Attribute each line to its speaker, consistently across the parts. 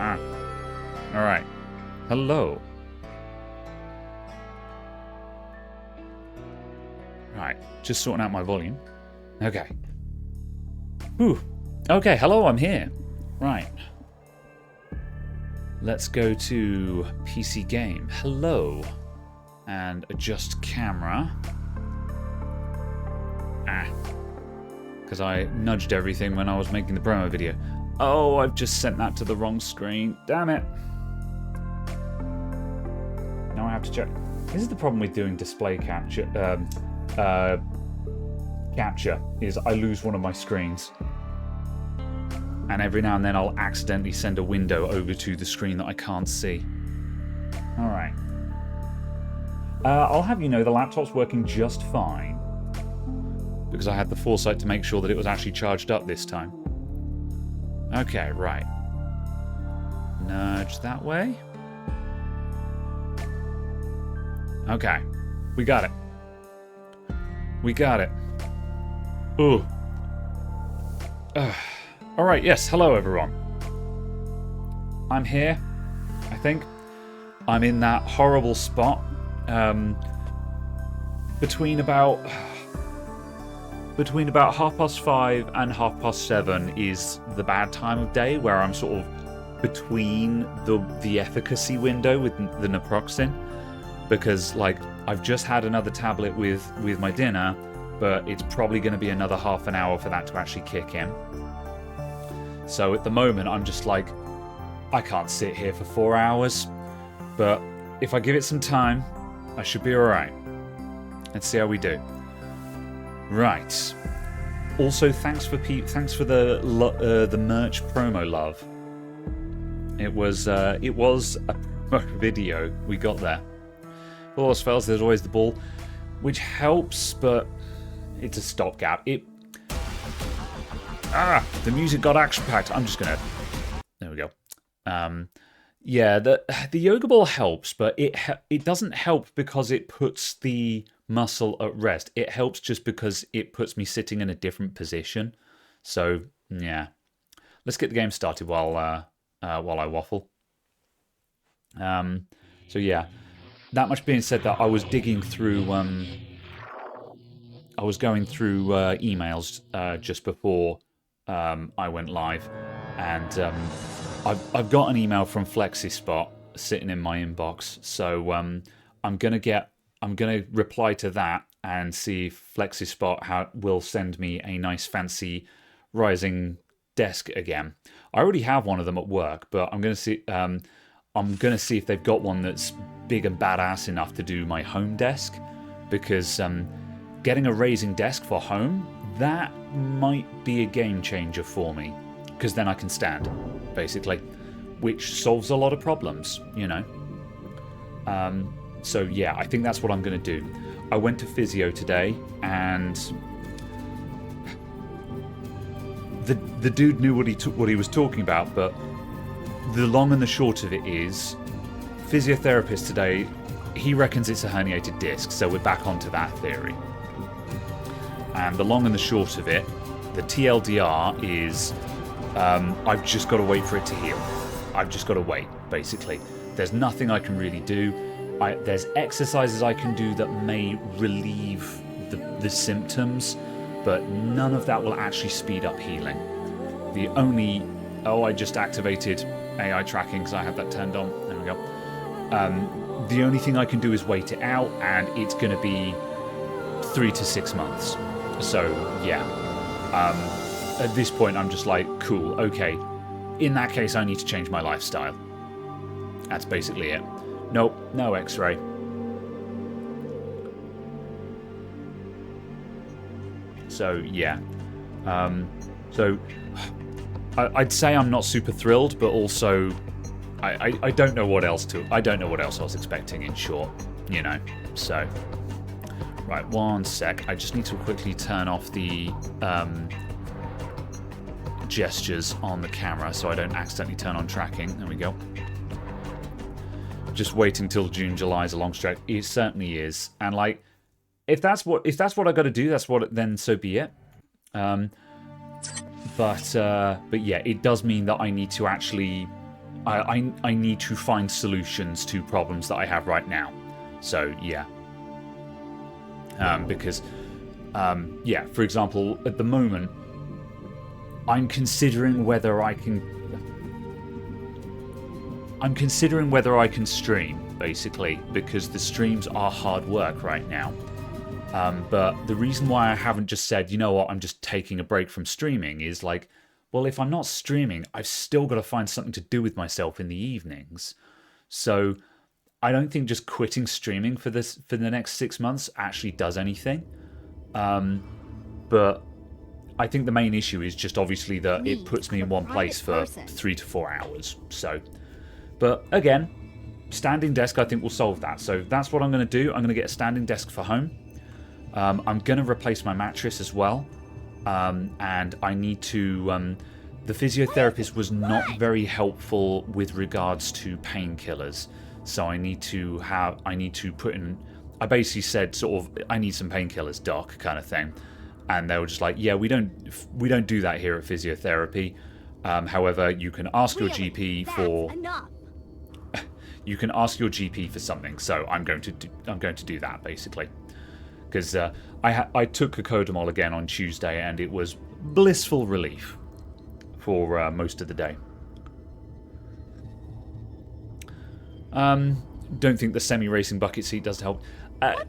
Speaker 1: Ah. Alright. Hello. Right. Just sorting out my volume. Okay. Whew. Okay, hello, I'm here. Right. Let's go to PC game. Hello. And adjust camera. Because I nudged everything when I was making the promo video. Oh, I've just sent that to the wrong screen. Damn it. Now I have to check. This is the problem with doing display capture. Capture is I lose one of my screens. And every now and then I'll accidentally send a window over to the screen that I can't see. Alright. I'll have you know the laptop's working just fine. Because I had the foresight to make sure that it was actually charged up this time. Okay, right. Nudge that way. Okay. We got it. We got it. Ooh. Alright, yes, hello everyone. I'm here, I think. I'm in that horrible spot. Between about 5:30 and 7:30 is the bad time of day where I'm sort of between the efficacy window with the naproxen. Because, like, I've just had another tablet with my dinner, but it's probably going to be another half an hour for that to actually kick in. So at the moment, I'm just like, I can't sit here for 4 hours. But if I give it some time, I should be alright. Let's see how we do. Right. Also, thanks for the merch promo love. It was a promo video we got there. For all else fails, there's always the ball, which helps, but it's a stopgap. The music got action-packed. I'm just gonna... There we go. Yeah, the yoga ball helps, but it doesn't help because it puts the muscle at rest. It helps just because it puts me sitting in a different position. So, yeah. Let's get the game started while I waffle. So, yeah. That much being said, that I was digging through... I was going through emails just before I went live, and I've got an email from FlexiSpot sitting in my inbox. So I'm gonna reply to that and see if FlexiSpot will send me a nice fancy rising desk again. I already have one of them at work, but I'm gonna see. I'm gonna see if they've got one that's big and badass enough to do my home desk, because getting a raising desk for home, that might be a game changer for me, because then I can stand, basically, which solves a lot of problems, you know. So yeah, I think that's what I'm going to do. I went to physio today, and the dude knew what he was talking about, but the long and the short of it is, physiotherapist today, he reckons it's a herniated disc, so we're back onto that theory. And the long and the short of it, the TLDR is, I've just got to wait for it to heal. I've just got to wait, basically. There's nothing I can really do. There's exercises I can do that may relieve the symptoms, but none of that will actually speed up healing. The only... Oh, I just activated AI tracking because I had that turned on. There we go. The only thing I can do is wait it out, and it's going to be 3 to 6 months. So, yeah. At this point, I'm just like, cool, okay. In that case, I need to change my lifestyle. That's basically it. Nope, no X-ray. So, yeah. So, I'd say I'm not super thrilled, but also, I don't know what else I don't know what else I was expecting, in short, you know. So, right, one sec. I just need to quickly turn off the gestures on the camera so I don't accidentally turn on tracking. There we go. Just waiting till June, July is a long stretch. It certainly is, and like, if that's what I got to do, then so be it. But yeah, it does mean that I need to actually, I need to find solutions to problems that I have right now. So yeah, because yeah, for example, at the moment, I'm considering whether I can stream, basically, because the streams are hard work right now. But the reason why I haven't just said, you know what, I'm just taking a break from streaming is like, well, if I'm not streaming, I've still got to find something to do with myself in the evenings. So I don't think just quitting streaming for the next 6 months actually does anything. But I think the main issue is just obviously that it puts me in one place for 3 to 4 hours. So, but again, standing desk I think will solve that. So that's what I'm going to do. I'm going to get a standing desk for home. I'm going to replace my mattress as well. And I need to... the physiotherapist was not very helpful with regards to painkillers. So I need to put in... I basically said sort of, I need some painkillers, doc, kind of thing. And they were just like, yeah, we don't do that here at physiotherapy. However, you can ask your GP for... you can ask your GP for something. So I'm going to do that, basically. Because I took Cocodamol again on Tuesday, and it was blissful relief for most of the day. Don't think the semi-racing bucket seat does help.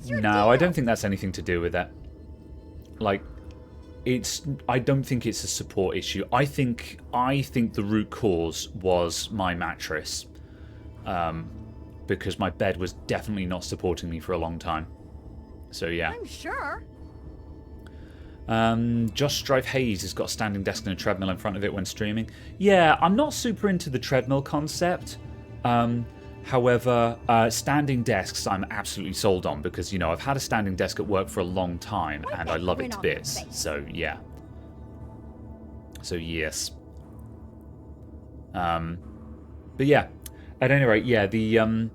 Speaker 1: No, I don't think that's anything to do with that. Like, I don't think it's a support issue. I think the root cause was my mattress, because my bed was definitely not supporting me for a long time. So yeah.
Speaker 2: I'm sure.
Speaker 1: Josh Strive Hayes has got a standing desk and a treadmill in front of it when streaming. Yeah, I'm not super into the treadmill concept. However, standing desks I'm absolutely sold on because, you know, I've had a standing desk at work for a long time and I love it to bits. So yeah. So yes. But yeah. At any rate, yeah, the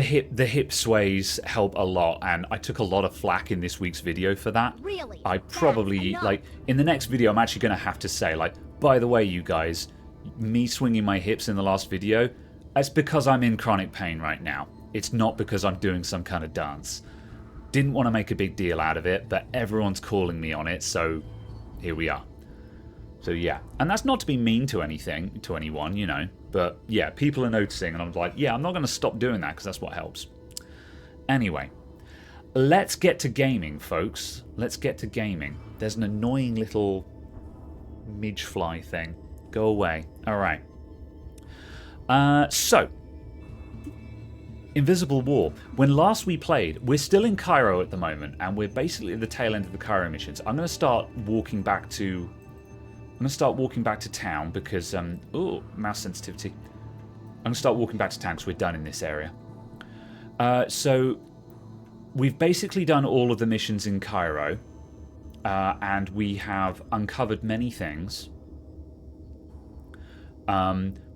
Speaker 1: hip sways help a lot, and I took a lot of flack in this week's video for that.
Speaker 2: Really?
Speaker 1: I probably, like, in the next video I'm actually going to have to say, like, by the way, you guys, me swinging my hips in the last video, it's because I'm in chronic pain right now. It's not because I'm doing some kind of dance. Didn't want to make a big deal out of it, but everyone's calling me on it, so here we are. So yeah, and that's not to be mean to anyone, you know. But yeah, people are noticing, and I'm like, yeah, I'm not going to stop doing that because that's what helps. Anyway, let's get to gaming, folks. Let's get to gaming. There's an annoying little midge fly thing. Go away. All right. So, Invisible War. When last we played, we're still in Cairo at the moment, and we're basically at the tail end of the Cairo missions. I'm going to start walking back to town because, oh, mouse sensitivity. I'm going to start walking back to town because we're done in this area. So, we've basically done all of the missions in Cairo, and we have uncovered many things.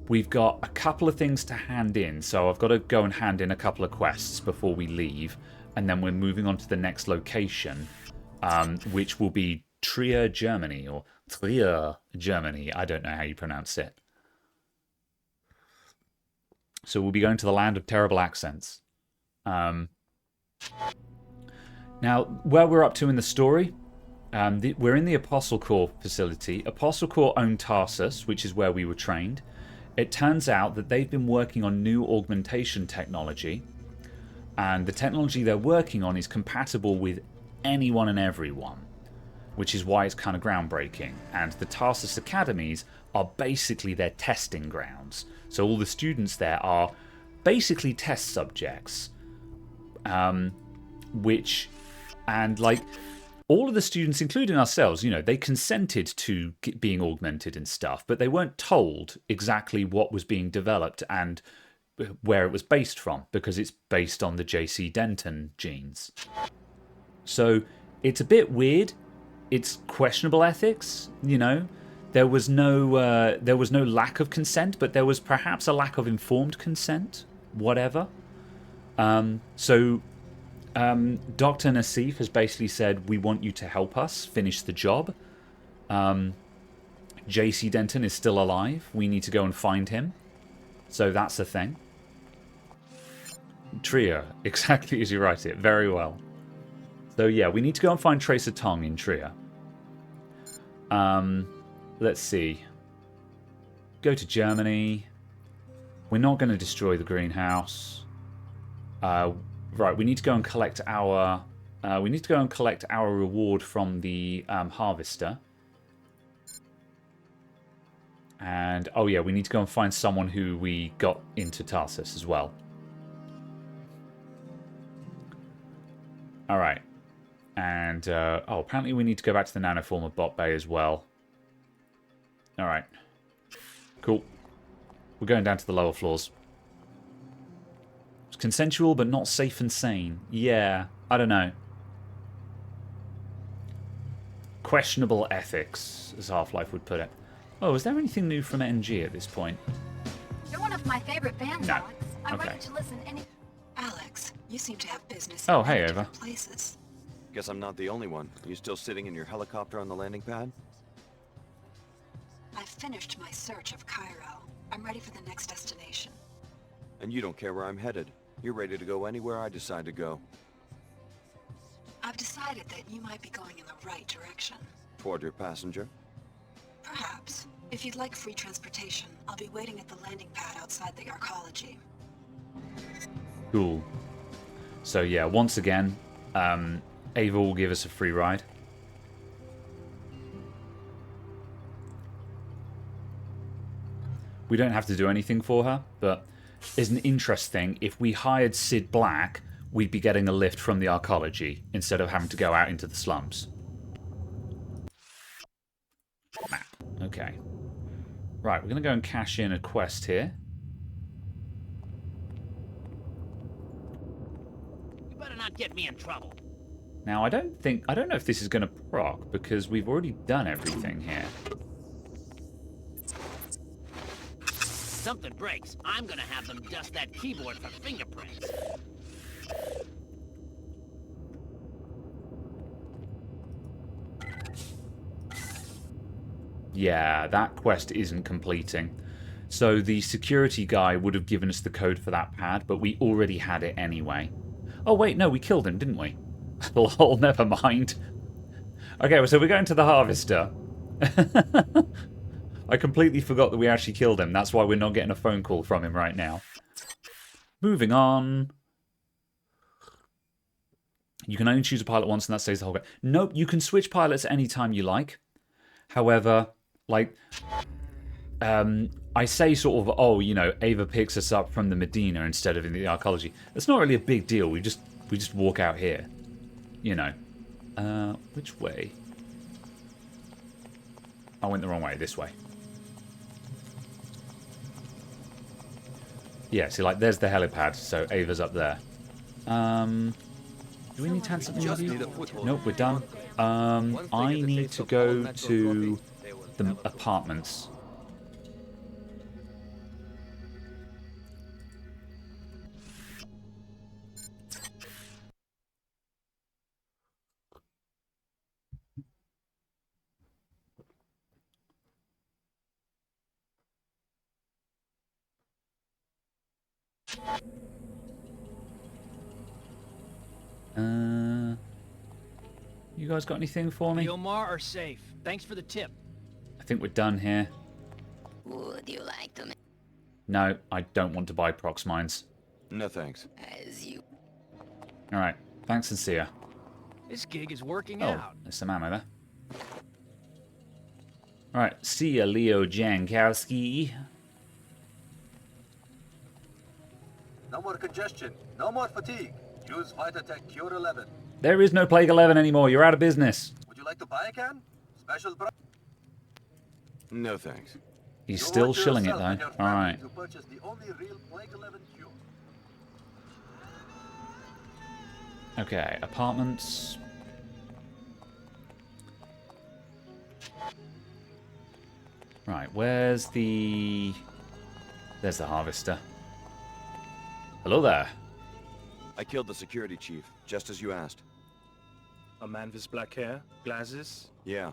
Speaker 1: We've got a couple of things to hand in, so I've got to go and hand in a couple of quests before we leave, and then we're moving on to the next location, which will be Trier, Germany, or Trier, Germany. I don't know how you pronounce it. So we'll be going to the land of terrible accents. Now, where we're up to in the story, we're in the Apostle Corps facility. Apostle Corps own Tarsus, which is where we were trained. It turns out that they've been working on new augmentation technology, and the technology they're working on is compatible with anyone and everyone, which is why it's kind of groundbreaking. And the Tarsus Academies are basically their testing grounds. So all the students there are basically test subjects, all of the students, including ourselves, you know, they consented to being augmented and stuff, but they weren't told exactly what was being developed and where it was based from, because it's based on the JC Denton genes. So it's a bit weird. It's questionable ethics, you know. There was no lack of consent, but there was perhaps a lack of informed consent, whatever. Dr. Nassif has basically said, we want you to help us finish the job. JC Denton is still alive. We need to go and find him. So that's the thing. Trier, exactly as you write it. Very well. So yeah, we need to go and find Tracer Tong in Trier. Let's see. Go to Germany. We're not going to destroy the greenhouse. Right, we need to go and collect our... reward from the harvester. And, oh yeah, we need to go and find someone who we got into Tarsus as well. Alright. And, apparently we need to go back to the nanoformer bot bay as well. Alright. Cool. We're going down to the lower floors. It's consensual, but not safe and sane. Yeah, I don't know. Questionable ethics, as Half-Life would put it. Oh, is there anything new from NG at this point?
Speaker 2: You're one of my favorite bands,
Speaker 1: No.
Speaker 2: Alex. I'm
Speaker 1: Okay.
Speaker 2: ready to listen any...
Speaker 3: Alex, you seem to have business
Speaker 1: Oh,
Speaker 3: in
Speaker 1: hey,
Speaker 3: many
Speaker 1: Ava.
Speaker 3: different places.
Speaker 4: Guess I'm not the only one. You still sitting in your helicopter on the landing pad?
Speaker 3: I've finished my search of Cairo. I'm ready for the next destination.
Speaker 4: And you don't care where I'm headed. You're ready to go anywhere I decide to go.
Speaker 3: I've decided that you might be going in the right direction.
Speaker 4: Toward your passenger?
Speaker 3: Perhaps. If you'd like free transportation, I'll be waiting at the landing pad outside the arcology.
Speaker 1: Cool. So yeah, once again, Ava will give us a free ride. We don't have to do anything for her, but it's an interesting. If we hired Sid Black, we'd be getting a lift from the arcology instead of having to go out into the slums. Map. Okay. Right, we're going to go and cash in a quest here.
Speaker 5: You better not get me in trouble.
Speaker 1: Now, I don't know if this is going to proc, because we've already done everything here.
Speaker 5: Something breaks, I'm gonna have them dust that keyboard for fingerprints.
Speaker 1: Yeah, that quest isn't completing. So the security guy would have given us the code for that pad, but we already had it anyway. Oh wait, no, we killed him, didn't we? Lol, never mind. Okay, so we're going to the harvester. I completely forgot that we actually killed him. That's why we're not getting a phone call from him right now. Moving on. You can only choose a pilot once and that stays the whole game. Nope, you can switch pilots anytime you like. However, like, I say sort of, oh, you know, Ava picks us up from the Medina instead of in the arcology. It's not really a big deal. We just walk out here. You know. Which way? I went the wrong way. This way. Yeah, see, like, there's the helipad, so Ava's up there. Do we need to hand something with you? Nope, we're done. I need to go to the apartments. You guys got anything for me?
Speaker 5: The Omar are safe. Thanks for the tip.
Speaker 1: I think we're done here.
Speaker 6: Would you like to make
Speaker 1: No, I don't want to buy prox mines.
Speaker 4: No thanks.
Speaker 6: as you
Speaker 1: Alright, thanks and see ya.
Speaker 5: This gig is working
Speaker 1: Oh,
Speaker 5: out.
Speaker 1: there's some ammo there. Alright, see ya, Leo Jankowski.
Speaker 7: No more congestion, no more fatigue. Use Vitatech Cure 11.
Speaker 1: There is no Plague 11 anymore, you're out of business.
Speaker 7: Would you like to buy a can? Special price.
Speaker 4: No thanks.
Speaker 1: He's still shilling it though. Alright.
Speaker 7: To purchase the only real Plague 11 cure.
Speaker 1: Okay, apartments. Right, where's the... There's the harvester. Hello there.
Speaker 4: I killed the security chief, just as you asked.
Speaker 8: A man with black hair, glasses?
Speaker 4: Yeah.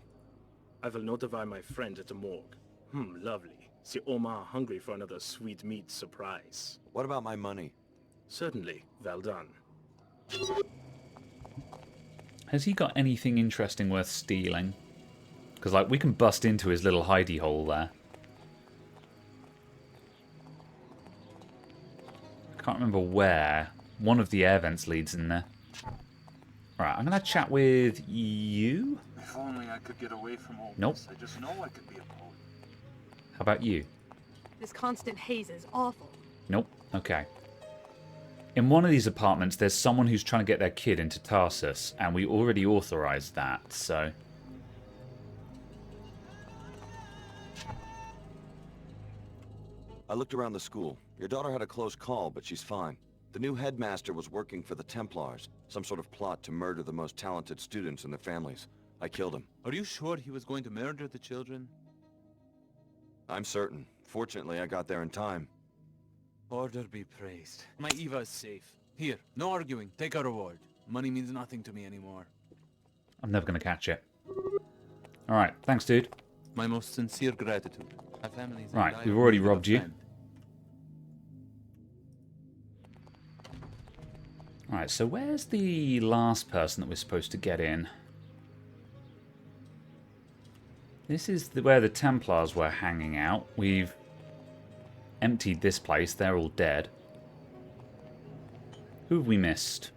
Speaker 8: I will notify my friend at the morgue. Lovely. See Omar hungry for another sweet meat surprise.
Speaker 4: What about my money?
Speaker 8: Certainly. Well done.
Speaker 1: Has he got anything interesting worth stealing? Because, like, we can bust into his little hidey hole there. Can't remember where. One of the air vents leads in there. Alright, I'm going to chat with you.
Speaker 7: If only I could get away from all
Speaker 1: Nope.
Speaker 7: this. I just know I could be a bully.
Speaker 1: How about you?
Speaker 9: This constant haze is awful.
Speaker 1: Nope. Okay. In one of these apartments, there's someone who's trying to get their kid into Tarsus, and we already authorized that, so...
Speaker 4: I looked around the school. Your daughter had a close call, but she's fine. The new headmaster was working for the Templars, some sort of plot to murder the most talented students and their families. I killed him.
Speaker 10: Are you sure he was going to murder the children?
Speaker 4: I'm certain. Fortunately, I got there in time.
Speaker 10: Order be praised. My Eva is safe. Here, no arguing. Take a reward. Money means nothing to me anymore.
Speaker 1: I'm never going to catch it. Alright, thanks, dude.
Speaker 10: My most sincere gratitude. Our families and
Speaker 1: Right,
Speaker 10: I
Speaker 1: we've
Speaker 10: are
Speaker 1: already
Speaker 10: worthy of a
Speaker 1: robbed you.
Speaker 10: friend.
Speaker 1: Alright, so where's the last person that we're supposed to get in? This is where the Templars were hanging out. We've emptied this place. They're all dead. Who have we missed?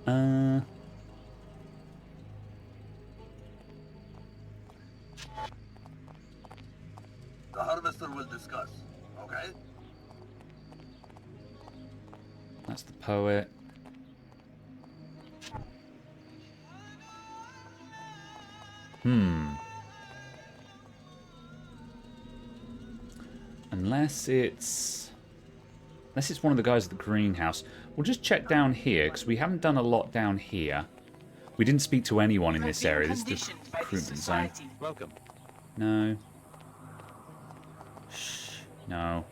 Speaker 7: The Harvester will discuss, okay?
Speaker 1: That's the poet. Unless it's one of the guys at the greenhouse. We'll just check down here, because we haven't done a lot down here. We didn't speak to anyone in this area. This is the recruitment zone.
Speaker 5: Welcome.
Speaker 1: No. Shh. No.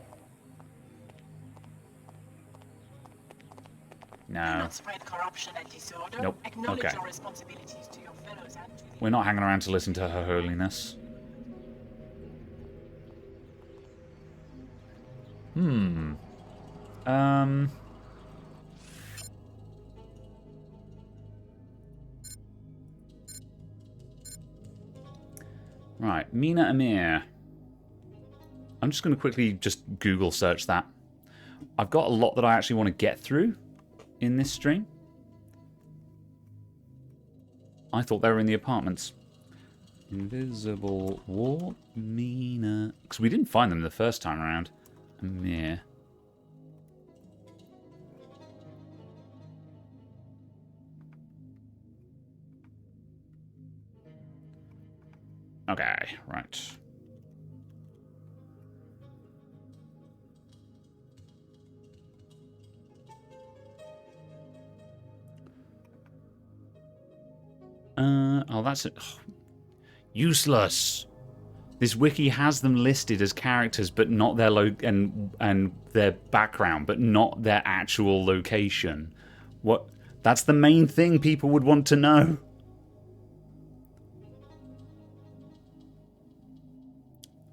Speaker 3: Do
Speaker 1: No.
Speaker 3: not spread corruption and disorder.
Speaker 1: Nope.
Speaker 3: Acknowledge
Speaker 1: Okay.
Speaker 3: your responsibilities to your fellows and to the...
Speaker 1: We're not hanging around to listen to Her Holiness. Right, Mina Amir. I'm just going to quickly just Google search that. I've got a lot that I actually want to get through in this stream. I thought they were in the apartments. Invisible Wall, Mina... Because we didn't find them the first time around. Amir. Okay, right. Oh, that's it. Useless. This wiki has them listed as characters, but not their and their background, but not their actual location. What? That's the main thing people would want to know.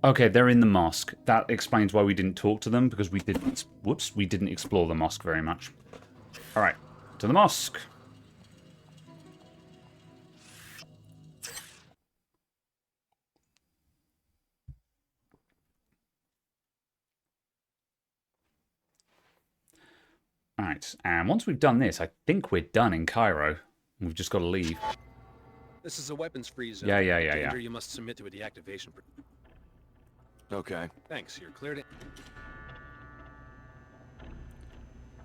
Speaker 1: Okay, they're in the mosque. That explains why we didn't talk to them, because we didn't. Whoops, we didn't explore the mosque very much. All right, to the mosque. Alright, and once we've done this, I think we're done in Cairo. We've just got to leave.
Speaker 11: This is a weapons-free zone.
Speaker 1: Yeah.
Speaker 11: Danger, you must submit to a deactivation.
Speaker 4: Okay.
Speaker 11: Thanks, you're cleared.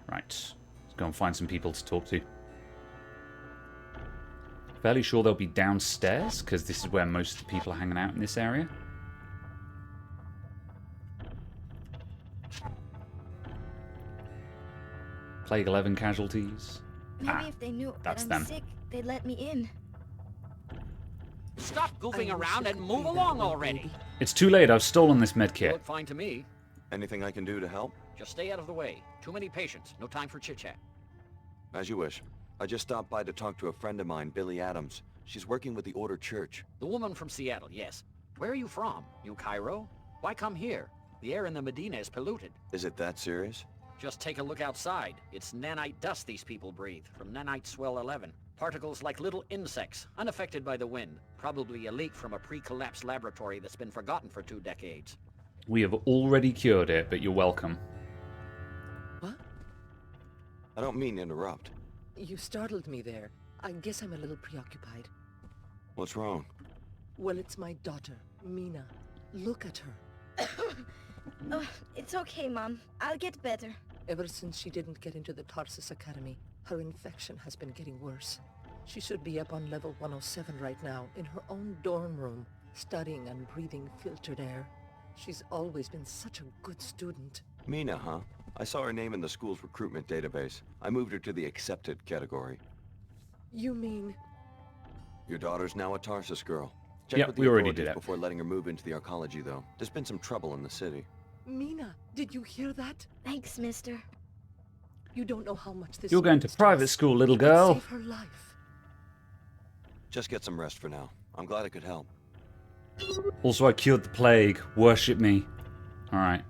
Speaker 1: Right, let's go and find some people to talk to. Fairly sure they'll be downstairs, because this is where most of the people are hanging out in this area. Plague 11 casualties.
Speaker 6: Maybe if they knew that
Speaker 1: that's
Speaker 6: I'm
Speaker 1: them.
Speaker 6: sick, they'd let me in.
Speaker 5: Stop goofing around and move along already.
Speaker 1: It's too late, I've stolen this
Speaker 5: You
Speaker 1: medkit.
Speaker 5: look fine to me.
Speaker 4: Anything I can do to help?
Speaker 5: Just stay out of the way. Too many patients. No time for chit-chat.
Speaker 4: As you wish. I just stopped by to talk to a friend of mine, Billy Adams. She's working with the Order Church.
Speaker 5: The woman from Seattle, yes. Where are you from? New Cairo? Why come here? The air in the Medina is polluted.
Speaker 4: Is it that serious?
Speaker 5: Just take a look outside. It's nanite dust these people breathe, from nanite swell 11. Particles like little insects, unaffected by the wind. Probably a leak from a pre-collapsed laboratory that's been forgotten for 2 decades.
Speaker 1: We have already cured it, but you're welcome.
Speaker 12: What?
Speaker 4: I don't mean to interrupt.
Speaker 12: You startled me there. I guess I'm a little preoccupied.
Speaker 4: What's wrong?
Speaker 12: Well, it's my daughter, Mina. Look at her.
Speaker 6: Oh, it's okay, Mom. I'll get better.
Speaker 12: Ever since she didn't get into the Tarsus Academy, her infection has been getting worse. She should be up on level 107 right now, in her own dorm room, studying and breathing filtered air. She's always been such a good student.
Speaker 4: Mina, huh? I saw her name in the school's recruitment database. I moved her to the accepted category.
Speaker 12: You mean...
Speaker 4: Your daughter's now a Tarsus girl. Check
Speaker 1: Yep,
Speaker 4: with the
Speaker 1: we already
Speaker 4: authorities
Speaker 1: did it.
Speaker 4: before letting her move into the arcology, though. There's been some trouble in the city.
Speaker 12: Mina, did you hear that?
Speaker 6: Thanks, mister.
Speaker 12: You don't know how much this
Speaker 1: You're going to
Speaker 12: means
Speaker 1: private
Speaker 12: us.
Speaker 1: school, little
Speaker 12: It could
Speaker 1: girl.
Speaker 12: save her life.
Speaker 4: Just get some rest for now. I'm glad I could help.
Speaker 1: Also, I cured the plague. Worship me. Alright.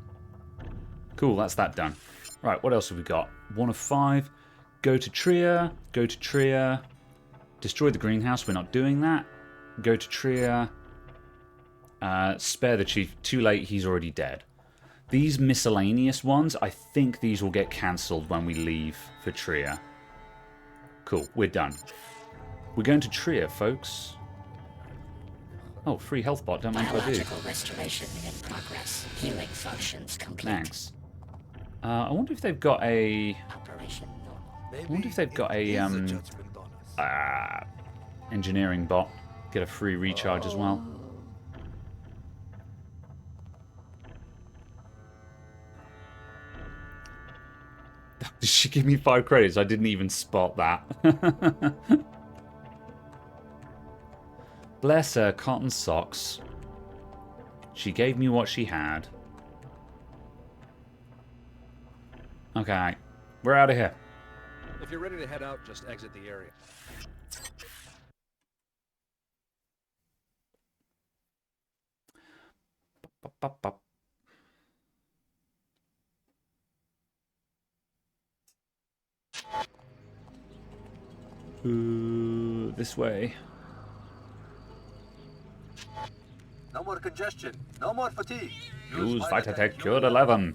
Speaker 1: Cool, that's that done. Right, what else have we got? 1 of 5. Go to Trier. Go to Trier. Destroy the greenhouse. We're not doing that. Go to Trier. Spare the chief. Too late, he's already dead. These miscellaneous ones, I think these will get cancelled when we leave for Trier. Cool, we're done. We're going to Trier, folks. Oh, free health bot, don't mind if I do.
Speaker 13: Biological restoration in progress. Healing functions complete.
Speaker 1: Thanks. I wonder if they've got a...
Speaker 13: Operation normal.
Speaker 1: I wonder if they've got a engineering bot. Get a free recharge as well. Did she give me 5 credits? I didn't even spot that. Bless her cotton socks. She gave me what she had. Okay, we're out of here.
Speaker 11: If you're ready to head out, just exit the area.
Speaker 1: This way.
Speaker 7: No more congestion. No more fatigue.
Speaker 1: Use Vitatech Cured 11.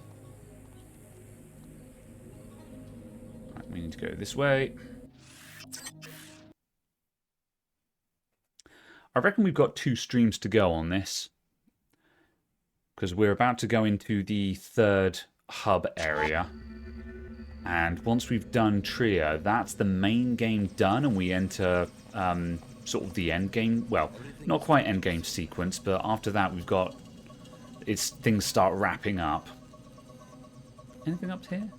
Speaker 1: Right, we need to go this way. I reckon we've got 2 streams to go on this. Because we're about to go into the 3rd hub area. And once we've done Trier, that's the main game done, and we enter sort of the end game. Well, not quite end game sequence, but after that we've got things start wrapping up. Anything up here?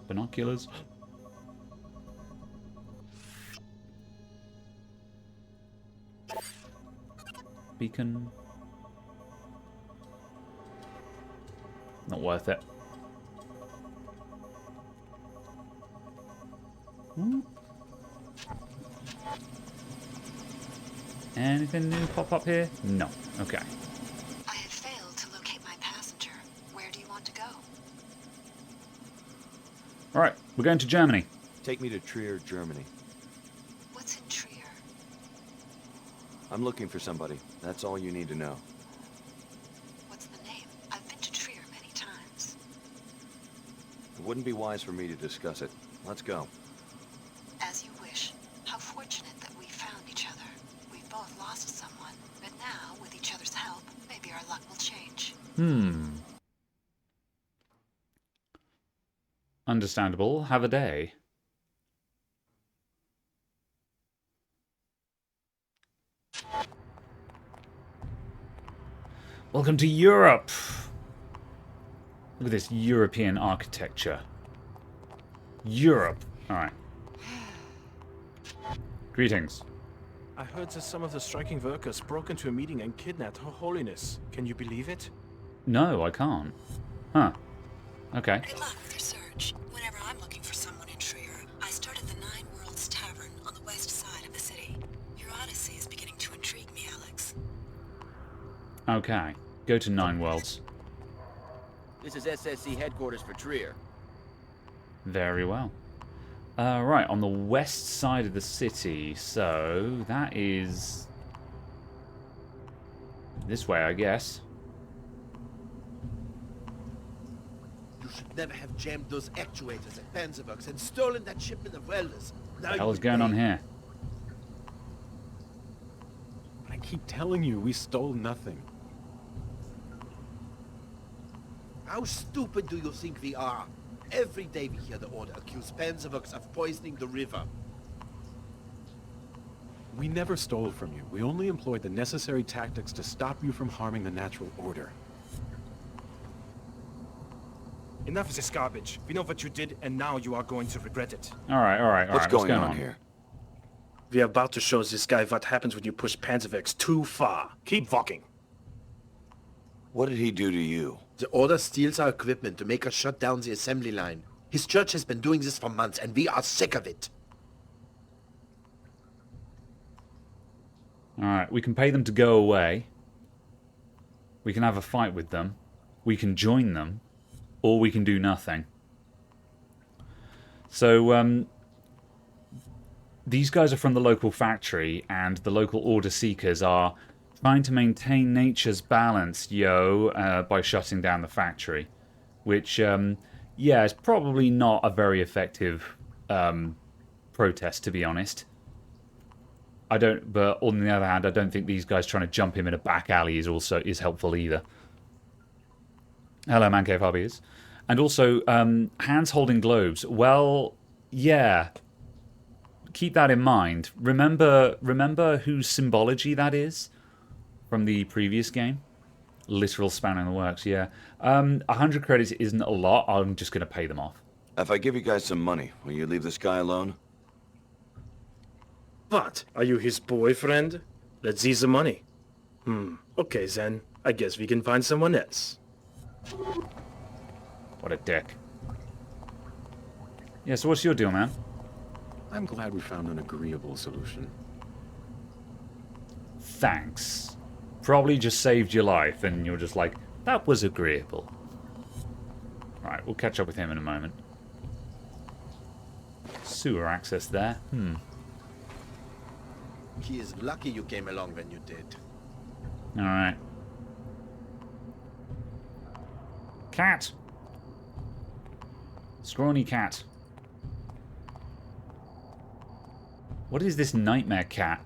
Speaker 1: Binoculars. Beacon. Not worth it. Anything new pop up here? No. Okay.
Speaker 3: I have failed to locate my passenger. Where do you want to go?
Speaker 1: Alright, we're going to Germany.
Speaker 4: Take me to Trier, Germany.
Speaker 3: What's in Trier?
Speaker 4: I'm looking for somebody. That's all you need to know.
Speaker 3: What's the name? I've been to Trier many times.
Speaker 4: It wouldn't be wise for me to discuss it. Let's go.
Speaker 3: As you wish. How fortunate that we found each other. We've both lost someone, but now, with each other's help, maybe our luck will change.
Speaker 1: Understandable. Have a day. Welcome to Europe. Look at this European architecture. Europe. Alright. Greetings.
Speaker 8: I heard that some of the striking workers broke into a meeting and kidnapped Her Holiness. Can you believe it?
Speaker 1: No, I can't. Huh. Okay.
Speaker 3: Good luck with your search. Whenever I'm looking for someone in Trier, I start at the Nine Worlds Tavern on the west side of the city. Your odyssey is beginning to intrigue me, Alex.
Speaker 1: Okay. Go to 9 Worlds.
Speaker 5: This is SSC headquarters for Trier.
Speaker 1: Very well. Right, on the west side of the city, so that is this way, I guess.
Speaker 14: You should never have jammed those actuators at Panzerworks and stolen that shipment of welders. Now
Speaker 1: What the
Speaker 14: you
Speaker 1: hell is
Speaker 14: will
Speaker 1: going on
Speaker 14: pay.
Speaker 1: here?
Speaker 15: I keep telling you, we stole nothing.
Speaker 14: How stupid do you think we are? Every day we hear the Order accuse Panzerworks of poisoning the river.
Speaker 15: We never stole from you. We only employed the necessary tactics to stop you from harming the natural order.
Speaker 16: Enough of this garbage. We know what you did, and now you are going to regret it.
Speaker 1: Alright.
Speaker 4: What's going on here?
Speaker 8: We are about to show this guy what happens when you push Panzerwerks too far. Keep walking.
Speaker 4: What did he do to you?
Speaker 14: The Order steals our equipment to make us shut down the assembly line. His church has been doing this for months, and we are sick of it.
Speaker 1: Alright, we can pay them to go away. We can have a fight with them. We can join them. Or we can do nothing. So, these guys are from the local factory, and the local Order Seekers are trying to maintain nature's balance, by shutting down the factory. Which, yeah, is probably not a very effective protest, to be honest. But on the other hand, I don't think these guys trying to jump him in a back alley is helpful either. Hello, Mancave Hobbies. And also, hands holding globes. Well, yeah. Keep that in mind. Remember whose symbology that is from the previous game? Literal spanner in the works, yeah. 100 credits isn't a lot. I'm just going to pay them off.
Speaker 4: If I give you guys some money, will you leave this guy alone?
Speaker 8: What? Are you his boyfriend? Let's see the money. Okay then. I guess we can find someone else.
Speaker 1: What a dick. Yeah, so what's your deal, man?
Speaker 15: I'm glad we found an agreeable solution.
Speaker 1: Thanks. Probably just saved your life, and you're just like, that was agreeable. Right, we'll catch up with him in a moment. Sewer access there.
Speaker 14: He is lucky you came along when you did.
Speaker 1: Alright. Cat! Scrawny cat. What is this nightmare cat?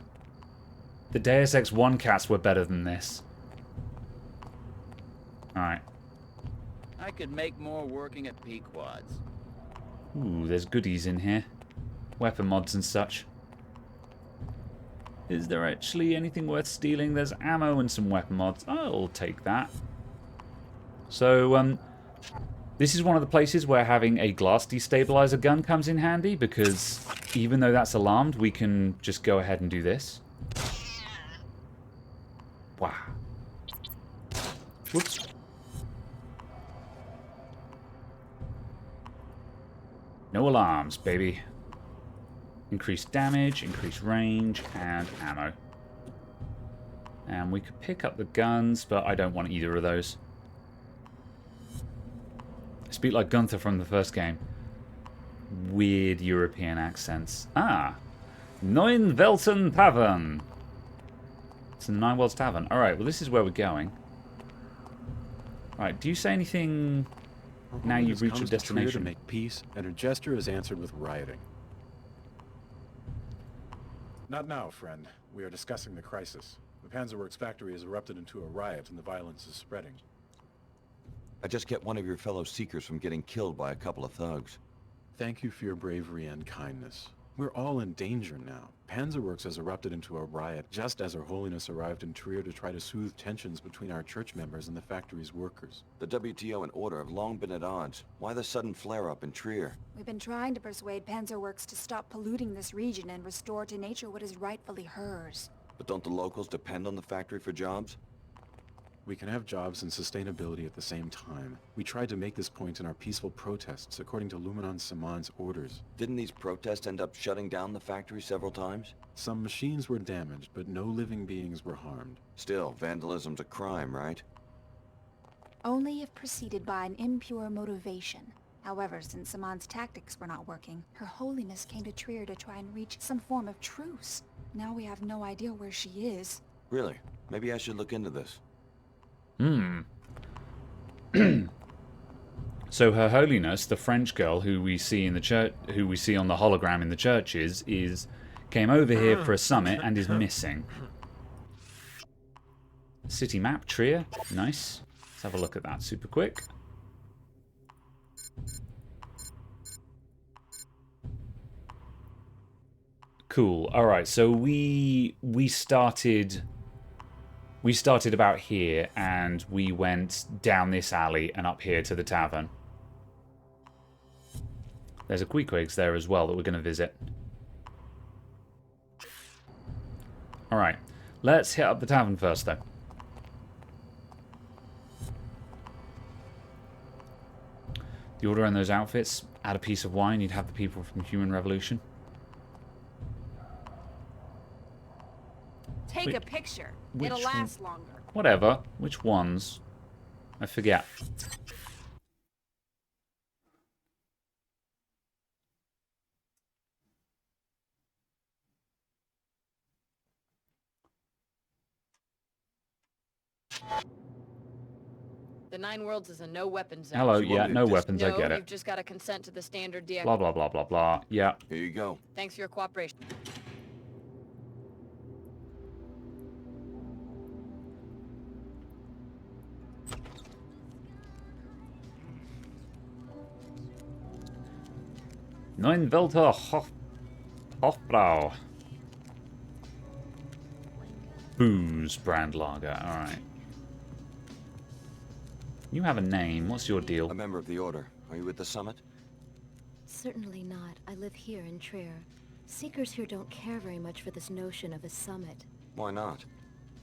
Speaker 1: The Deus Ex 1 cats were better than this. Alright.
Speaker 17: I could make more working at Pequod's.
Speaker 1: Ooh, there's goodies in here. Weapon mods and such. Is there actually anything worth stealing? There's ammo and some weapon mods. I'll take that. So, this is one of the places where having a glass destabilizer gun comes in handy, because even though that's alarmed, we can just go ahead and do this. Wow. Whoops. No alarms, baby. Increased damage, increased range, and ammo. And we could pick up the guns, but I don't want either of those. I speak like Gunther from the first game. Weird European accents. Ah! Neun Welten Tavern! It's in the Nine Worlds Tavern. Alright, well this is where we're going. Alright, do you say anything now you've reached your destination?
Speaker 15: To make peace, and her gesture is answered with rioting.
Speaker 18: Not now, friend. We are discussing the crisis. The Panzerworks factory has erupted into a riot and the violence is spreading.
Speaker 4: I just kept one of your fellow Seekers from getting killed by a couple of thugs.
Speaker 15: Thank you for your bravery and kindness. We're all in danger now. Panzerworks has erupted into a riot just as Her Holiness arrived in Trier to try to soothe tensions between our church members and the factory's workers.
Speaker 4: The WTO and Order have long been at odds. Why the sudden flare-up in Trier?
Speaker 2: We've been trying to persuade Panzerworks to stop polluting this region and restore to nature what is rightfully hers.
Speaker 4: But don't the locals depend on the factory for jobs?
Speaker 15: We can have jobs and sustainability at the same time. We tried to make this point in our peaceful protests, according to Luminon Saman's orders.
Speaker 4: Didn't these protests end up shutting down the factory several times?
Speaker 15: Some machines were damaged, but no living beings were harmed.
Speaker 4: Still, vandalism's a crime, right?
Speaker 2: Only if preceded by an impure motivation. However, since Saman's tactics were not working, Her Holiness came to Trier to try and reach some form of truce. Now we have no idea where she is.
Speaker 4: Really? Maybe I should look into this.
Speaker 1: So Her Holiness, the French girl who we see in the church, who we see on the hologram in the churches, came over here for a summit and is missing. City map, Trier. Nice. Let's have a look at that super quick. Cool. All right. So we started about here, and we went down this alley and up here to the tavern. There's a Queequegs there as well that we're going to visit. All right. Let's hit up the tavern first, though. The order and those outfits. Add a piece of wine. You'd have the people from Human Revolution.
Speaker 9: Take a picture.
Speaker 1: Which
Speaker 9: It'll last longer.
Speaker 1: Whatever. Which ones? I forget.
Speaker 9: The Nine Worlds is a no weapons zone.
Speaker 1: Hello, yeah, no weapons, I get
Speaker 9: You've
Speaker 1: it.
Speaker 9: just got to consent to the standard DX.
Speaker 1: Blah, blah, blah, blah, blah. Yeah.
Speaker 4: Here you go.
Speaker 9: Thanks for your cooperation.
Speaker 1: Neun Welter Hofbrau. Booze brand lager. Alright. You have a name. What's your deal?
Speaker 4: A member of the Order. Are you at the summit?
Speaker 19: Certainly not. I live here in Trier. Seekers here don't care very much for this notion of a summit.
Speaker 4: Why not?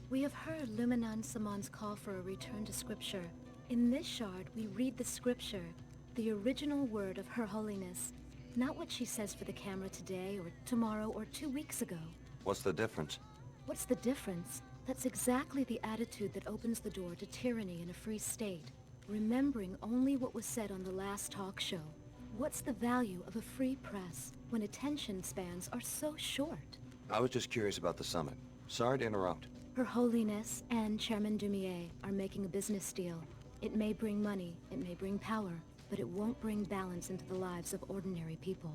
Speaker 19: We have heard Luminan Saman's call for a return to scripture. In this shard, we read the scripture, the original word of Her Holiness. Not what she says for the camera today, or tomorrow, or 2 weeks ago.
Speaker 4: What's the difference?
Speaker 19: What's the difference? That's exactly the attitude that opens the door to tyranny in a free state. Remembering only what was said on the last talk show. What's the value of a free press when attention spans are so short?
Speaker 4: I was just curious about the summit. Sorry to interrupt.
Speaker 19: Her Holiness and Chairman Dumier are making a business deal. It may bring money, it may bring power, but it won't bring balance into the lives of ordinary people.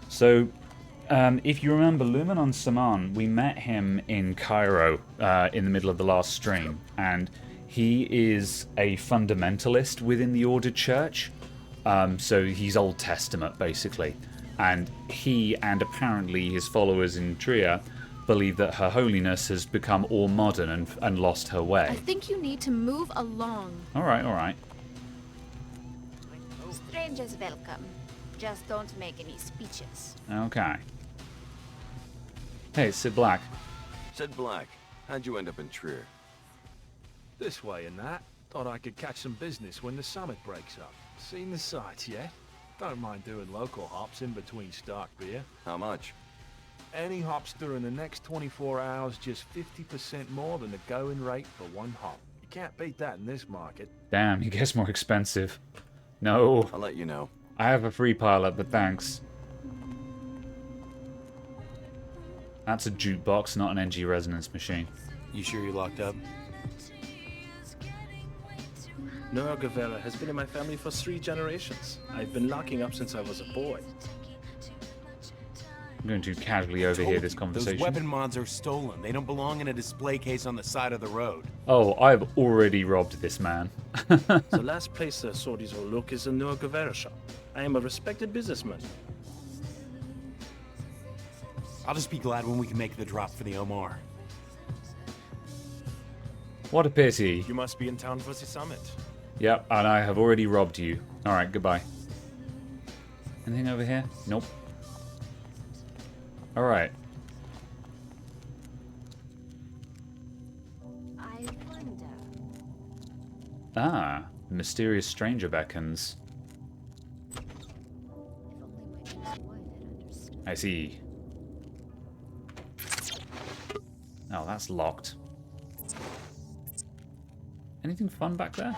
Speaker 1: So, if you remember Luminon Saman, we met him in Cairo in the middle of the last stream, and he is a fundamentalist within the Ordered Church. So he's Old Testament, basically. And he, and apparently his followers in Trier, believe that Her Holiness has become all modern and lost her
Speaker 9: I
Speaker 1: way.
Speaker 9: think you need to move along.
Speaker 1: Alright, alright.
Speaker 2: Strangers welcome. Just don't make any speeches.
Speaker 1: Okay. Hey, it's Sid Black.
Speaker 4: Sid Black, how'd you end up in Trier?
Speaker 11: This way and that. Thought I could catch some business when the summit breaks up. Seen the sights yet? Don't mind doing local hops in between stock beer.
Speaker 4: How much?
Speaker 11: Any hops during the next 24 hours, just 50% more than the going rate for one hop. You can't beat that in this market.
Speaker 1: Damn, he gets more expensive. No.
Speaker 4: I'll let you know.
Speaker 1: I have a free pilot, but thanks. That's a jukebox, not an NG resonance machine.
Speaker 10: You sure you're locked up?
Speaker 8: Noah Guevara has been in my family for 3 generations. I've been locking up since I was a boy.
Speaker 1: I'm going to casually overhear this conversation.
Speaker 10: Those weapon mods are stolen. They don't belong in a display case on the side of the road.
Speaker 1: Oh, I've already robbed this man.
Speaker 8: The last place I saw these all look is a Noah Guevara shop. I am a respected businessman.
Speaker 10: I'll just be glad when we can make the drop for the Omar.
Speaker 1: What a pity.
Speaker 8: You must be in town for the summit.
Speaker 1: Yep, and I have already robbed you. Alright, goodbye. Anything over here? Nope. Alright.
Speaker 2: I wonder.
Speaker 1: Ah, the mysterious stranger beckons. I see. Oh, that's locked. Anything fun back there?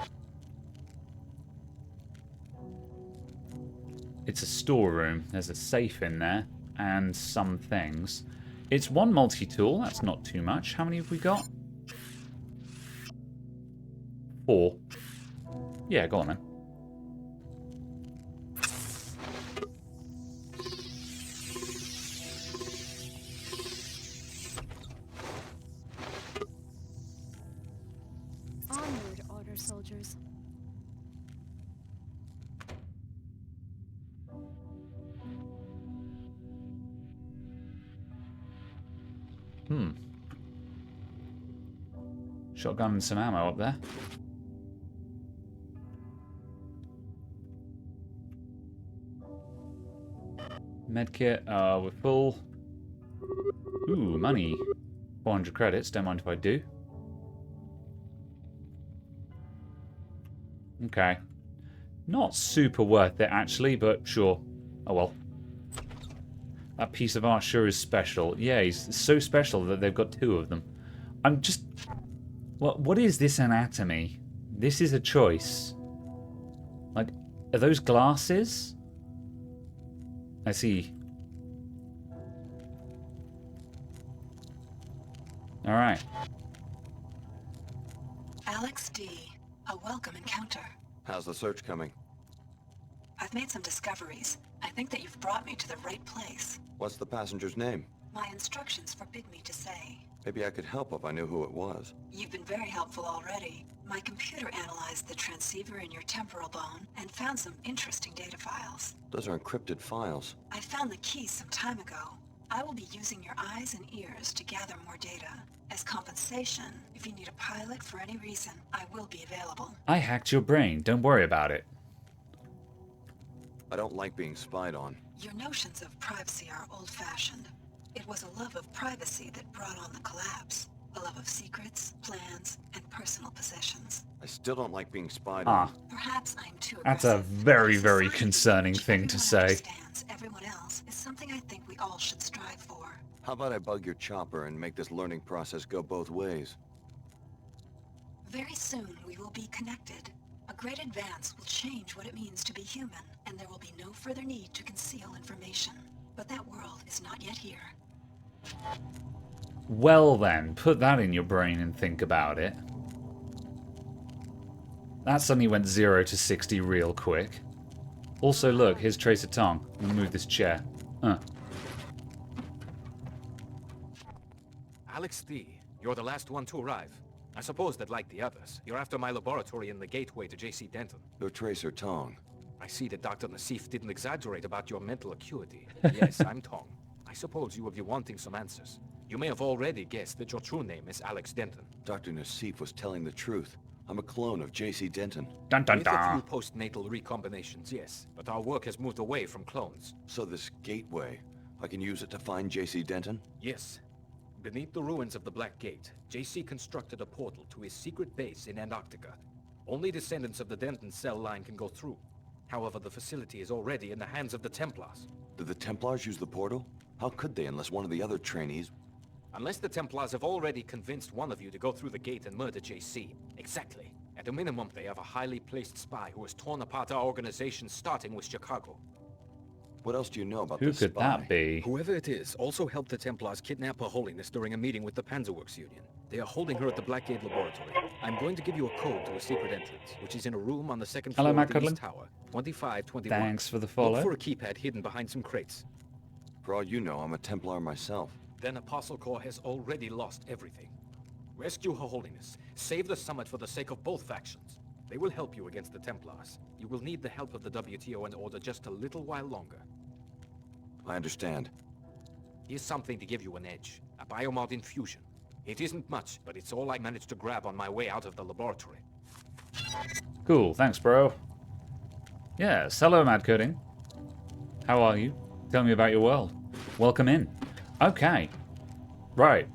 Speaker 1: It's a storeroom. There's a safe in there and some things. It's one multi-tool. That's not too much. How many have we got? 4. Yeah, go on then.
Speaker 19: Onward, Order soldiers.
Speaker 1: Shotgun and some ammo up there. Medkit, we're full. Ooh, money. 400 credits, don't mind if I do. Okay. Not super worth it, actually, but sure. Oh well. That piece of art sure is special. Yeah, he's so special that they've got 2 of them. I'm just... What is this anatomy? This is a choice. Like, are those glasses? I see. Alright.
Speaker 3: Alex D. A welcome encounter.
Speaker 4: How's the search coming?
Speaker 3: I've made some discoveries. I think that you've brought me to the right place.
Speaker 4: What's the passenger's name?
Speaker 3: My instructions forbid me to say.
Speaker 4: Maybe I could help if I knew who it was.
Speaker 3: You've been very helpful already. My computer analyzed the transceiver in your temporal bone and found some interesting data files.
Speaker 4: Those are encrypted files.
Speaker 3: I found the keys some time ago. I will be using your eyes and ears to gather more data. As compensation, if you need a pilot for any reason, I will be available.
Speaker 1: I hacked your brain. Don't worry about it.
Speaker 4: I don't like being spied on.
Speaker 3: Your notions of privacy are old-fashioned. It was a love of privacy that brought on the collapse. A love of secrets, plans, and personal possessions.
Speaker 4: I still don't like being spied
Speaker 1: on.
Speaker 3: Perhaps I'm too
Speaker 1: That's a very, very concerning thing to say.
Speaker 3: Understands everyone else is something I think we all should strive for.
Speaker 4: How about I bug your chopper and make this learning process go both ways?
Speaker 3: Very soon we will be connected. A great advance will change what it means to be human, and there will be no further need to conceal information. But that world is not yet here.
Speaker 1: Well then, put that in your brain and think about it. That suddenly went 0 to 60 real quick. Also, look, here's Tracer Tong. Let me move this chair.
Speaker 20: Alex D., you're the last one to arrive. I suppose that, like the others, you're after my laboratory in the gateway to J.C. Denton.
Speaker 4: You're Tracer Tong.
Speaker 20: I see that Dr. Nassif didn't exaggerate about your mental acuity. Yes, I'm Tong. I suppose you will be wanting some answers. You may have already guessed that your true name is Alex Denton.
Speaker 4: Dr. Nassif was telling the truth. I'm a clone of J.C. Denton.
Speaker 1: Dun dun
Speaker 20: With
Speaker 1: dun.
Speaker 20: a few postnatal recombinations, yes. But our work has moved away from clones.
Speaker 4: So this gateway, I can use it to find J.C. Denton?
Speaker 20: Yes. Beneath the ruins of the Black Gate, J.C. constructed a portal to his secret base in Antarctica. Only descendants of the Denton cell line can go through. However, the facility is already in the hands of the Templars.
Speaker 4: Did the Templars use the portal? How could they unless one of the other trainees...
Speaker 20: Unless the Templars have already convinced one of you to go through the gate and murder J.C. Exactly. At a minimum, they have a highly placed spy who has torn apart our organization, starting with Chicago.
Speaker 4: What else do you know about
Speaker 1: Who
Speaker 4: this
Speaker 1: could
Speaker 4: spy?
Speaker 1: that be?
Speaker 20: Whoever it is also helped the Templars kidnap Her Holiness during a meeting with the Panzerworks Union. They are holding her at the Black Gate Laboratory. I'm going to give you a code to a secret entrance, which is in a room on the second
Speaker 1: Hello,
Speaker 20: floor of the
Speaker 1: Matt
Speaker 20: East Tower, 2521.
Speaker 1: Thanks for the follow.
Speaker 20: Look for a keypad hidden behind some crates.
Speaker 4: For all you know, I'm a Templar myself.
Speaker 20: Then Apostle Corps has already lost everything. Rescue Her Holiness. Save the summit for the sake of both factions. They will help you against the Templars. You will need the help of the WTO and Order just a little while longer.
Speaker 4: I understand.
Speaker 20: Here's something to give you an edge. A biomod infusion. It isn't much, but it's all I managed to grab on my way out of the laboratory.
Speaker 1: Cool, thanks, bro. Yes, hello, Mad Coding. How are you? Tell me about your world. Welcome in. Okay. Right.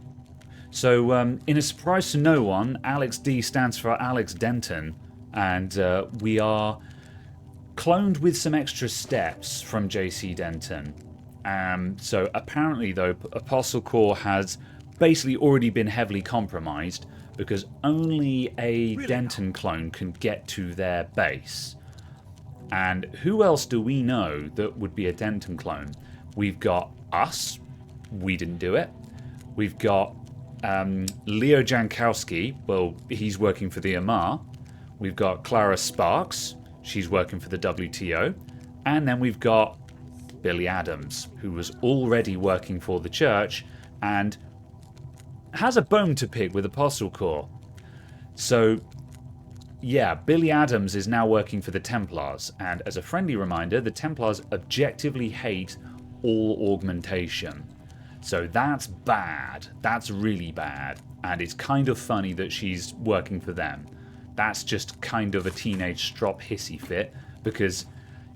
Speaker 1: So, in a surprise to no one, Alex D stands for Alex Denton, and we are cloned with some extra steps from JC Denton. So apparently, though, Apostle Corps has basically already been heavily compromised because only a Denton clone can get to their base. And who else do we know that would be a Denton clone? We've got us. We didn't do it. We've got Leo Jankowski. Well, he's working for the Amar. We've got Clara Sparks. She's working for the WTO. And then we've got Billy Adams, who was already working for the church and has a bone to pick with Apostle Corps. So, yeah, Billy Adams is now working for the Templars. And as a friendly reminder, the Templars objectively hate all augmentation. So that's bad. That's really bad. And it's kind of funny that she's working for them. That's just kind of a teenage strop hissy fit. Because,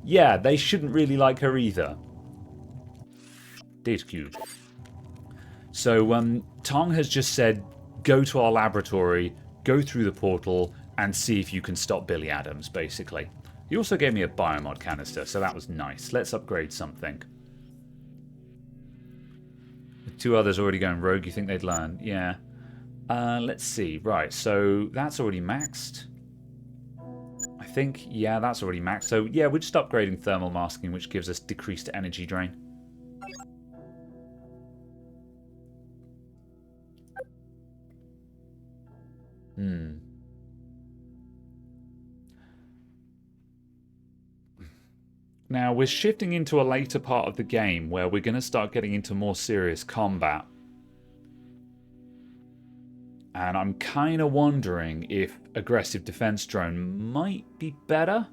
Speaker 1: yeah, they shouldn't really like her either. Data cube. So, Tong has just said, go to our laboratory, go through the portal, and see if you can stop Billy Adams, basically. He also gave me a biomod canister, so that was nice. Let's upgrade something. Two others already going rogue. You think they'd learn? Yeah. Let's see. Right, so that's already maxed. I think, yeah, that's already maxed. So, yeah, we're just upgrading thermal masking, which gives us decreased energy drain. Now, we're shifting into a later part of the game where we're going to start getting into more serious combat. And I'm kind of wondering if aggressive defense drone might be better.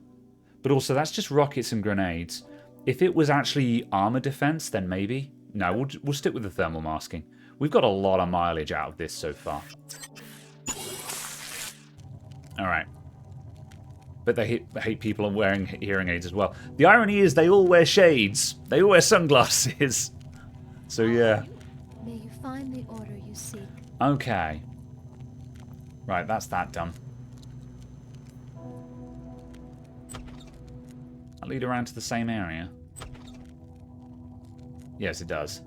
Speaker 1: But also, that's just rockets and grenades. If it was actually armor defense, then maybe. No, we'll stick with the thermal masking. We've got a lot of mileage out of this so far. Alright. But they hate people wearing hearing aids as well. The irony is they all wear shades. They all wear sunglasses. So, yeah.
Speaker 19: May you find the order you seek.
Speaker 1: Okay. Right, that's that done. I'll lead around to the same area. Yes, it does.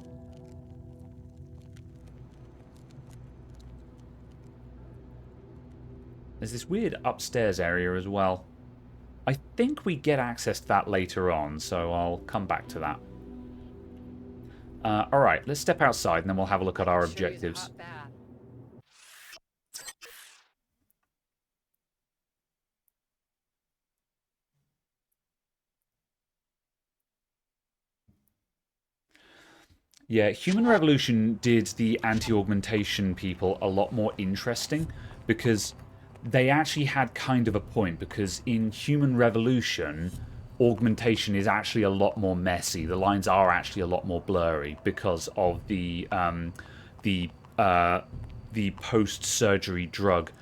Speaker 1: There's this weird upstairs area as well. I think we get access to that later on, so I'll come back to that. Alright, let's step outside and then we'll have a look at our objectives. Yeah, Human Revolution did the anti-augmentation people a lot more interesting because they actually had kind of a point, because in Human Revolution, augmentation is actually a lot more messy. The lines are actually a lot more blurry because of the post-surgery drug.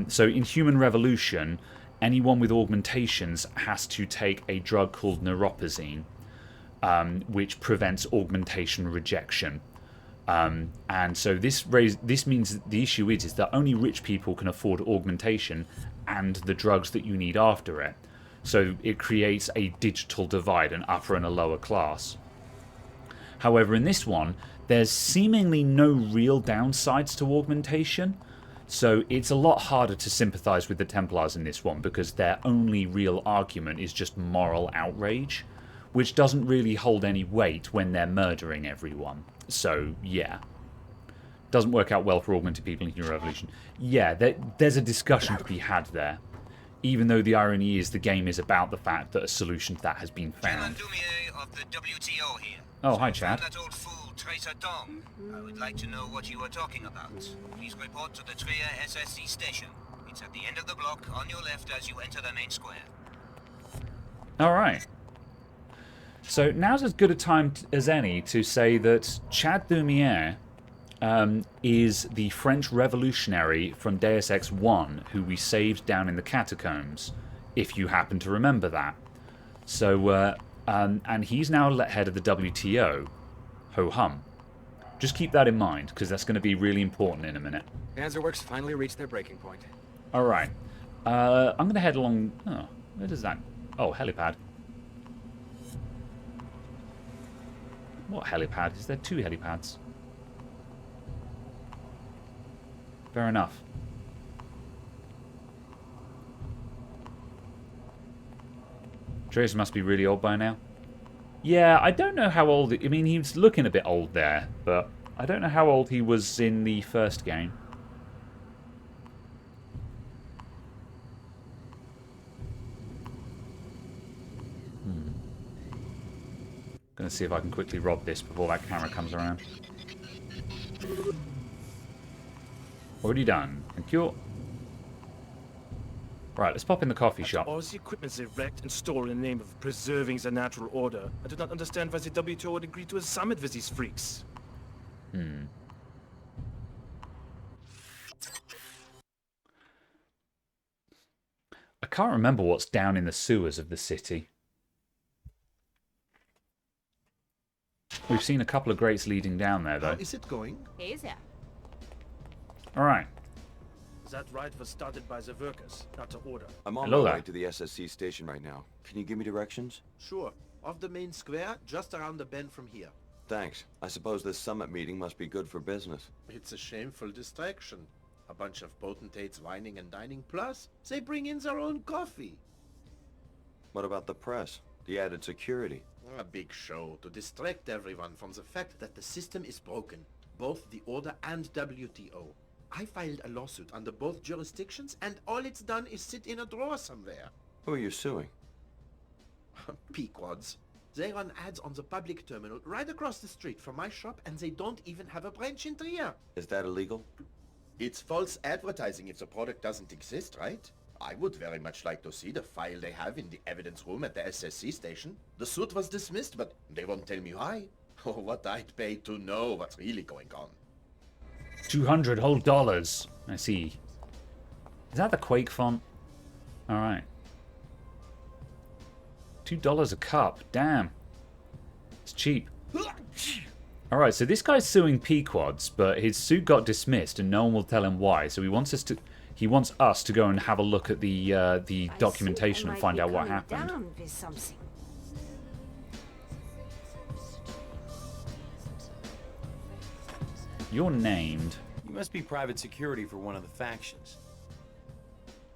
Speaker 1: So in Human Revolution, anyone with augmentations has to take a drug called neuropazine, which prevents augmentation rejection. And so this means the issue is that only rich people can afford augmentation and the drugs that you need after it. So it creates a digital divide, an upper and a lower class. However, in this one, there's seemingly no real downsides to augmentation. So it's a lot harder to sympathize with the Templars in this one because their only real argument is just moral outrage, which doesn't really hold any weight when they're murdering everyone. So, yeah. Doesn't work out well for augmented people in Human Revolution. Yeah, there's a discussion to be had there. Even though the irony is the game is about the fact that a solution to that has been found.
Speaker 21: Of the WTO here.
Speaker 1: Oh, hi, Chad.
Speaker 21: That old fool, Tracer Tong. I would like to know what you were talking about. Please report to the Trier SSC station. It's at the end of the block, on your left as you enter the main square.
Speaker 1: Alright. So now's as good a time as any to say that Chad Dumier is the French revolutionary from Deus Ex 1 who we saved down in the catacombs, if you happen to remember that. So, and he's now head of the WTO. Ho-hum. Just keep that in mind, because that's going to be really important in a minute.
Speaker 20: Panzerworks finally reached their breaking point.
Speaker 1: Alright. I'm going to head along... Oh, where does that... Oh, helipad. What helipad? Is there two helipads? Fair enough. Tracer must be really old by now. Yeah, I don't know how old... I mean, he's looking a bit old there, but I don't know how old he was in the first game. Gonna see if I can quickly rob this before that camera comes around. Already done. Thank you. Right, let's pop in the coffee shop.
Speaker 16: All the equipment they wrecked and stole in the name of preserving the natural order. I do not understand why the WTO would agree to a summit with these freaks.
Speaker 1: I can't remember what's down in the sewers of the city. We've seen a couple of grates leading down there, though.
Speaker 14: How is it going?
Speaker 9: Easy.
Speaker 1: Alright.
Speaker 16: That ride was started by the workers, not the order.
Speaker 4: I'm on
Speaker 1: Hello
Speaker 4: my
Speaker 1: there.
Speaker 4: way to the SSC station right now. Can you give me directions?
Speaker 14: Sure. Off the main square, just around the bend from here.
Speaker 4: Thanks. I suppose this summit meeting must be good for business.
Speaker 14: It's a shameful distraction. A bunch of potentates whining and dining, plus they bring in their own coffee.
Speaker 4: What about the press? The added security?
Speaker 14: A big show to distract everyone from the fact that the system is broken. Both the Order and WTO. I filed a lawsuit under both jurisdictions, and all it's done is sit in a drawer somewhere.
Speaker 4: Who are you suing?
Speaker 14: Pequods. They run ads on the public terminal right across the street from my shop, and they don't even have a branch in Trier.
Speaker 4: Is that illegal?
Speaker 14: It's false advertising if the product doesn't exist, right? I would very much like to see the file they have in the evidence room at the SSC station. The suit was dismissed, but they won't tell me why. Oh, what I'd pay to know what's really going on.
Speaker 1: 200 whole dollars. I see. Is that the Quake font? Alright. $2 a cup. Damn. It's cheap. Alright, so this guy's suing Pequods, but his suit got dismissed and no one will tell him why. So he wants us to go and have a look at the documentation and find out what happened. You're named.
Speaker 6: You must be private security for one of the factions.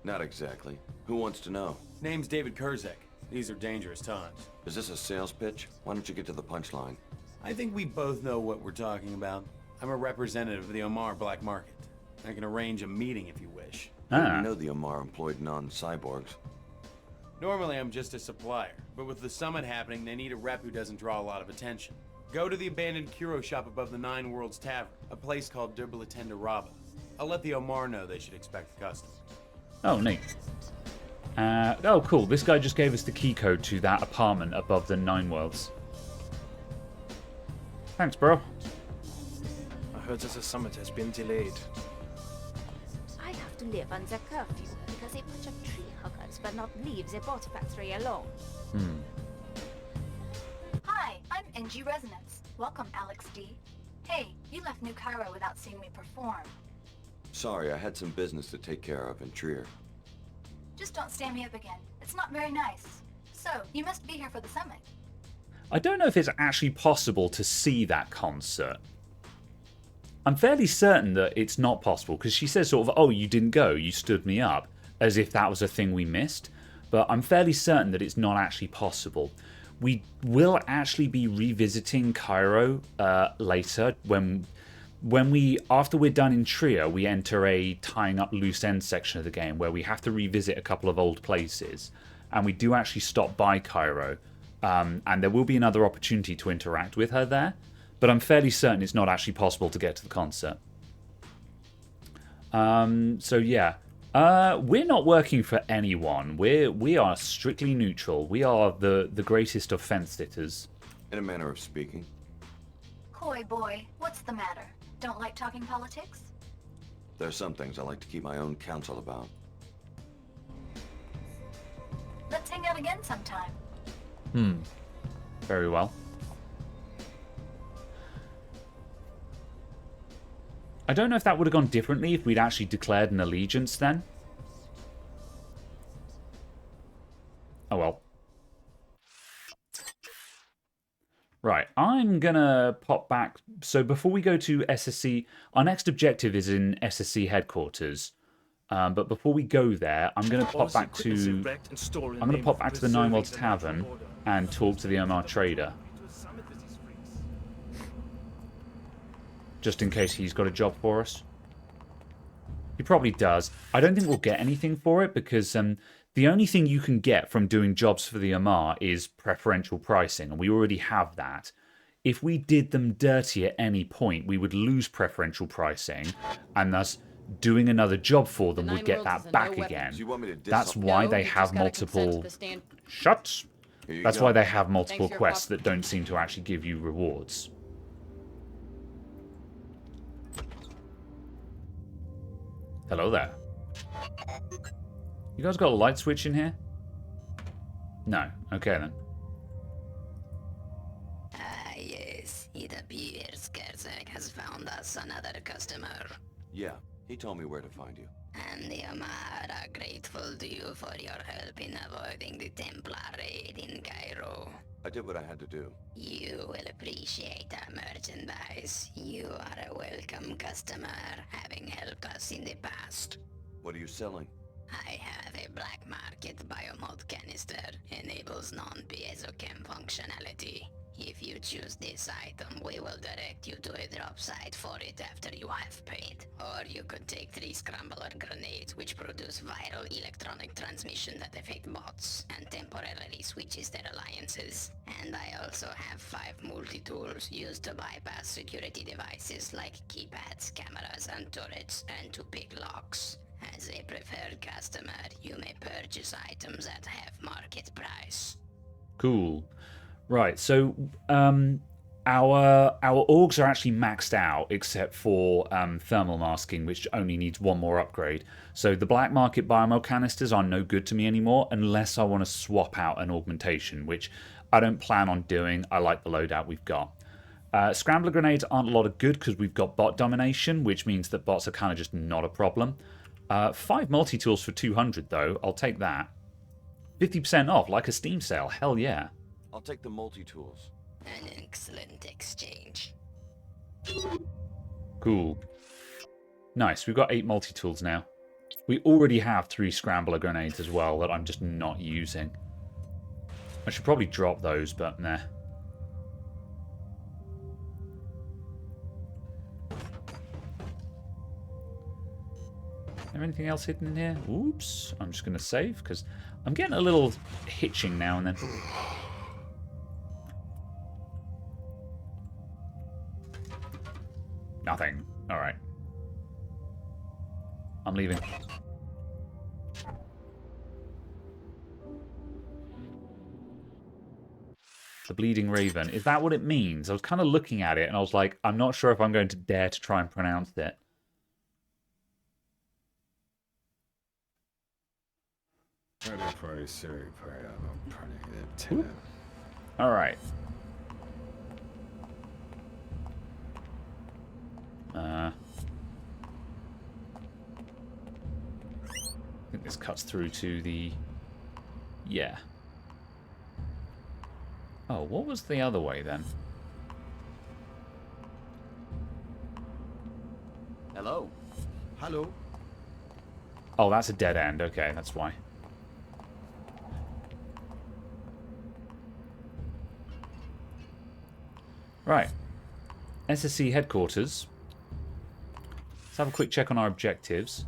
Speaker 4: Not exactly. Who wants to know?
Speaker 6: Name's David Kurzek. These are dangerous times.
Speaker 4: Is this a sales pitch? Why don't you get to the punchline?
Speaker 6: I think we both know what we're talking about. I'm a representative of the Omar black market. I can arrange a meeting if you wish.
Speaker 4: You know the Omar employed non-cyborgs.
Speaker 6: Normally I'm just a supplier, but with the summit happening, they need a rep who doesn't draw a lot of attention. Go to the abandoned Kuro shop above the Nine Worlds Tavern, a place called Durbalatenda Raba. I'll let the Omar know they should expect a customer.
Speaker 1: Oh, neat. Oh, cool. This guy just gave us the key code to that apartment above the Nine Worlds. Thanks, bro.
Speaker 16: I heard that the summit has been delayed.
Speaker 2: I have to live under curfew because a bunch of tree huggers will not leave the boat factory alone. Hi, I'm NG Resonance. Welcome, Alex D. Hey, you left New Cairo without seeing me perform.
Speaker 4: Sorry, I had some business to take care of in Trier.
Speaker 2: Just don't stand me up again. It's not very nice. So, you must be here for the summit.
Speaker 1: I don't know if it's actually possible to see that concert. I'm fairly certain that it's not possible, because she says sort of, oh, you didn't go, you stood me up, as if that was a thing we missed. But I'm fairly certain that it's not actually possible. We will actually be revisiting Cairo later when after we're done in Trier, we enter a tying up loose ends section of the game where we have to revisit a couple of old places, and we do actually stop by Cairo, and there will be another opportunity to interact with her there, but I'm fairly certain it's not actually possible to get to the concert. So yeah, we're not working for anyone. We are strictly neutral. We are the greatest of fence sitters.
Speaker 4: In a manner of speaking.
Speaker 2: Coy boy, what's the matter? Don't like talking politics?
Speaker 4: There's some things I like to keep my own counsel about.
Speaker 2: Let's hang out again sometime.
Speaker 1: Very well. I don't know if that would have gone differently if we'd actually declared an allegiance then. Oh well. Right, I'm gonna pop back. So before we go to SSC, our next objective is in SSC headquarters. But before we go there, I'm going to pop back to... I'm going to pop back to the Nine Worlds Tavern and talk to the Omar trader. Just in case he's got a job for us. He probably does. I don't think we'll get anything for it because the only thing you can get from doing jobs for the Omar is preferential pricing, and we already have that. If we did them dirty at any point, we would lose preferential pricing, and thus doing another job for them would get that back again. That's why they have multiple... Shut! That's why they have multiple quests that don't seem to actually give you rewards. Hello there. You guys got a light switch in here? No. Okay then.
Speaker 13: Yes. It appears Kerzak has found us another customer.
Speaker 4: Yeah, he told me where to find you.
Speaker 13: And the Omar are grateful to you for your help in avoiding the Templar raid in Cairo.
Speaker 4: I did what I had to do.
Speaker 13: You will appreciate our merchandise. You are a welcome customer, having helped us in the past.
Speaker 4: What are you selling?
Speaker 13: I have a black market biomod canister. Enables non-piezochem functionality. If you choose this item, we will direct you to a drop site for it after you have paid. Or you could take 3 scrambler grenades which produce viral electronic transmission that affect bots and temporarily switches their alliances. And I also have 5 multi-tools used to bypass security devices like keypads, cameras and turrets, and to pick locks. As a preferred customer, you may purchase items at half market price.
Speaker 1: Cool. Right, so our augs are actually maxed out except for thermal masking, which only needs 1 more upgrade. So the black market biomod canisters are no good to me anymore unless I want to swap out an augmentation, which I don't plan on doing. I like the loadout we've got. Scrambler grenades aren't a lot of good because we've got bot domination, which means that bots are kind of just not a problem. 5 multi-tools for 200 though, I'll take that. 50% off, like a Steam sale, hell yeah.
Speaker 4: I'll take the multi-tools.
Speaker 13: An excellent exchange.
Speaker 1: Cool. Nice, we've got 8 multi-tools now. We already have 3 scrambler grenades as well that I'm just not using. I should probably drop those, but nah. Is there anything else hidden in here? Oops, I'm just going to save because I'm getting a little hitching now and then. Nothing. Alright. I'm leaving. The Bleeding Raven. Is that what it means? I was kind of looking at it and I was like, I'm not sure if I'm going to dare to try and pronounce it. Alright. I think this cuts through to the... Yeah. Oh, what was the other way then?
Speaker 5: Hello.
Speaker 14: Hello.
Speaker 1: Oh, that's a dead end. Okay, that's why. Right. SSC headquarters. Let's have a quick check on our objectives.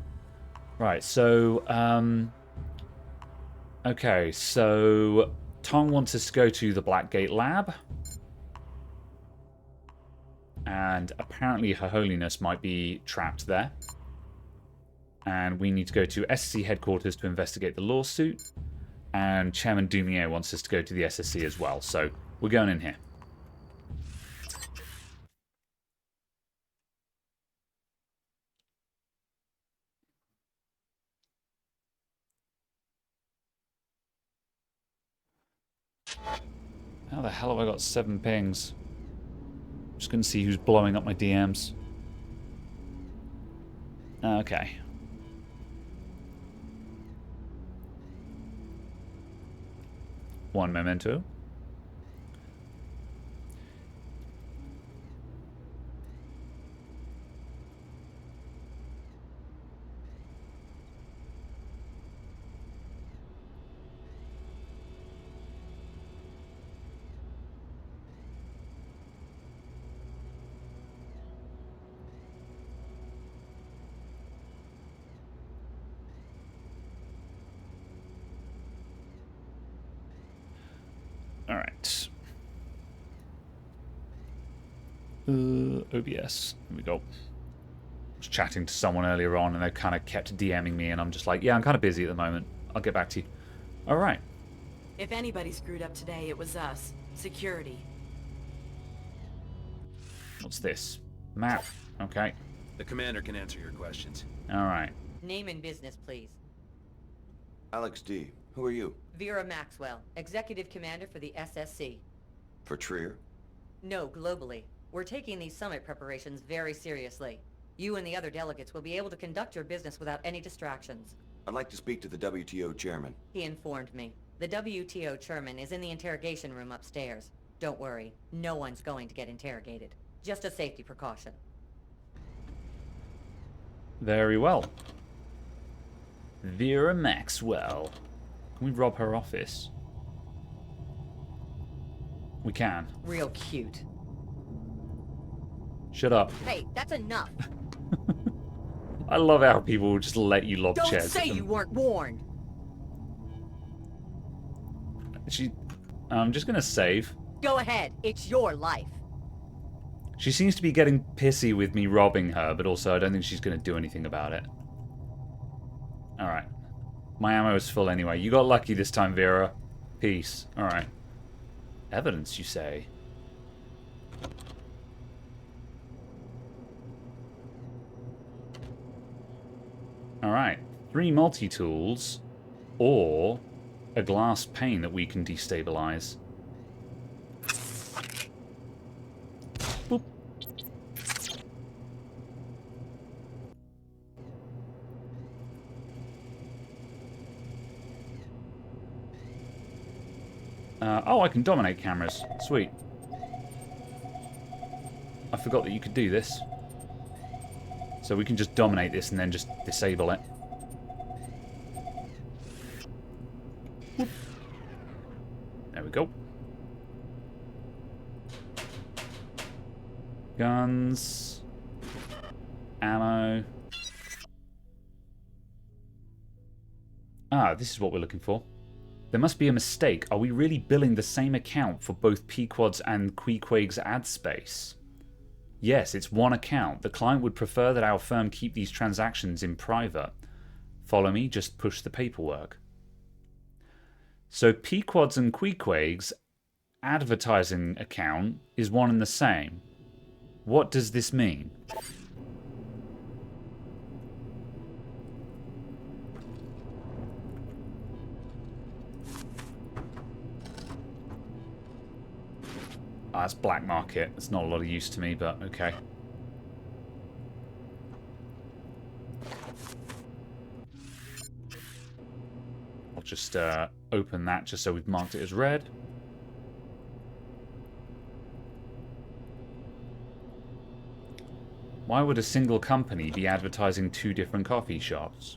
Speaker 1: Right, so... okay, so... Tong wants us to go to the Blackgate Lab. And apparently Her Holiness might be trapped there. And we need to go to SSC headquarters to investigate the lawsuit. And Chairman Dumier wants us to go to the SSC as well. So we're going in here. How the hell have I got 7 pings? Just going to see who's blowing up my DMs. Okay. One memento. Alright. OBS. Here we go. I was chatting to someone earlier on and they kind of kept DMing me and I'm just like, yeah, I'm kind of busy at the moment. I'll get back to you. Alright.
Speaker 12: If anybody screwed up today, it was us. Security.
Speaker 1: What's this? Map. Okay.
Speaker 22: The commander can answer your questions.
Speaker 1: Alright.
Speaker 23: Name and business, please.
Speaker 4: Alex D. Who are you?
Speaker 23: Vera Maxwell, Executive Commander for the SSC.
Speaker 4: For Trier?
Speaker 23: No, globally. We're taking these summit preparations very seriously. You and the other delegates will be able to conduct your business without any distractions.
Speaker 4: I'd like to speak to the WTO chairman.
Speaker 23: He informed me. The WTO chairman is in the interrogation room upstairs. Don't worry, no one's going to get interrogated. Just a safety precaution.
Speaker 1: Very well. Vera Maxwell. Can we rob her office? We can.
Speaker 23: Real cute.
Speaker 1: Shut up.
Speaker 23: Hey, that's enough.
Speaker 1: I love how people will just let you lob
Speaker 23: Don't
Speaker 1: chairs
Speaker 23: say
Speaker 1: at them.
Speaker 23: you weren't warned.
Speaker 1: I'm just gonna save.
Speaker 23: Go ahead, it's your life.
Speaker 1: She seems to be getting pissy with me robbing her, but also I don't think she's gonna do anything about it. Alright. My ammo is full anyway. You got lucky this time, Vera. Peace. Alright. Evidence, you say? Alright. 3 multi-tools, or a glass pane that we can destabilize. Boop. Oh, I can dominate cameras. Sweet. I forgot that you could do this. So we can just dominate this and then just disable it. Whoop. There we go. Guns. Ammo. Ah, this is what we're looking for. There must be a mistake. Are we really billing the same account for both Pequod's and Queequeg's ad space? Yes, it's one account. The client would prefer that our firm keep these transactions in private. Follow me, just push the paperwork. So Pequod's and Queequeg's advertising account is one and the same. What does this mean? Ah, that's black market. It's not a lot of use to me, but okay. I'll just open that just so we've marked it as red. Why would a single company be advertising 2 different coffee shops?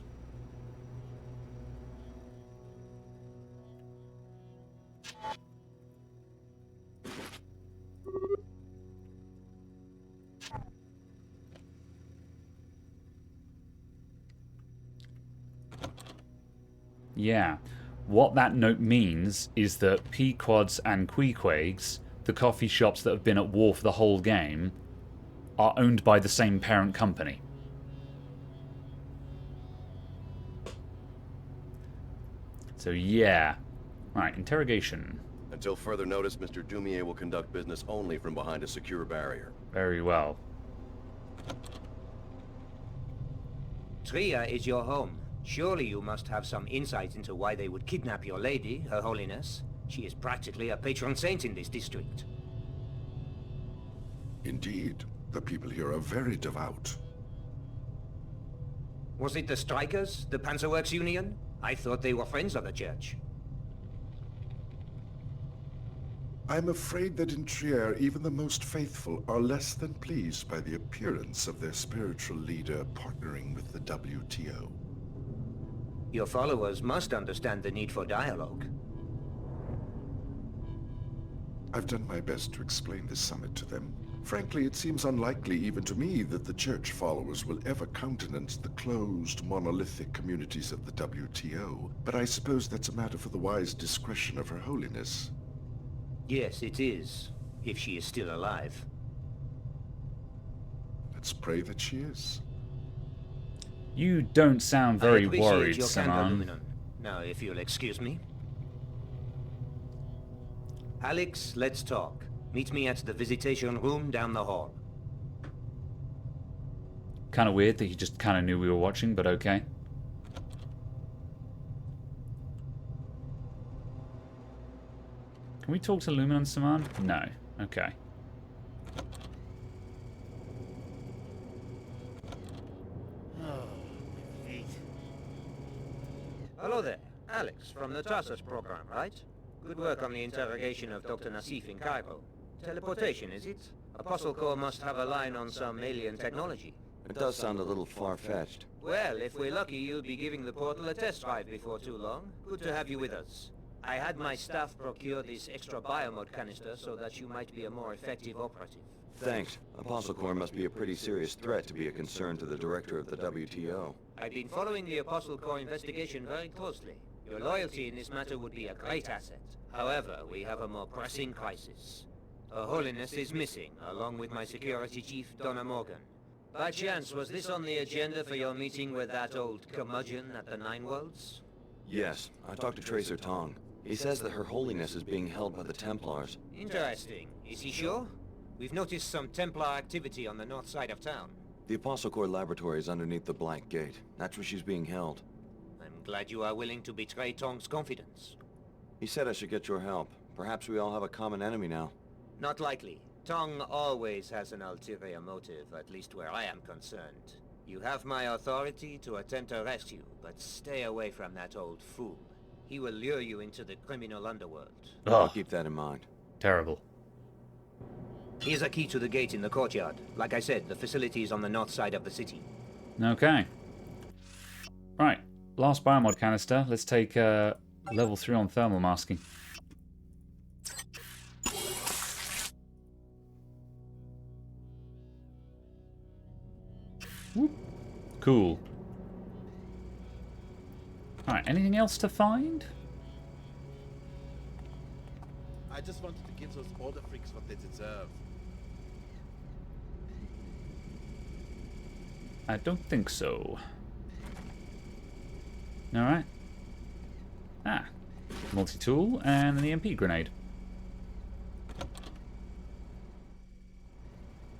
Speaker 1: Yeah. What that note means is that Pequod's and Queequeg's, the coffee shops that have been at war for the whole game, are owned by the same parent company. So yeah. Right, interrogation.
Speaker 24: Until further notice, Mr. Dumier will conduct business only from behind a secure barrier.
Speaker 1: Very well.
Speaker 21: Trier is your home. Surely you must have some insight into why they would kidnap your lady, Her Holiness. She is practically a patron saint in this district.
Speaker 25: Indeed. The people here are very devout.
Speaker 21: Was it the strikers, the Panzerworks Union? I thought they were friends of the church.
Speaker 25: I'm afraid that in Trier, even the most faithful are less than pleased by the appearance of their spiritual leader partnering with the WTO.
Speaker 21: Your followers must understand the need for dialogue.
Speaker 25: I've done my best to explain this summit to them. Frankly, it seems unlikely even to me that the church followers will ever countenance the closed, monolithic communities of the WTO, but I suppose that's a matter for the wise discretion of Her Holiness.
Speaker 21: Yes, it is. If she is still alive.
Speaker 25: Let's pray that she is.
Speaker 1: You don't sound
Speaker 21: I
Speaker 1: very
Speaker 21: appreciate
Speaker 1: worried,
Speaker 21: your candor,
Speaker 1: Saman.
Speaker 21: Luminon. Now, if you'll excuse me. Alex, let's talk. Meet me at the visitation room down the hall.
Speaker 1: Kind of weird that he just kind of knew we were watching, but okay. Can we talk to Luminon, Saman? No. Okay.
Speaker 21: Hello there. Alex, from the Tarsus program, right? Good work on the interrogation of Dr. Nassif in Cairo. Teleportation, is it? Apostle Corps must have a line on some alien technology.
Speaker 4: It does sound a little far-fetched.
Speaker 21: Well, if we're lucky, you'll be giving the portal a test drive before too long. Good to have you with us. I had my staff procure this extra biomod canister so that you might be a more effective operative.
Speaker 4: Thanks. Apostle Corps must be a pretty serious threat to be a concern to the director of the WTO.
Speaker 21: I've been following the Apostle Corps investigation very closely. Your loyalty in this matter would be a great asset. However, we have a more pressing crisis. Her Holiness is missing, along with my security chief, Donna Morgan. By chance, was this on the agenda for your meeting with that old curmudgeon at the Nine Worlds?
Speaker 4: Yes, I talked to Tracer Tong. He says that Her Holiness is being held by the Templars.
Speaker 21: Interesting. Is he sure? We've noticed some Templar activity on the north side of town.
Speaker 4: The Apostle Corps laboratory is underneath the Black Gate. That's where she's being held.
Speaker 21: I'm glad you are willing to betray Tong's confidence.
Speaker 4: He said I should get your help. Perhaps we all have a common enemy now.
Speaker 21: Not likely. Tong always has an ulterior motive, at least where I am concerned. You have my authority to attempt to arrest you, but stay away from that old fool. He will lure you into the criminal underworld.
Speaker 4: I'll keep that in mind.
Speaker 1: Terrible.
Speaker 21: Here's a key to the gate in the courtyard. Like I said, the facility is on the north side of the city.
Speaker 1: Okay. Right. Last biomod canister. Let's take level 3 on thermal masking. Whoop. Cool. Alright, anything else to find?
Speaker 14: I just wanted to give those border freaks what they deserve.
Speaker 1: I don't think so. Alright. Ah. Multi-tool and an EMP grenade.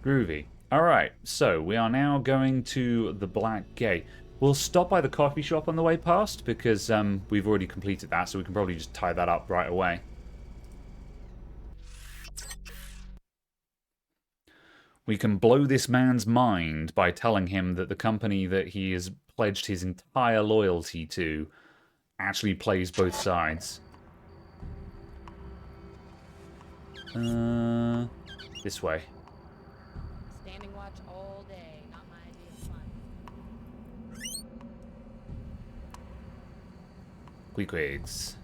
Speaker 1: Groovy. Alright, so we are now going to the Black Gate. We'll stop by the coffee shop on the way past because we've already completed that, so we can probably just tie that up right away. We can blow this man's mind by telling him that the company that he has pledged his entire loyalty to actually plays both sides. This way.
Speaker 9: Standing watch all day, not my idea of fun.
Speaker 1: Quigs.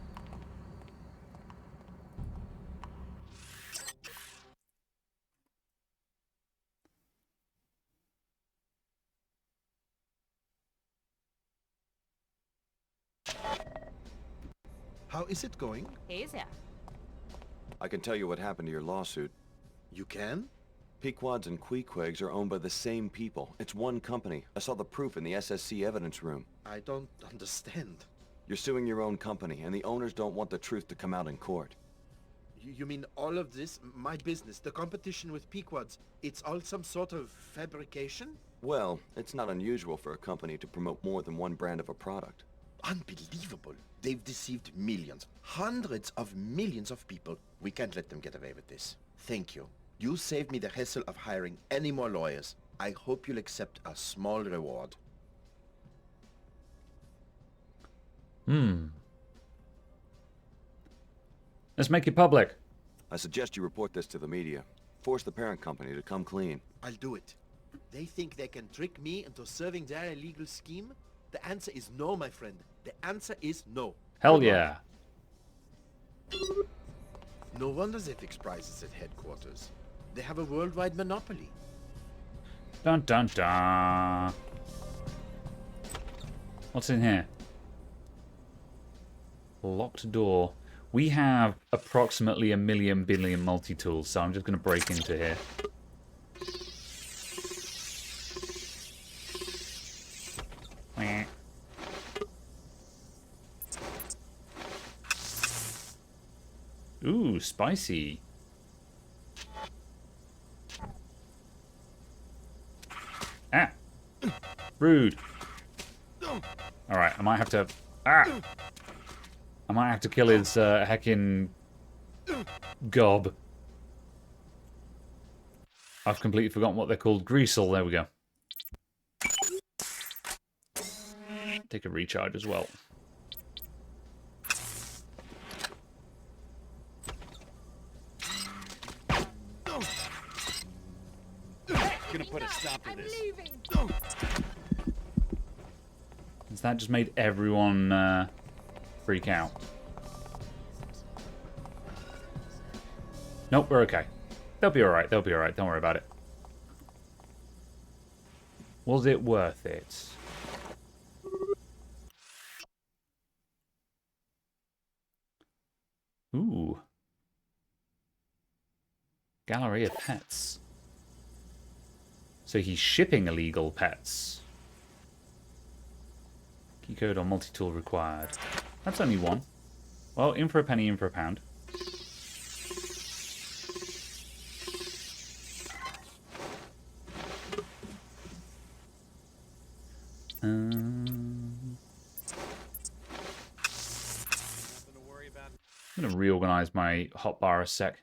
Speaker 14: How is it going?
Speaker 9: He's here.
Speaker 4: I can tell you what happened to your lawsuit.
Speaker 14: You can?
Speaker 4: Pequods and Queequegs are owned by the same people. It's one company. I saw the proof in the SSC evidence room.
Speaker 14: I don't understand.
Speaker 4: You're suing your own company, and the owners don't want the truth to come out in court.
Speaker 14: You mean all of this, my business, the competition with Pequods, it's all some sort of fabrication?
Speaker 4: Well, it's not unusual for a company to promote more than one brand of a product.
Speaker 14: Unbelievable. They've deceived millions, hundreds of millions of people. We can't let them get away with this. Thank you. You saved me the hassle of hiring any more lawyers. I hope you'll accept a small reward.
Speaker 1: Let's make it public.
Speaker 4: I suggest you report this to the media. Force the parent company to come clean.
Speaker 14: I'll do it. They think they can trick me into serving their illegal scheme? The answer is no, my friend. The answer is no.
Speaker 1: Hell yeah.
Speaker 14: No wonder they fix prices at headquarters. They have a worldwide monopoly.
Speaker 1: Dun dun dun. What's in here? Locked door. We have approximately 1,000,000,000 billion multi-tools, so I'm just going to break into here. Ooh, spicy. Ah. Rude. Alright, I might have to... Ah! I might have to kill his heckin' gob. I've completely forgotten what they're called. Greasel, there we go. Take a recharge as well.
Speaker 22: Gonna put a stop to this.
Speaker 1: Has that just made everyone freak out? Nope, we're okay. They'll be alright, they'll be alright, don't worry about it. Was it worth it? Ooh. Gallery of pets. So he's shipping illegal pets. Key code or multi-tool required. That's only one. Well, in for a penny, in for a pound. I'm going to reorganize my hotbar a sec.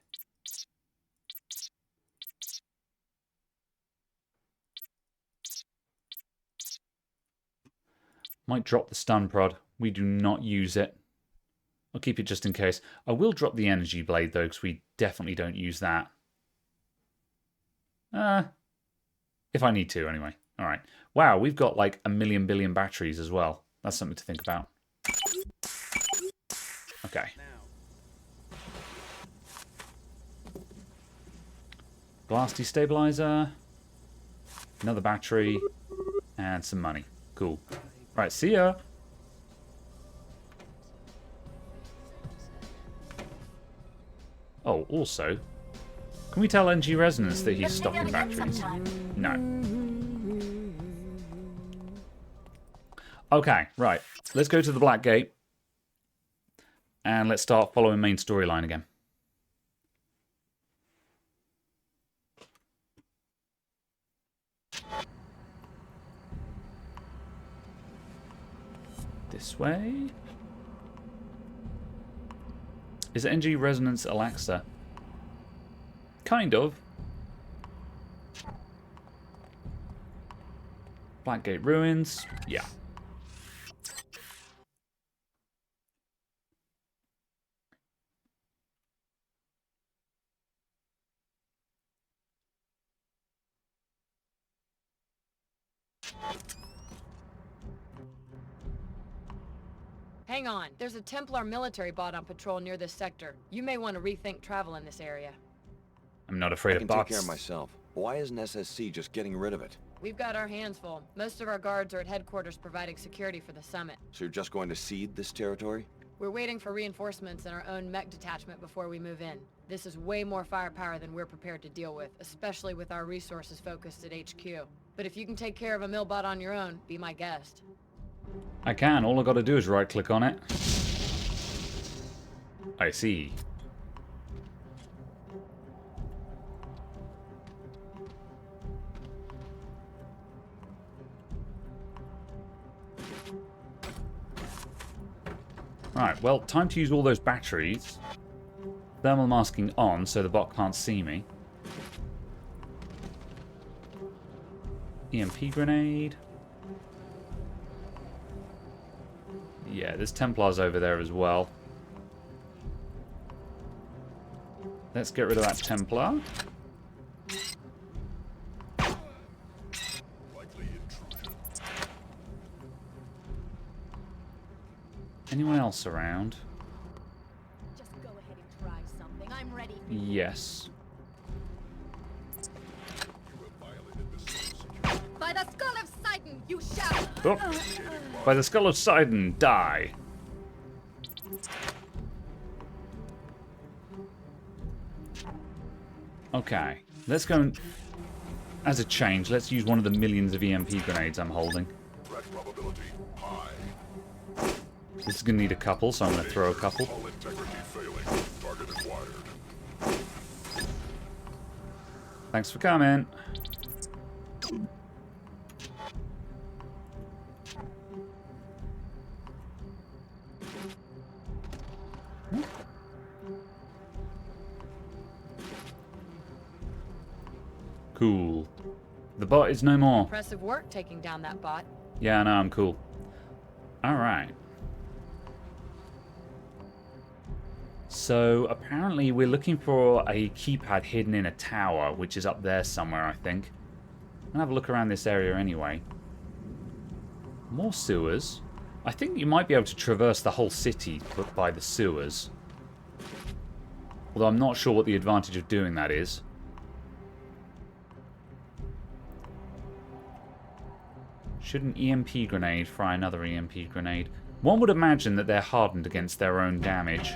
Speaker 1: Might drop the stun prod. We do not use it. I'll keep it just in case. I will drop the energy blade though, because we definitely don't use that. If I need to, anyway. Alright. Wow, we've got like 1,000,000,000 billion batteries as well. That's something to think about. Okay. Glass destabilizer. Another battery. And some money. Cool. Right, see ya. Oh, also, can we tell NG Resonance that he's stocking batteries? No. Okay, right. Let's go to the Black Gate. And let's start following main storyline again. This way. Is NG Resonance Alexa? Kind of. Blackgate Ruins. Yeah.
Speaker 9: Hang on. There's a Templar military bot on patrol near this sector. You may want to rethink travel in this area.
Speaker 1: I'm not afraid of
Speaker 4: I can
Speaker 1: bots.
Speaker 4: take care of myself. Why isn't SSC just getting rid of it?
Speaker 9: We've got our hands full. Most of our guards are at headquarters providing security for the summit.
Speaker 4: So you're just going to cede this territory?
Speaker 9: We're waiting for reinforcements and our own mech detachment before we move in. This is way more firepower than we're prepared to deal with, especially with our resources focused at HQ. But if you can take care of a millbot on your own, be my guest.
Speaker 1: I can. All I got to do is right-click on it. I see. Right, well, time to use all those batteries. Thermal masking on, so the bot can't see me. EMP grenade. Yeah, there's Templars over there as well. Let's get rid of that Templar. Anyone else around?
Speaker 9: Just go ahead and try something. I'm ready.
Speaker 1: Yes.
Speaker 9: By the skull of Sidon, you shall.
Speaker 1: Oh. By the skull of Sidon, die. Okay, let's go and, as a change, let's use one of the millions of EMP grenades I'm holding. This is going to need a couple, so I'm going to throw a couple. Thanks for coming. Cool. The bot is no more.
Speaker 9: Impressive work taking down that bot.
Speaker 1: Yeah, no, I'm cool. Alright. So, apparently we're looking for a keypad hidden in a tower, which is up there somewhere, I think. I'm gonna have a look around this area anyway. More sewers. I think you might be able to traverse the whole city by the sewers. Although I'm not sure what the advantage of doing that is. Should an EMP grenade fry another EMP grenade? One would imagine that they're hardened against their own damage.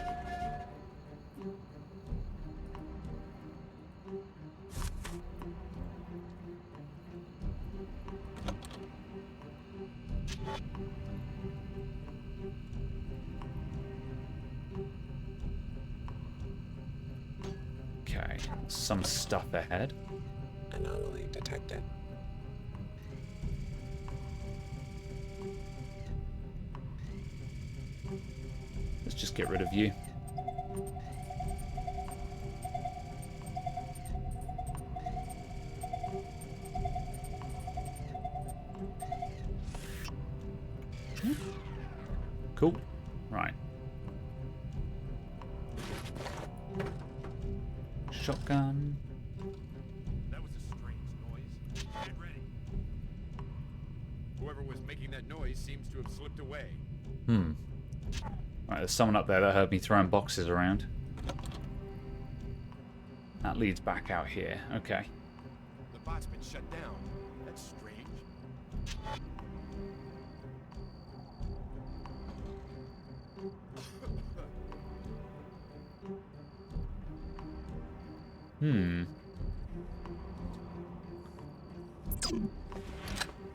Speaker 1: Okay, some stuff ahead.
Speaker 7: Anomaly detected.
Speaker 1: Let's just get rid of you. Cool. Right. Shotgun.
Speaker 22: That was a strange noise. Get ready. Whoever was making that noise seems to have slipped away.
Speaker 1: Right, there's someone up there that heard me throwing boxes around. That leads back out here. Okay.
Speaker 22: The bot's been shut down. That's strange.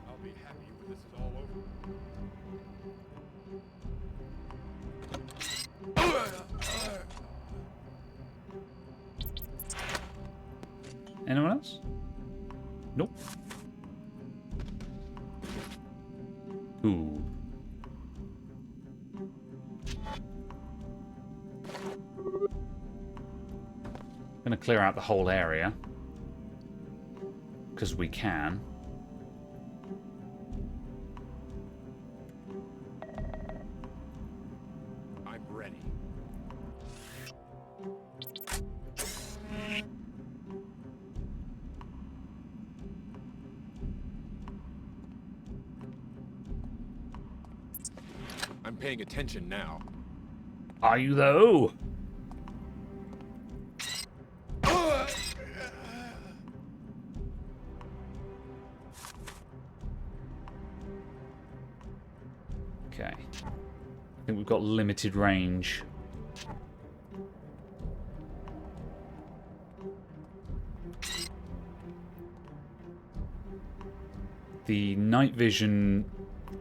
Speaker 22: I'll be happy when this is all over.
Speaker 1: Anyone else? Nope. Ooh. Gonna clear out the whole area. Because we can.
Speaker 22: I'm ready. I'm paying attention now.
Speaker 1: Are you though? Okay. I think we've got limited range. The night vision,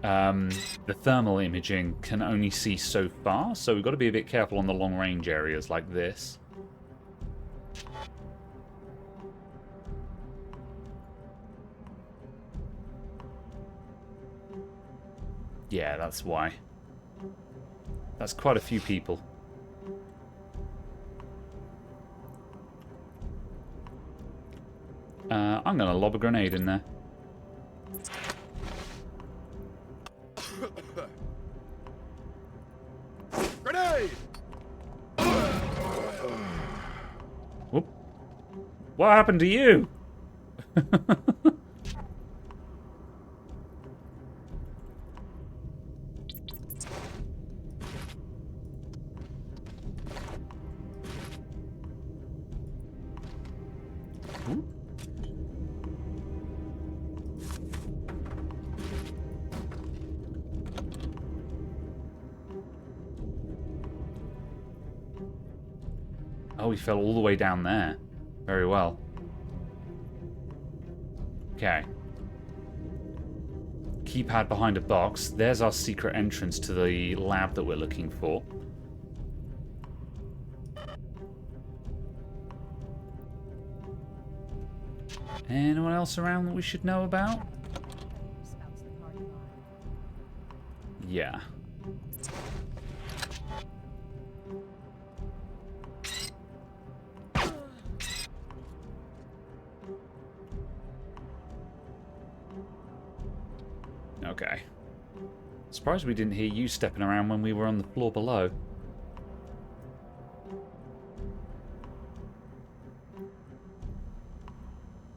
Speaker 1: the thermal imaging can only see so far, so we've got to be a bit careful on the long range areas like this. Yeah, that's why. That's quite a few people. I'm going to lob a grenade in there.
Speaker 22: Grenade!
Speaker 1: Whoop. What happened to you? Oh, he fell all the way down there. Very well. Okay. Keypad behind a box. There's our secret entrance to the lab that we're looking for. Anyone else around that we should know about? Yeah. Okay. Surprised we didn't hear you stepping around when we were on the floor below.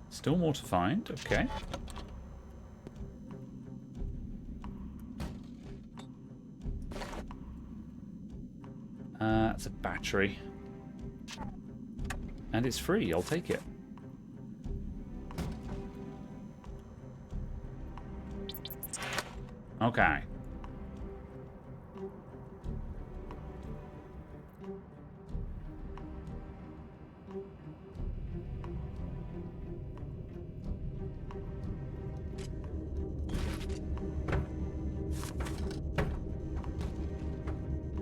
Speaker 1: Still more to find. Okay. That's a battery. And it's free. I'll take it. Okay.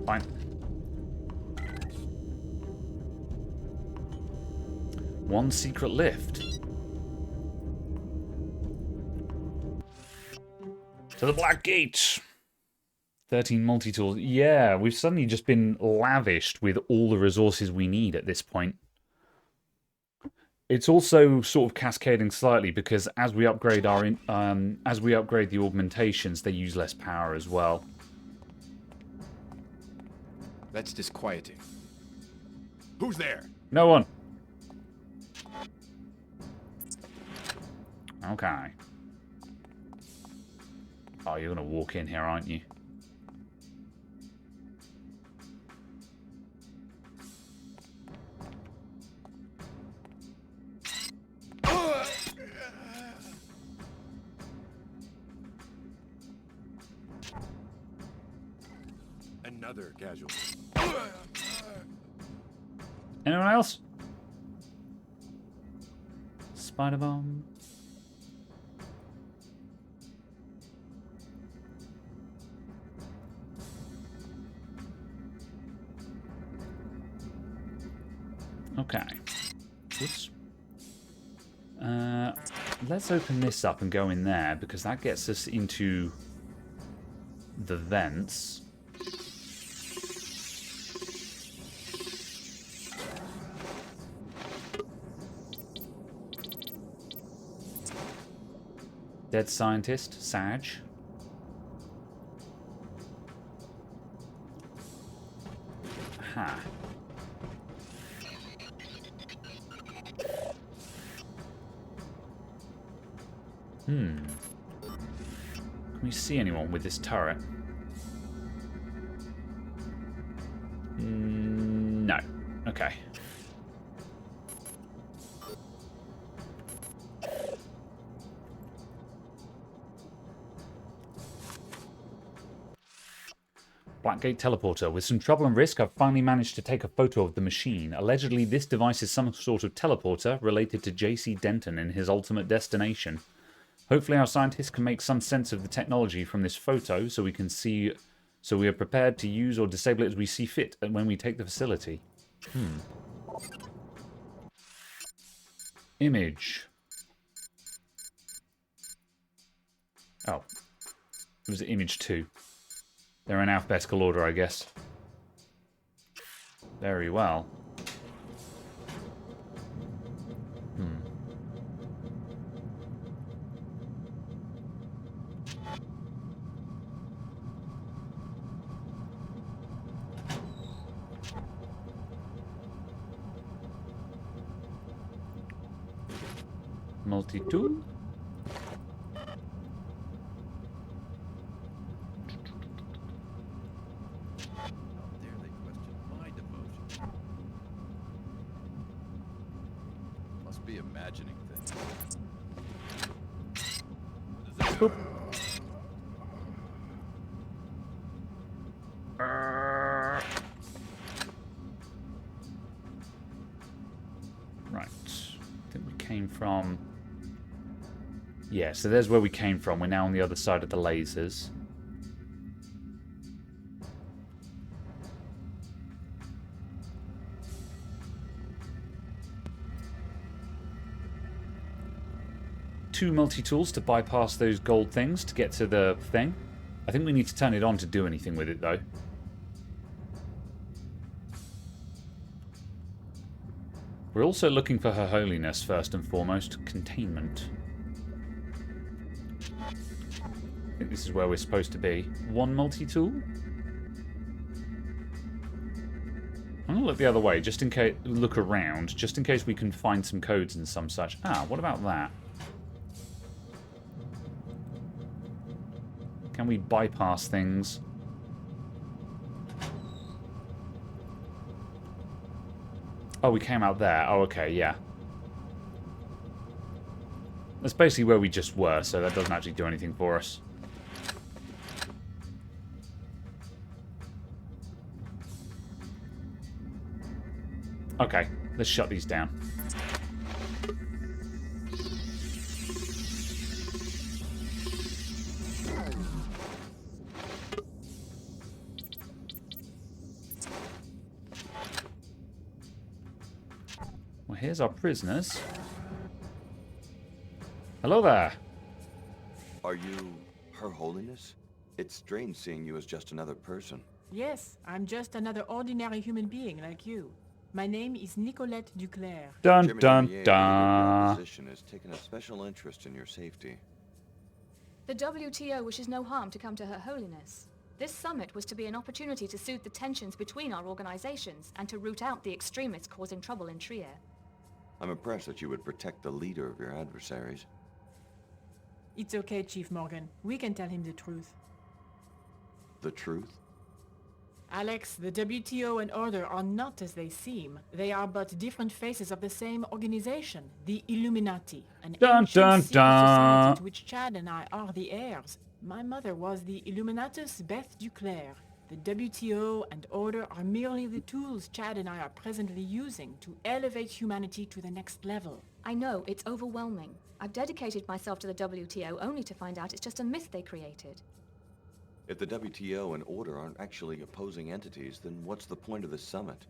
Speaker 1: Fine. One secret lift. To the Black Gate. 13 multi-tools. Yeah, we've suddenly just been lavished with all the resources we need at this point. It's also sort of cascading slightly because as we upgrade our as we upgrade the augmentations, they use less power as well.
Speaker 22: That's disquieting. Who's there?
Speaker 1: No one. Okay. Oh, you're gonna walk in here, aren't you?
Speaker 22: Another casualty.
Speaker 1: Anyone else? Spider bomb. Okay. Whoops. Let's open this up and go in there because that gets us into the vents. Dead scientist, Sag. Aha. Can we see anyone with this turret? No. Okay. Blackgate teleporter. With some trouble and risk, I've finally managed to take a photo of the machine. Allegedly, this device is some sort of teleporter related to J.C. Denton and his ultimate destination. Hopefully our scientists can make some sense of the technology from this photo so we can see, so we are prepared to use or disable it as we see fit when we take the facility. Image. Oh. It was image 2. They're in alphabetical order, I guess. Very well. Multi-tool.
Speaker 22: Must be imagining things.
Speaker 1: Boop. Right. from... Yeah, so there's where we came from. We're now on the other side of the lasers. Two multi-tools to bypass those gold things to get to the thing. I think we need to turn it on to do anything with it, though. We're also looking for Her Holiness, first and foremost. Containment. I think this is where we're supposed to be. One multi-tool? I'm going to look the other way, just in case... Look around, just in case we can find some codes and some such. Ah, what about that? Can we bypass things? Oh, we came out there. Oh, okay, yeah. That's basically where we just were, so that doesn't actually do anything for us. Okay, let's shut these down. Well, here's our prisoners. Hello there.
Speaker 4: Are you Her Holiness? It's strange seeing you as just another person.
Speaker 10: Yes, I'm just another ordinary human being like you. My name is Nicolette Duclair.
Speaker 1: Dun
Speaker 4: Chairman
Speaker 1: dun
Speaker 4: Dumier,
Speaker 1: dun.
Speaker 4: your position has taken a special interest in your safety.
Speaker 2: The WTO wishes no harm to come to Her Holiness. This summit was to be an opportunity to soothe the tensions between our organizations and to root out the extremists causing trouble in Trier.
Speaker 4: I'm impressed that you would protect the leader of your adversaries.
Speaker 10: It's okay, Chief Morgan. We can tell him the truth.
Speaker 4: The truth?
Speaker 10: Alex, the WTO and Order are not as they seem. They are but different faces of the same organization, the Illuminati, an
Speaker 1: Dun,
Speaker 10: ancient
Speaker 1: dun,
Speaker 10: secret
Speaker 1: dun.
Speaker 10: society to which Chad and I are the heirs. My mother was the Illuminatus Beth Duclair. The WTO and Order are merely the tools Chad and I are presently using to elevate humanity to the next level.
Speaker 2: I know, it's overwhelming. I've dedicated myself to the WTO only to find out it's just a myth they created.
Speaker 4: If the WTO and Order aren't actually opposing entities, then what's the point of this summit?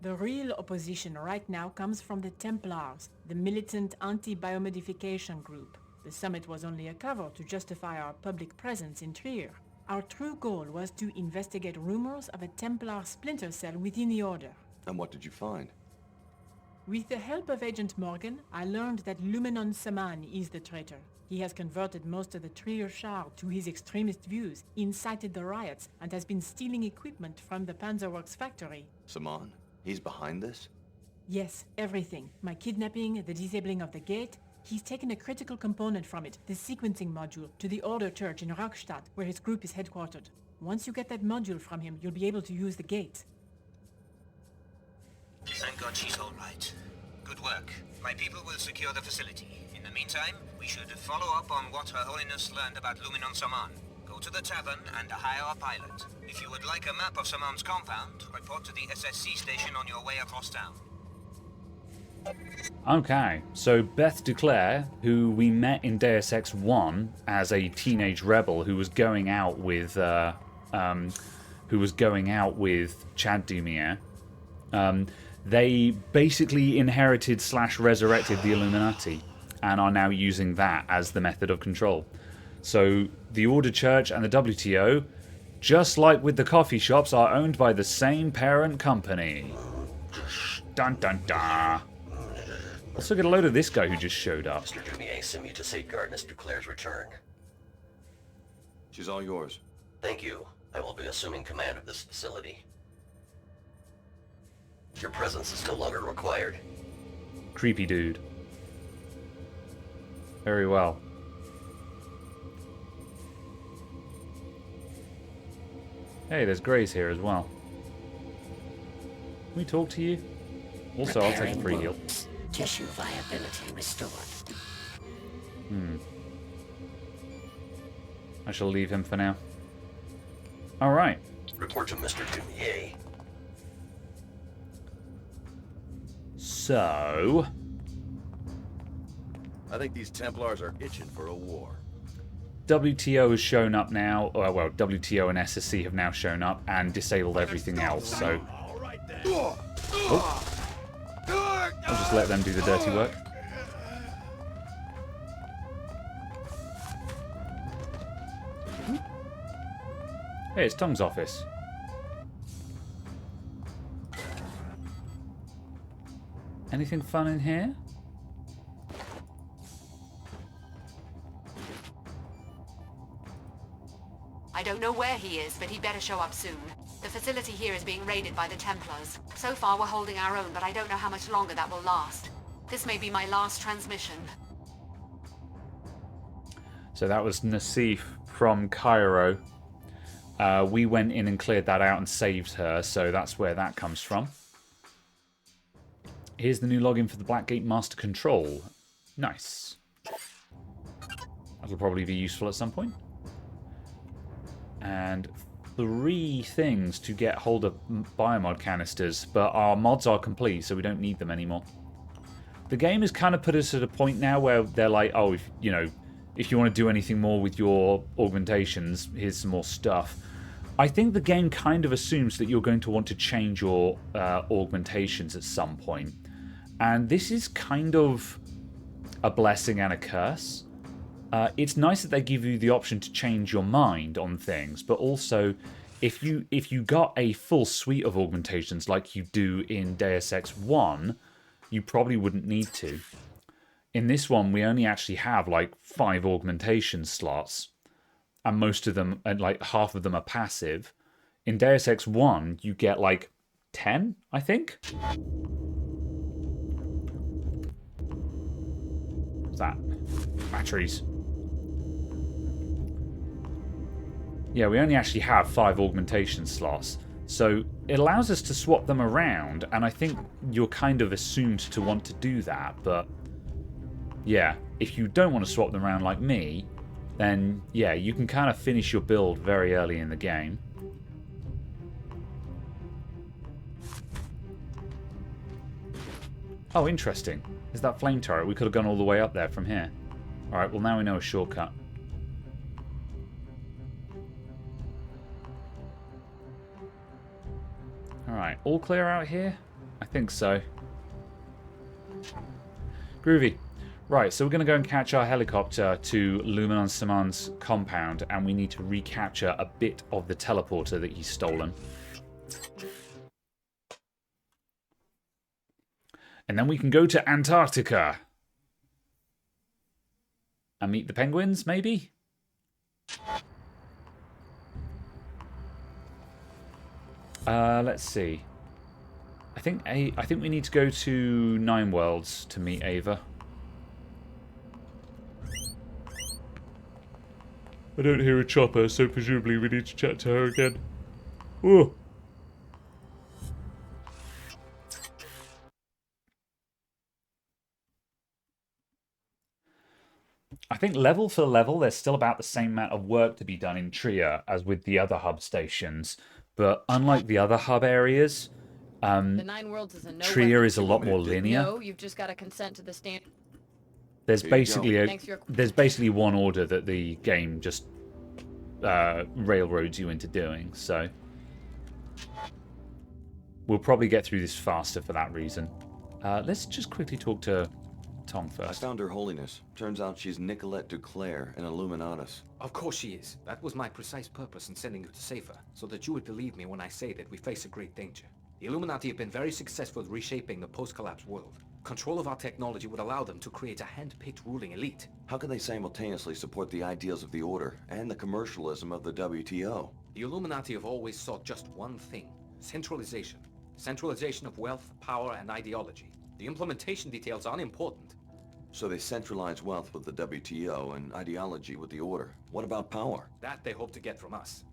Speaker 10: The real opposition right now comes from the Templars, the militant anti-biomodification group. The summit was only a cover to justify our public presence in Trier. Our true goal was to investigate rumors of a Templar splinter cell within the Order.
Speaker 4: And what did you find?
Speaker 10: With the help of Agent Morgan, I learned that Lumenon Saman is the traitor. He has converted most of the Trier Shard to his extremist views, incited the riots, and has been stealing equipment from the Panzerworks factory.
Speaker 4: Saman? He's behind this?
Speaker 10: Yes, everything. My kidnapping, the disabling of the gate. He's taken a critical component from it, the sequencing module, to the Order Church in Rockstadt, where his group is headquartered. Once you get that module from him, you'll be able to use the gate.
Speaker 21: Thank God she's all right. Good work. My people will secure the facility. In the meantime, we should follow up on what Her Holiness learned about Luminon Saman. Go to the tavern and hire a pilot. If you would like a map of Saman's compound, report to the SSC station on your way across town.
Speaker 1: Okay, so Beth Duclair, who we met in Deus Ex 1 as a teenage rebel who was going out with Chad Dumier, they basically inherited / resurrected the Illuminati and are now using that as the method of control. So the Order Church and the WTO, just like with the coffee shops, are owned by the same parent company. Dun dun dun. Also get a load of this guy who just showed up.
Speaker 11: Mr. Dumier sent me to safeguard Mr. Claire's return.
Speaker 4: She's all yours.
Speaker 11: Thank you. I will be assuming command of this facility. Your presence is no longer required.
Speaker 1: Creepy dude. Very well. Hey, there's Grace here as well. Can we talk to you? Also, I'll take a free heal.
Speaker 13: Tissue viability restored.
Speaker 1: I shall leave him for now. Alright.
Speaker 11: Report to Mr. Dumier.
Speaker 1: So...
Speaker 24: I think these Templars are itching for a war.
Speaker 1: WTO has shown up now. Well, WTO and SSC have now shown up and disabled everything else, so... Oh. I'll just let them do the dirty work. Hey, it's Tong's office. Anything fun in here?
Speaker 3: I don't know where he is, but he better show up soon. The facility here is being raided by the Templars. So far we're holding our own, but I don't know how much longer that will last. This may be my last transmission.
Speaker 1: So that was Nassif from Cairo. We went in and cleared that out and saved her, so that's where that comes from. Here's the new login for the Blackgate Master Control. Nice. That'll probably be useful at some point. And 3 things to get hold of biomod canisters, but our mods are complete, so we don't need them anymore. The game has kind of put us at a point now where they're like, oh, if you want to do anything more with your augmentations, here's some more stuff. I think the game kind of assumes that you're going to want to change your augmentations at some point. And this is kind of a blessing and a curse. It's nice that they give you the option to change your mind on things, but also if you got a full suite of augmentations like you do in Deus Ex 1, you probably wouldn't need to. In this one, we only actually have like 5 augmentation slots, and most of them, and like half of them are passive. In Deus Ex 1, you get like 10, I think. What's that? Batteries. Yeah, we only actually have 5 augmentation slots. So it allows us to swap them around, and I think you're kind of assumed to want to do that, but yeah, if you don't want to swap them around like me, then yeah, you can kind of finish your build very early in the game. Oh, interesting. Is that flame turret? We could have gone all the way up there from here. Alright, well now we know a shortcut. Alright, all clear out here? I think so. Groovy. Right, so we're going to go and catch our helicopter to Lumen Saman's compound, and we need to recapture a bit of the teleporter that he's stolen. And then we can go to Antarctica. And meet the penguins, maybe? Let's see. I think we need to go to Nine Worlds to meet Ava. I don't hear a chopper, so presumably we need to chat to her again. Ooh. I think level for level, there's still about the same amount of work to be done in Trier as with the other hub stations. But unlike the other hub areas,
Speaker 9: The Nine Worlds is a no
Speaker 1: Trier is a lot more linear.
Speaker 9: No, you've just got to consent to the standard.
Speaker 1: There's basically
Speaker 9: Thanks,
Speaker 1: one order that the game just railroads you into doing. So we'll probably get through this faster for that reason. Let's just quickly talk to Tom first.
Speaker 4: I found Her Holiness. Turns out she's Nicolette Duclair, an Illuminatus.
Speaker 20: Of course she is. That was my precise purpose in sending you to save her, so that you would believe me when I say that we face a great danger. The Illuminati have been very successful at reshaping the post-collapse world. Control of our technology would allow them to create a hand-picked ruling elite.
Speaker 4: How can they simultaneously support the ideals of the Order and the commercialism of the WTO?
Speaker 20: The Illuminati have always sought just one thing: centralization. Centralization of wealth, power, and ideology. The implementation details are unimportant.
Speaker 4: So they centralize wealth with the WTO and ideology with the Order. What about power?
Speaker 20: That they hope to get from us.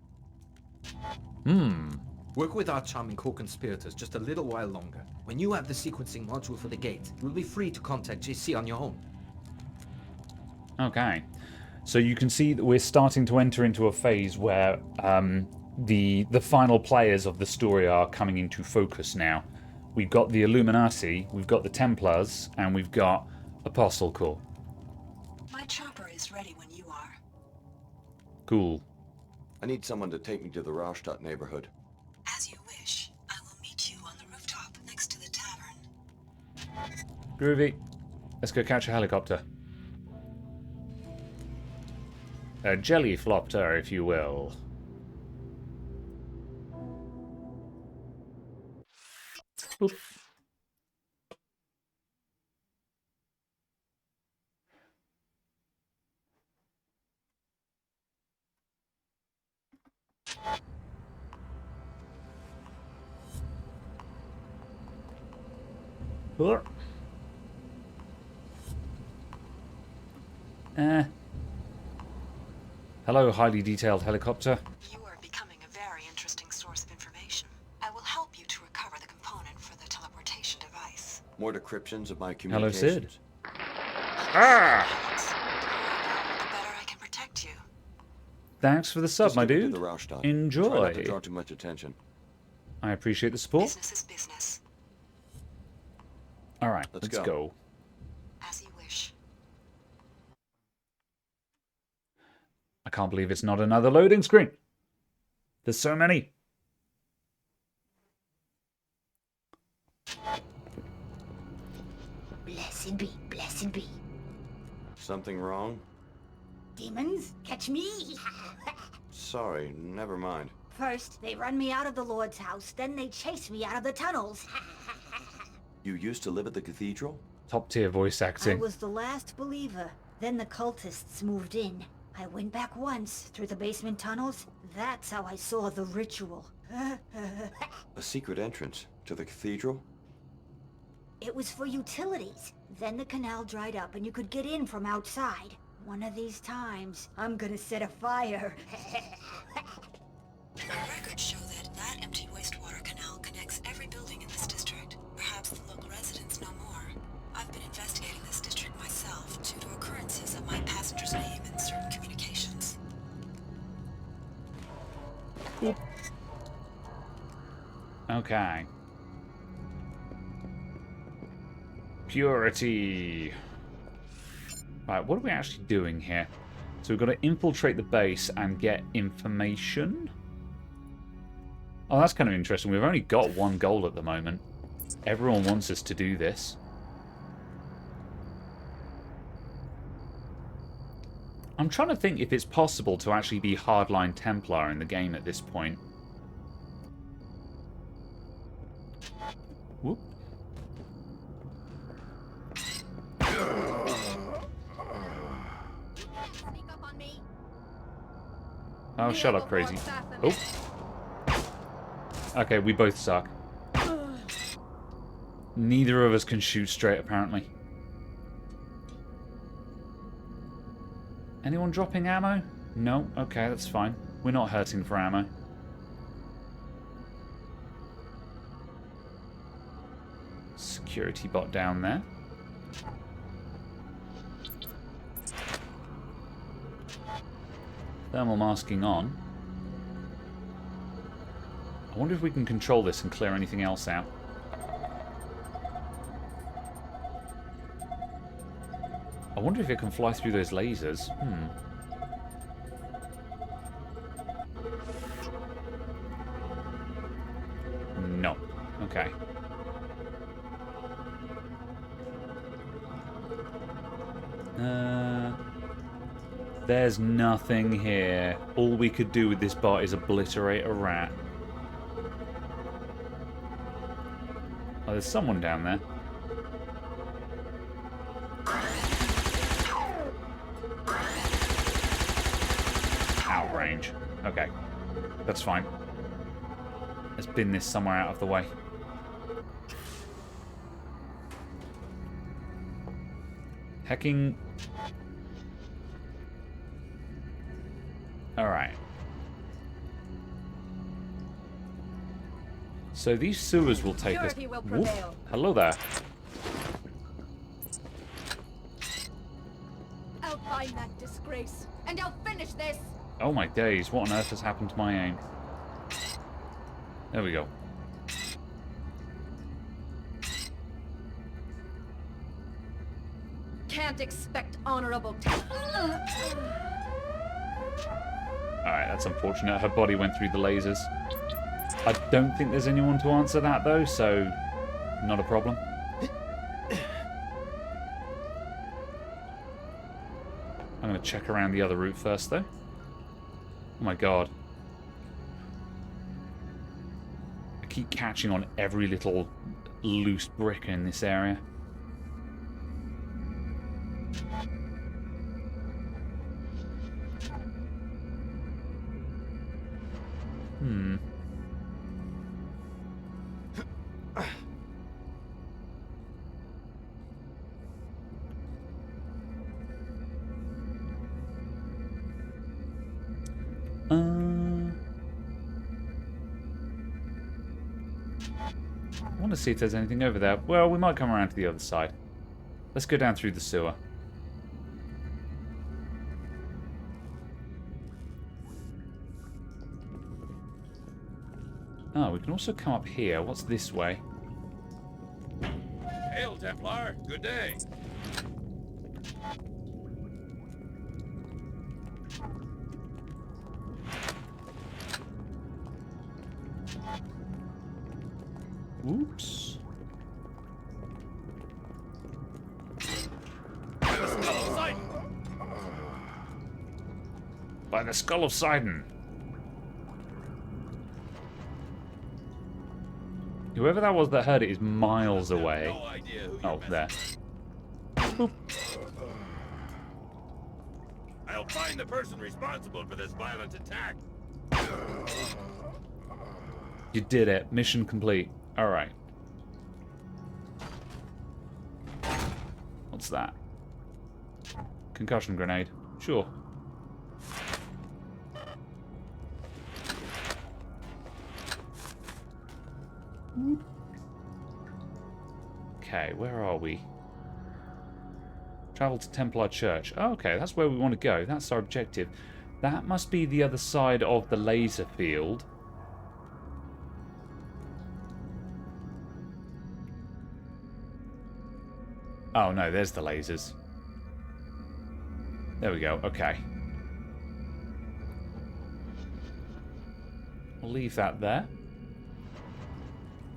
Speaker 1: Hmm.
Speaker 20: Work with our charming co-conspirators just a little while longer. When you have the sequencing module for the gate, you'll be free to contact JC on your own.
Speaker 1: Okay. So you can see that we're starting to enter into a phase where the final players of the story are coming into focus now. We've got the Illuminati, we've got the Templars, and we've got Apostle Corps.
Speaker 12: My chopper is ready when you are.
Speaker 1: Cool.
Speaker 4: I need someone to take me to the Raustadt neighborhood.
Speaker 12: As you wish. I will meet you on the rooftop next to the tavern.
Speaker 1: Groovy. Let's go catch a helicopter. A jelly flopter, if you will. Boop. Hello, highly detailed helicopter.
Speaker 12: You are becoming a very interesting source of information. I will help you to recover the component for the teleportation device.
Speaker 4: More decryptions of my
Speaker 1: Hello, Sid.
Speaker 4: communications.
Speaker 1: Ah!
Speaker 12: The better I can protect you.
Speaker 1: Thanks for the sub,
Speaker 4: Just
Speaker 1: my
Speaker 4: get me to
Speaker 1: dude.
Speaker 4: the Raustadt.
Speaker 1: Enjoy.
Speaker 4: Try not to draw too much attention.
Speaker 1: I appreciate the support.
Speaker 12: Business is business.
Speaker 1: All right,
Speaker 4: Let's
Speaker 1: let's go.
Speaker 12: As you wish.
Speaker 1: I can't believe it's not another loading screen. There's so many.
Speaker 8: Blessed be, blessed be.
Speaker 4: Something wrong?
Speaker 8: Demons, catch me!
Speaker 4: Sorry, never mind.
Speaker 8: First, they run me out of the Lord's house, then they chase me out of the tunnels.
Speaker 4: You used to live at the cathedral?
Speaker 1: Top tier voice
Speaker 8: I
Speaker 1: acting.
Speaker 8: was the last believer. Then the cultists moved in. I went back once, through the basement tunnels. That's how I saw the ritual.
Speaker 4: A secret entrance to the cathedral?
Speaker 8: It was for utilities. Then the canal dried up and you could get in from outside. One of these times, I'm gonna set a fire.
Speaker 12: Records show that empty wastewater canal connects every building in this district. Perhaps the local residents know more. I've been investigating this district myself due to occurrences of my passenger's name in certain communications.
Speaker 1: Okay. Purity. Right, what are we actually doing here? So we've got to infiltrate the base and get information? Oh, that's kind of interesting. We've only got one goal at the moment. Everyone wants us to do this. I'm trying to think if it's possible to actually be hardline Templar in the game at this point. Whoop. Oh, shut up, crazy. Oh. Okay, we both suck. Neither of us can shoot straight, apparently. Anyone dropping ammo? No? Okay, that's fine. We're not hurting for ammo. Security bot down there. Thermal masking on. I wonder if we can control this and clear anything else out. I wonder if it can fly through those lasers. No. Okay. There's nothing here. All we could do with this bot is obliterate a rat. Oh, there's someone down there. Outrange. Okay. That's fine. Let's bin this somewhere out of the way. Hacking. Alright. So these sewers will take us... Whoop. Hello there.
Speaker 2: I'll find that disgrace, and I'll finish this!
Speaker 1: Oh my days, what on earth has happened to my aim? There we go.
Speaker 9: Can't can't expect honorable...
Speaker 1: Alright, that's unfortunate. Her body went through the lasers. I don't think there's anyone to answer that, though, so not a problem. I'm going to check around the other route first, though. Oh my god. I keep catching on every little loose brick in this area. Hmm. I want to see if there's anything over there. Well, we might come around to the other side. Let's go down through the sewer. Oh, we can also come up here. What's this way?
Speaker 22: Hail, Templar. Good day.
Speaker 1: Oops. By the Skull of Sidon. Whoever that was that heard it is miles away. Oh, there. Boop.
Speaker 22: I'll find the person responsible for this violent attack.
Speaker 1: You did it. Mission complete. Alright. What's that? Concussion grenade. Sure. Okay, where are we? Travel to Templar Church. Oh, okay, that's where we want to go. That's our objective. That must be the other side of the laser field. Oh no, there's the lasers. There we go, okay. We'll leave that there.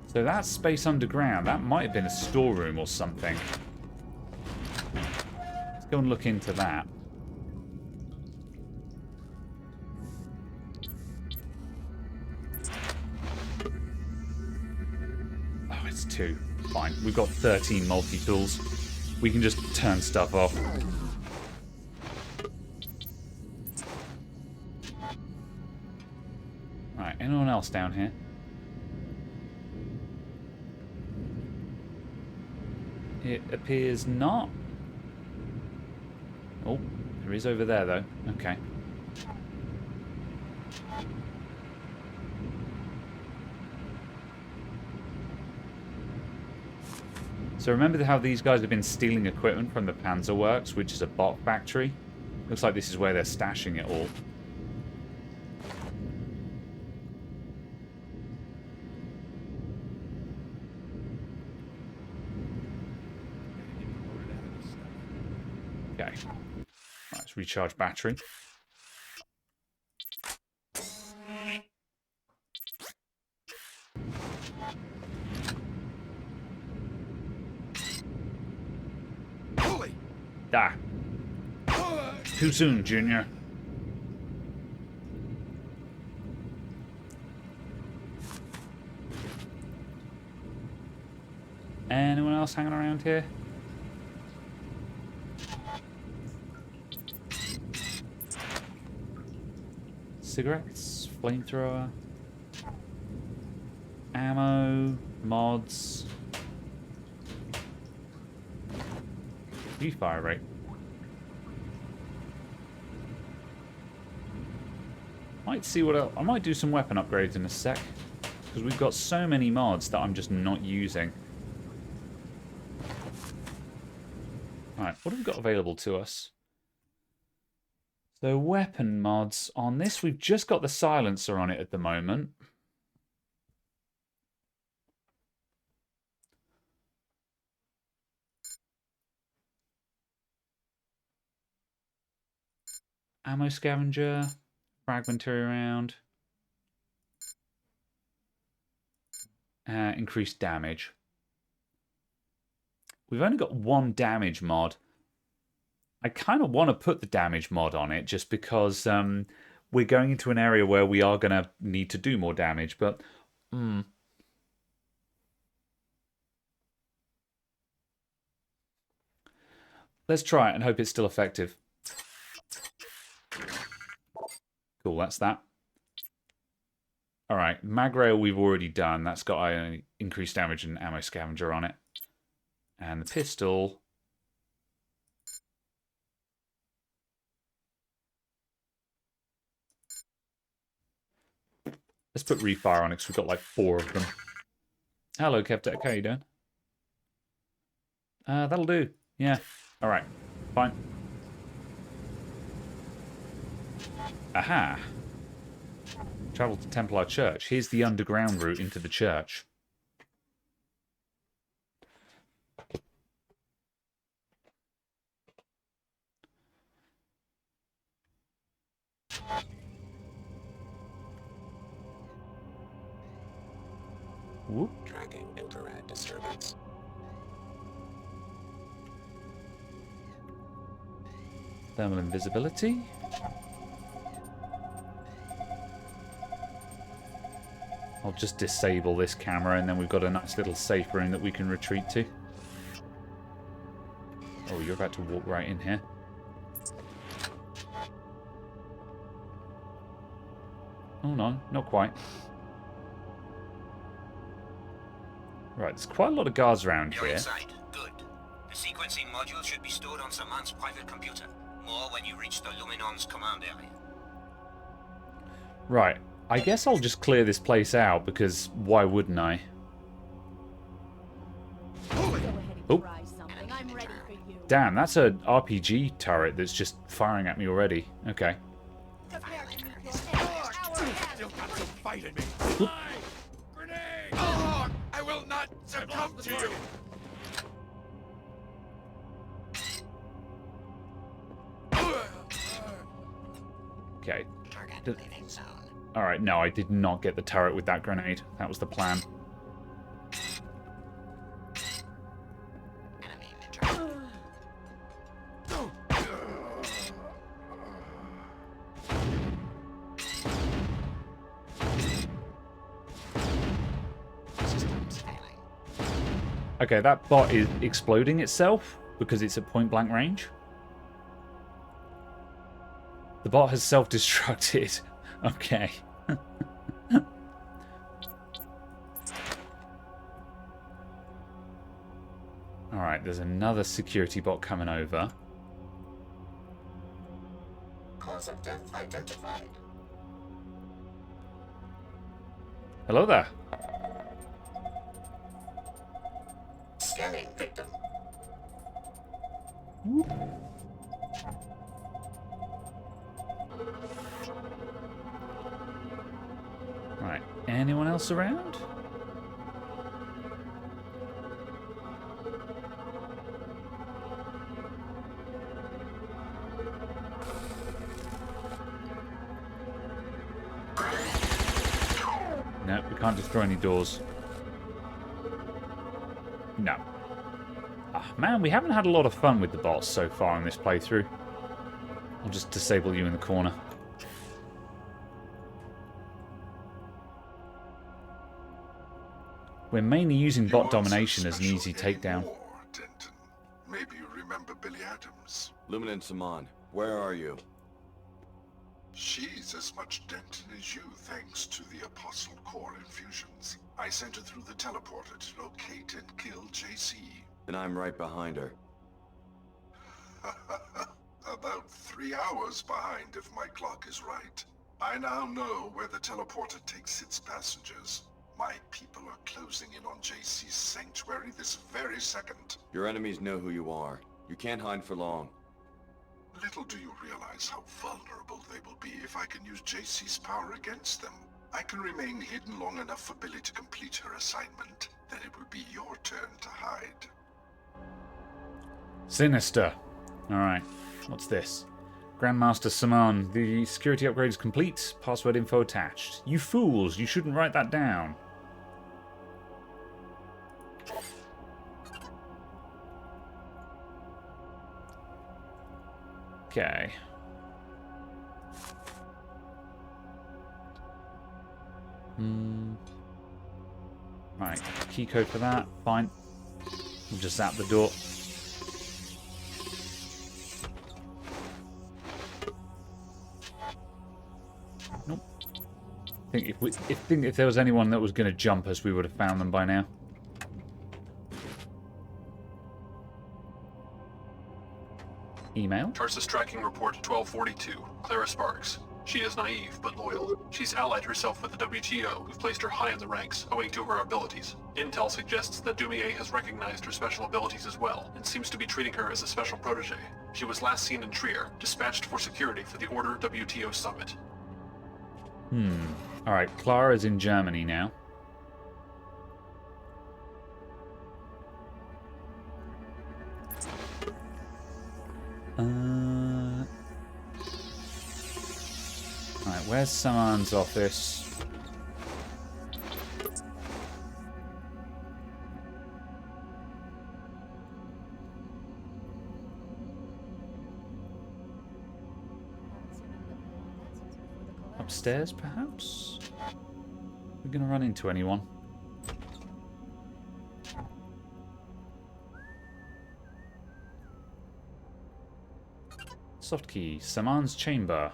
Speaker 1: So that's space underground. That might have been a storeroom or something. Let's go and look into that. Oh, it's 2. Fine. We've got 13 multi-tools. We can just turn stuff off. Right, anyone else down here? It appears not. Oh, there is over there, though. Okay. So remember how these guys have been stealing equipment from the Panzer Works, which is a bot factory? Looks like this is where they're stashing it all. Okay. Right, let's recharge battery. Ah. Too soon, Junior. Anyone else hanging around here? Cigarettes, flamethrower, ammo, mods. Fire rate. Might see what else. I might do some weapon upgrades in a sec, because we've got so many mods that I'm just not using. Alright, what have we got available to us? So weapon mods on this, we've just got the silencer on it at the moment. Ammo scavenger. Fragmentary round. Increased damage. We've only got one damage mod. I kind of want to put the damage mod on it just because we're going into an area where we are going to need to do more damage, but... Let's try it and hope it's still effective. Cool, that's that. Alright, mag rail we've already done. That's got increased damage and ammo scavenger on it. And the pistol... Let's put refire on it because we've got like 4 of them. Hello, Kevtech. How you doing? That'll do. Yeah. Alright. Fine. Aha. Travel to Templar Church. Here's the underground route into the church. Whoop.
Speaker 7: Tracking infrared disturbance.
Speaker 1: Thermal invisibility. I'll just disable this camera and then we've got a nice little safe room that we can retreat to. Oh, you're about to walk right in here. Oh no, not quite. Right, there's quite a lot of guards around
Speaker 21: You're
Speaker 1: here.
Speaker 21: inside. Good. The sequencing module should be stored on Samant's private computer. More when you reach the Luminon's command area.
Speaker 1: Right, I guess I'll just clear this place out because why wouldn't I? Oh. Damn, that's a RPG turret that's just firing at me already. Okay.
Speaker 22: Still got some fight in me.
Speaker 1: Oop.
Speaker 22: Grenade! Oh, I will not succumb to you.
Speaker 1: Okay. Alright, no, I did not get the turret with that grenade. That was the plan. Okay, that bot is exploding itself because it's at point-blank range. The bot has self-destructed. Okay. Alright, there's another security bot coming over.
Speaker 7: Cause of death identified.
Speaker 1: Hello there.
Speaker 7: Scanning victim.
Speaker 1: Whoop. Right, anyone else around? No, we can't destroy any doors. No. Ah, man, we haven't had a lot of fun with the bots so far in this playthrough. I'll just disable you in the corner. We're mainly using bot domination as an easy takedown.
Speaker 25: Maybe you remember Billy Adams.
Speaker 4: Lumin Saman, where are you?
Speaker 25: She's as much Denton as you, thanks to the Apostle Core infusions. I sent her through the teleporter to locate and kill JC.
Speaker 4: And I'm right behind her.
Speaker 25: About 3 hours behind, if my clock is right. I now know where the teleporter takes its passengers. My people are closing in on JC's sanctuary this very second.
Speaker 4: Your enemies know who you are. You can't hide for long.
Speaker 25: Little do you realize how vulnerable they will be if I can use JC's power against them. I can remain hidden long enough for Billy to complete her assignment. Then it will be your turn to hide.
Speaker 1: Sinister. Alright, what's this? Grandmaster Saman, the security upgrade is complete. Password info attached. You fools, you shouldn't write that down. Okay. Right, key code for that. Fine. We'll just zap the door. Nope. I think if there was anyone that was going to jump us, we would have found them by now. Email.
Speaker 6: Tarsus tracking report 1242. Clara Sparks. She is naive, but loyal. She's allied herself with the WTO, who've placed her high in the ranks, owing to her abilities. Intel suggests that Dumier has recognized her special abilities as well, and seems to be treating her as a special protege. She was last seen in Trier, dispatched for security for the Order WTO summit.
Speaker 1: Alright, Clara's in Germany now. Alright, where's Saman's office? Upstairs, perhaps? We're gonna run into anyone. Soft key, Saman's chamber.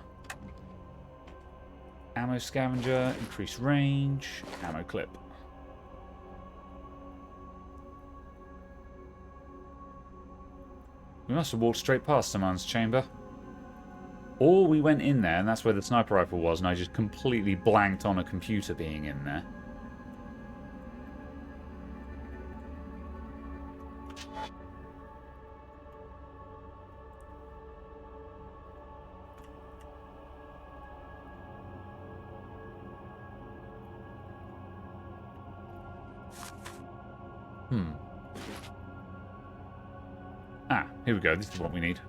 Speaker 1: Ammo scavenger, increased range, ammo clip. We must have walked straight past Saman's chamber. Or we went in there, and that's where the sniper rifle was, and I just completely blanked on a computer being in there. Ah, here we go. This is what we need.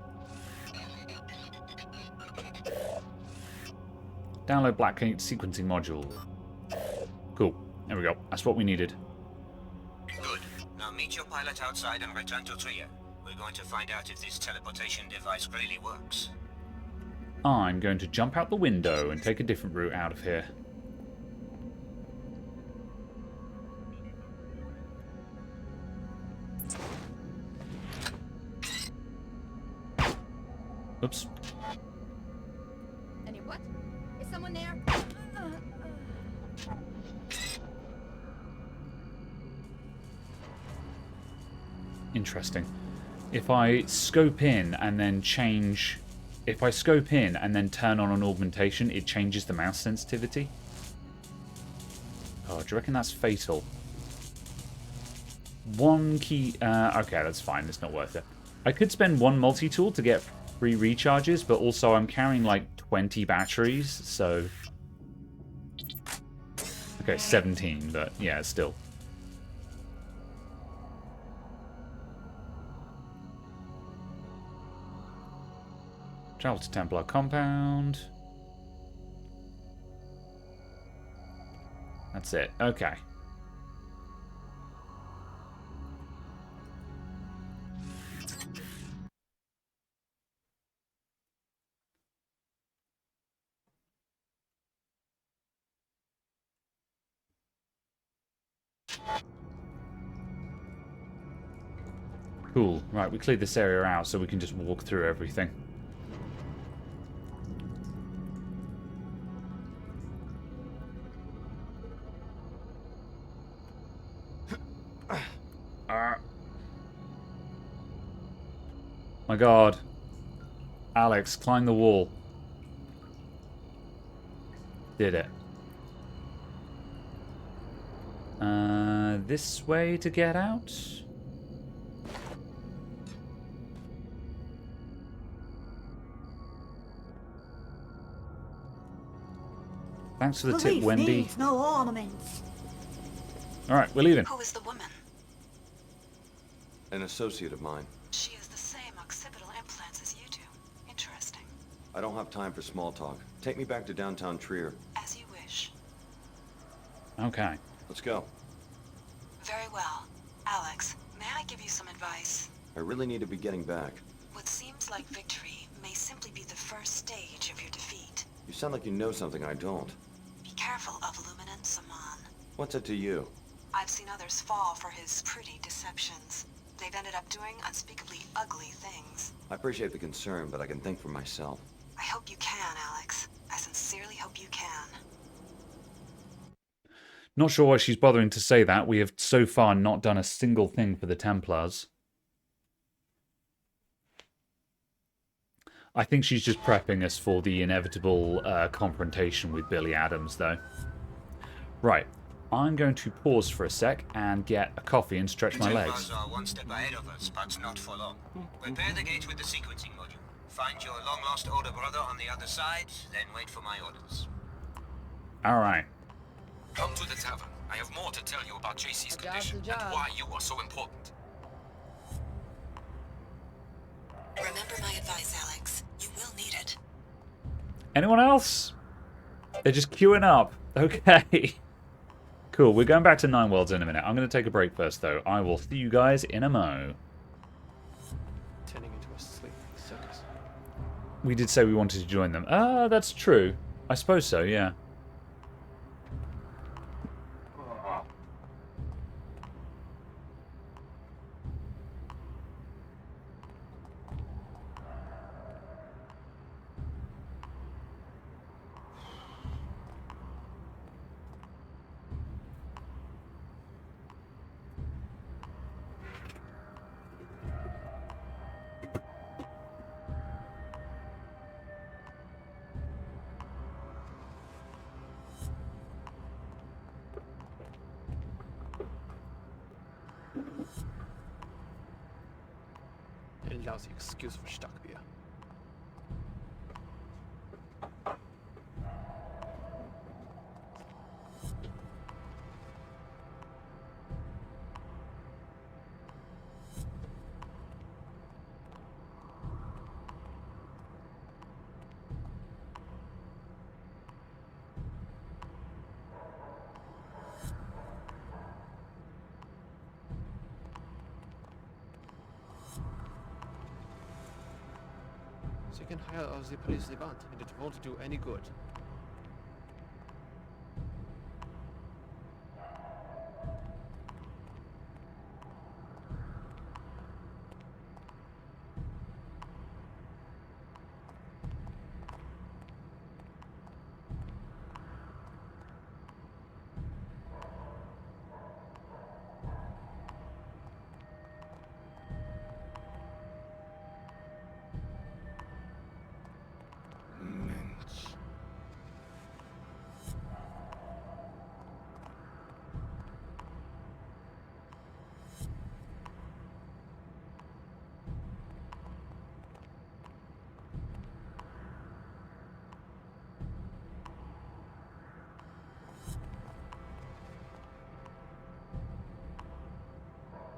Speaker 1: Download Blackgate sequencing module. Cool. There we go. That's what we needed.
Speaker 21: Good. Now meet your pilot outside and return to Trier. We're going to find out if this teleportation device really works.
Speaker 1: I'm going to jump out the window and take a different route out of here. Oops.
Speaker 2: Any what? Is someone there?
Speaker 1: Interesting. If I scope in and then change... If I scope in and then turn on an augmentation, it changes the mouse sensitivity. Oh, do you reckon that's fatal? One key... okay, that's fine. It's not worth it. I could spend one multi-tool to get free recharges, but also I'm carrying like 20 batteries, so... Okay, 17, but yeah, still. Travel to Templar compound. That's it. Okay. Cool. Right, we cleared this area out so we can just walk through everything. My god. Alex, climb the wall. Did it. This way to get out? Thanks for the tip, Wendy.
Speaker 8: Needs no ornaments.
Speaker 1: Alright, we're leaving.
Speaker 12: Who is the woman?
Speaker 4: An associate of mine.
Speaker 12: She has the same occipital implants as you do. Interesting.
Speaker 4: I don't have time for small talk. Take me back to downtown Trier.
Speaker 12: As you wish.
Speaker 1: Okay.
Speaker 4: Let's go.
Speaker 12: Very well. Alex, may I give you some advice?
Speaker 4: I really need to be getting back.
Speaker 12: What seems like victory may simply be the first stage of your defeat.
Speaker 4: You sound like you know something I don't.
Speaker 12: Be careful of Luminant Saman.
Speaker 4: What's it to you?
Speaker 12: I've seen others fall for his pretty deceptions. They've ended up doing unspeakably ugly things.
Speaker 4: I appreciate the concern, but I can think for myself.
Speaker 12: I hope you can, Alex. I sincerely hope you can.
Speaker 1: Not sure why she's bothering to say that. We have so far not done a single thing for the Templars. I think she's just prepping us for the inevitable confrontation with Billy Adams, though. Right. I'm going to pause for a sec and get a coffee and stretch my legs.
Speaker 21: The Templars are one step ahead of us, but not for long. Prepare the gate with the sequencing module. Find your long-lost older brother on the other side, then wait for my orders.
Speaker 1: Alright.
Speaker 20: Come to the tavern. I have more to tell you about JC's condition and why you are so important.
Speaker 12: Remember my advice, Alex. You will need it.
Speaker 1: Anyone else? They're just queuing up. Okay. Cool, we're going back to Nine Worlds in a minute. I'm going to take a break first, though. I will see you guys in a mo.
Speaker 15: Turning into a sleep circus.
Speaker 1: We did say we wanted to join them. Ah, that's true. I suppose so, yeah.
Speaker 15: A lousy excuse for Stockbier. So you can hire all the police they want, and it won't do any good.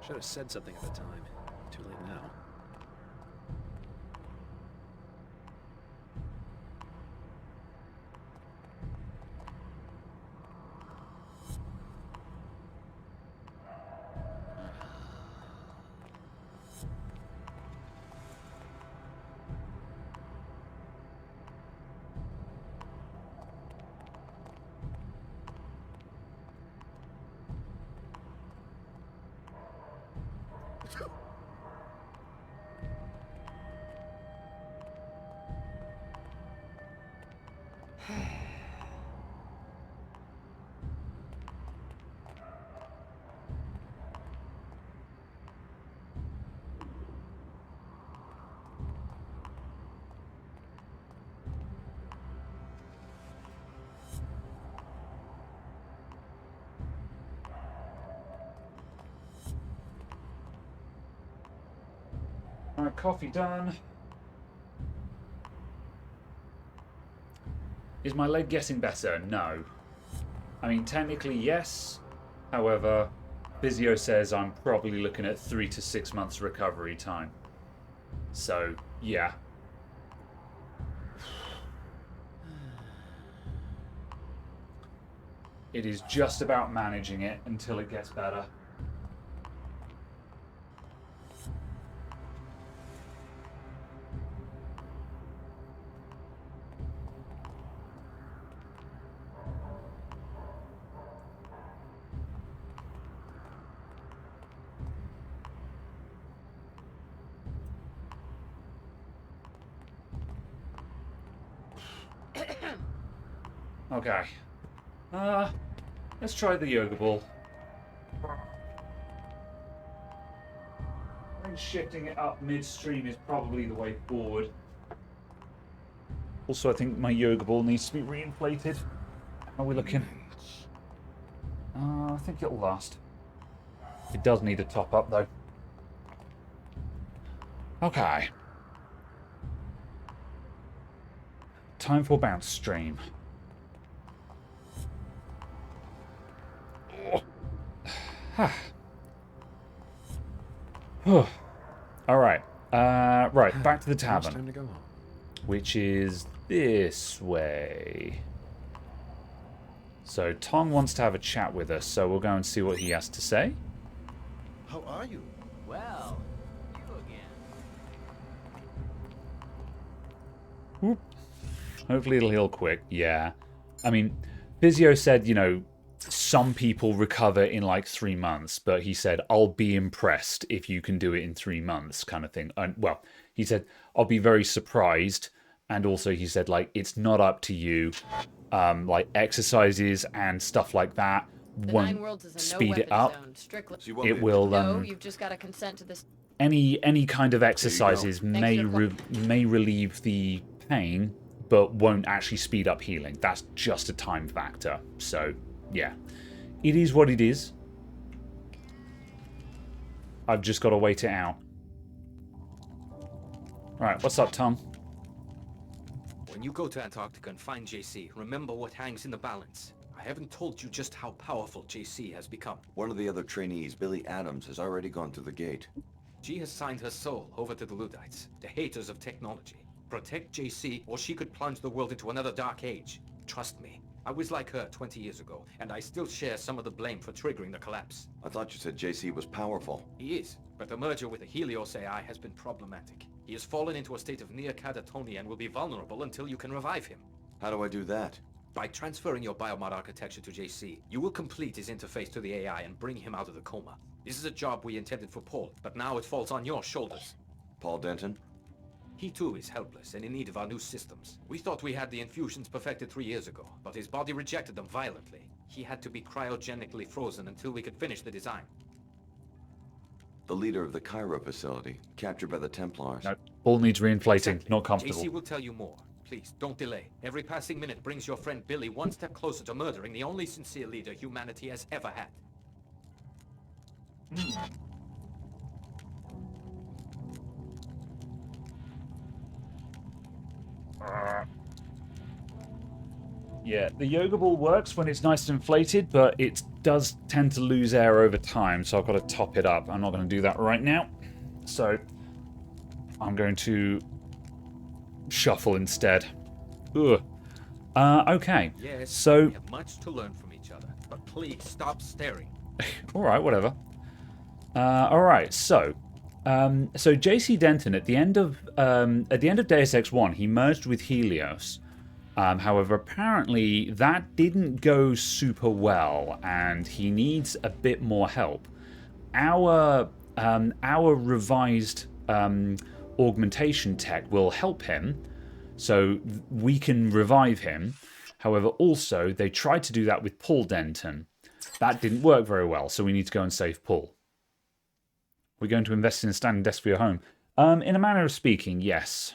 Speaker 15: Should have said something at the time. Too late now.
Speaker 1: Alright, coffee done. Is my leg getting better? No. I mean, technically, yes. However, physio says I'm probably looking at 3 to 6 months recovery time. So, yeah. It is just about managing it until it gets better. Okay. Let's try the yoga ball. I think shifting it up midstream is probably the way forward. Also, I think my yoga ball needs to be reinflated. How are we looking? I think it'll last. It does need a top up, though. Okay. Time for bounce stream. Alright. Right, back to the tavern.
Speaker 24: Time to go home.
Speaker 1: Which is this way. So Tom wants to have a chat with us, so we'll go and see what he has to say.
Speaker 14: How are you?
Speaker 15: Well, you again.
Speaker 1: Whoop. Hopefully it'll heal quick. Yeah. I mean, Physio said, you know, some people recover in like 3 months, but he said, I'll be impressed if you can do it in 3 months, kind of thing. And, well, he said, I'll be very surprised. And also he said, like, it's not up to you. Like, exercises and stuff like that won't speed it up. It will...
Speaker 9: No, you've just got to consent to this.
Speaker 1: Any kind of exercises may relieve the pain, but won't actually speed up healing. That's just a time factor. So... yeah, it is what it is. I've just got to wait it out. Right, what's up, Tom?
Speaker 20: When you go to Antarctica and find JC, remember what hangs in the balance. I haven't told you just how powerful JC has become.
Speaker 4: One of the other trainees, Billy Adams, has already gone through the gate.
Speaker 20: She has signed her soul over to the Luddites, the haters of technology. Protect JC, or she could plunge the world into another dark age. Trust me. I was like her 20 years ago, and I still share some of the blame for triggering the collapse.
Speaker 4: I thought you said JC was powerful.
Speaker 20: He is, but the merger with the Helios AI has been problematic. He has fallen into a state of near catatonia and will be vulnerable until you can revive him.
Speaker 4: How do I do that?
Speaker 20: By transferring your biomod architecture to JC, you will complete his interface to the AI and bring him out of the coma. This is a job we intended for Paul, but now it falls on your shoulders.
Speaker 4: Paul Denton?
Speaker 20: He too is helpless and in need of our new systems. We thought we had the infusions perfected 3 years ago, but his body rejected them violently. He had to be cryogenically frozen until we could finish the design.
Speaker 4: The leader of the Cairo facility, captured by the Templars.
Speaker 1: No, all needs reinflating.
Speaker 20: Exactly.
Speaker 1: Not comfortable.
Speaker 20: JC will tell you more. Please, don't delay. Every passing minute brings your friend Billy one step closer to murdering the only sincere leader humanity has ever had.
Speaker 1: Yeah, the yoga ball works when it's nice and inflated, but it does tend to lose air over time, so I've got to top it up. I'm not going to do that right now. So I'm going to shuffle instead. Ugh. Okay.
Speaker 20: Yes,
Speaker 1: so
Speaker 20: we have much to learn from each other, but please stop staring.
Speaker 1: all right, whatever. All right, so JC Denton at the end of Deus Ex 1, he merged with Helios. However, apparently that didn't go super well, and he needs a bit more help. Our revised augmentation tech will help him, so we can revive him. However, also they tried to do that with Paul Denton. That didn't work very well, so we need to go and save Paul. We're going to invest in a standing desk for your home. In a manner of speaking, yes.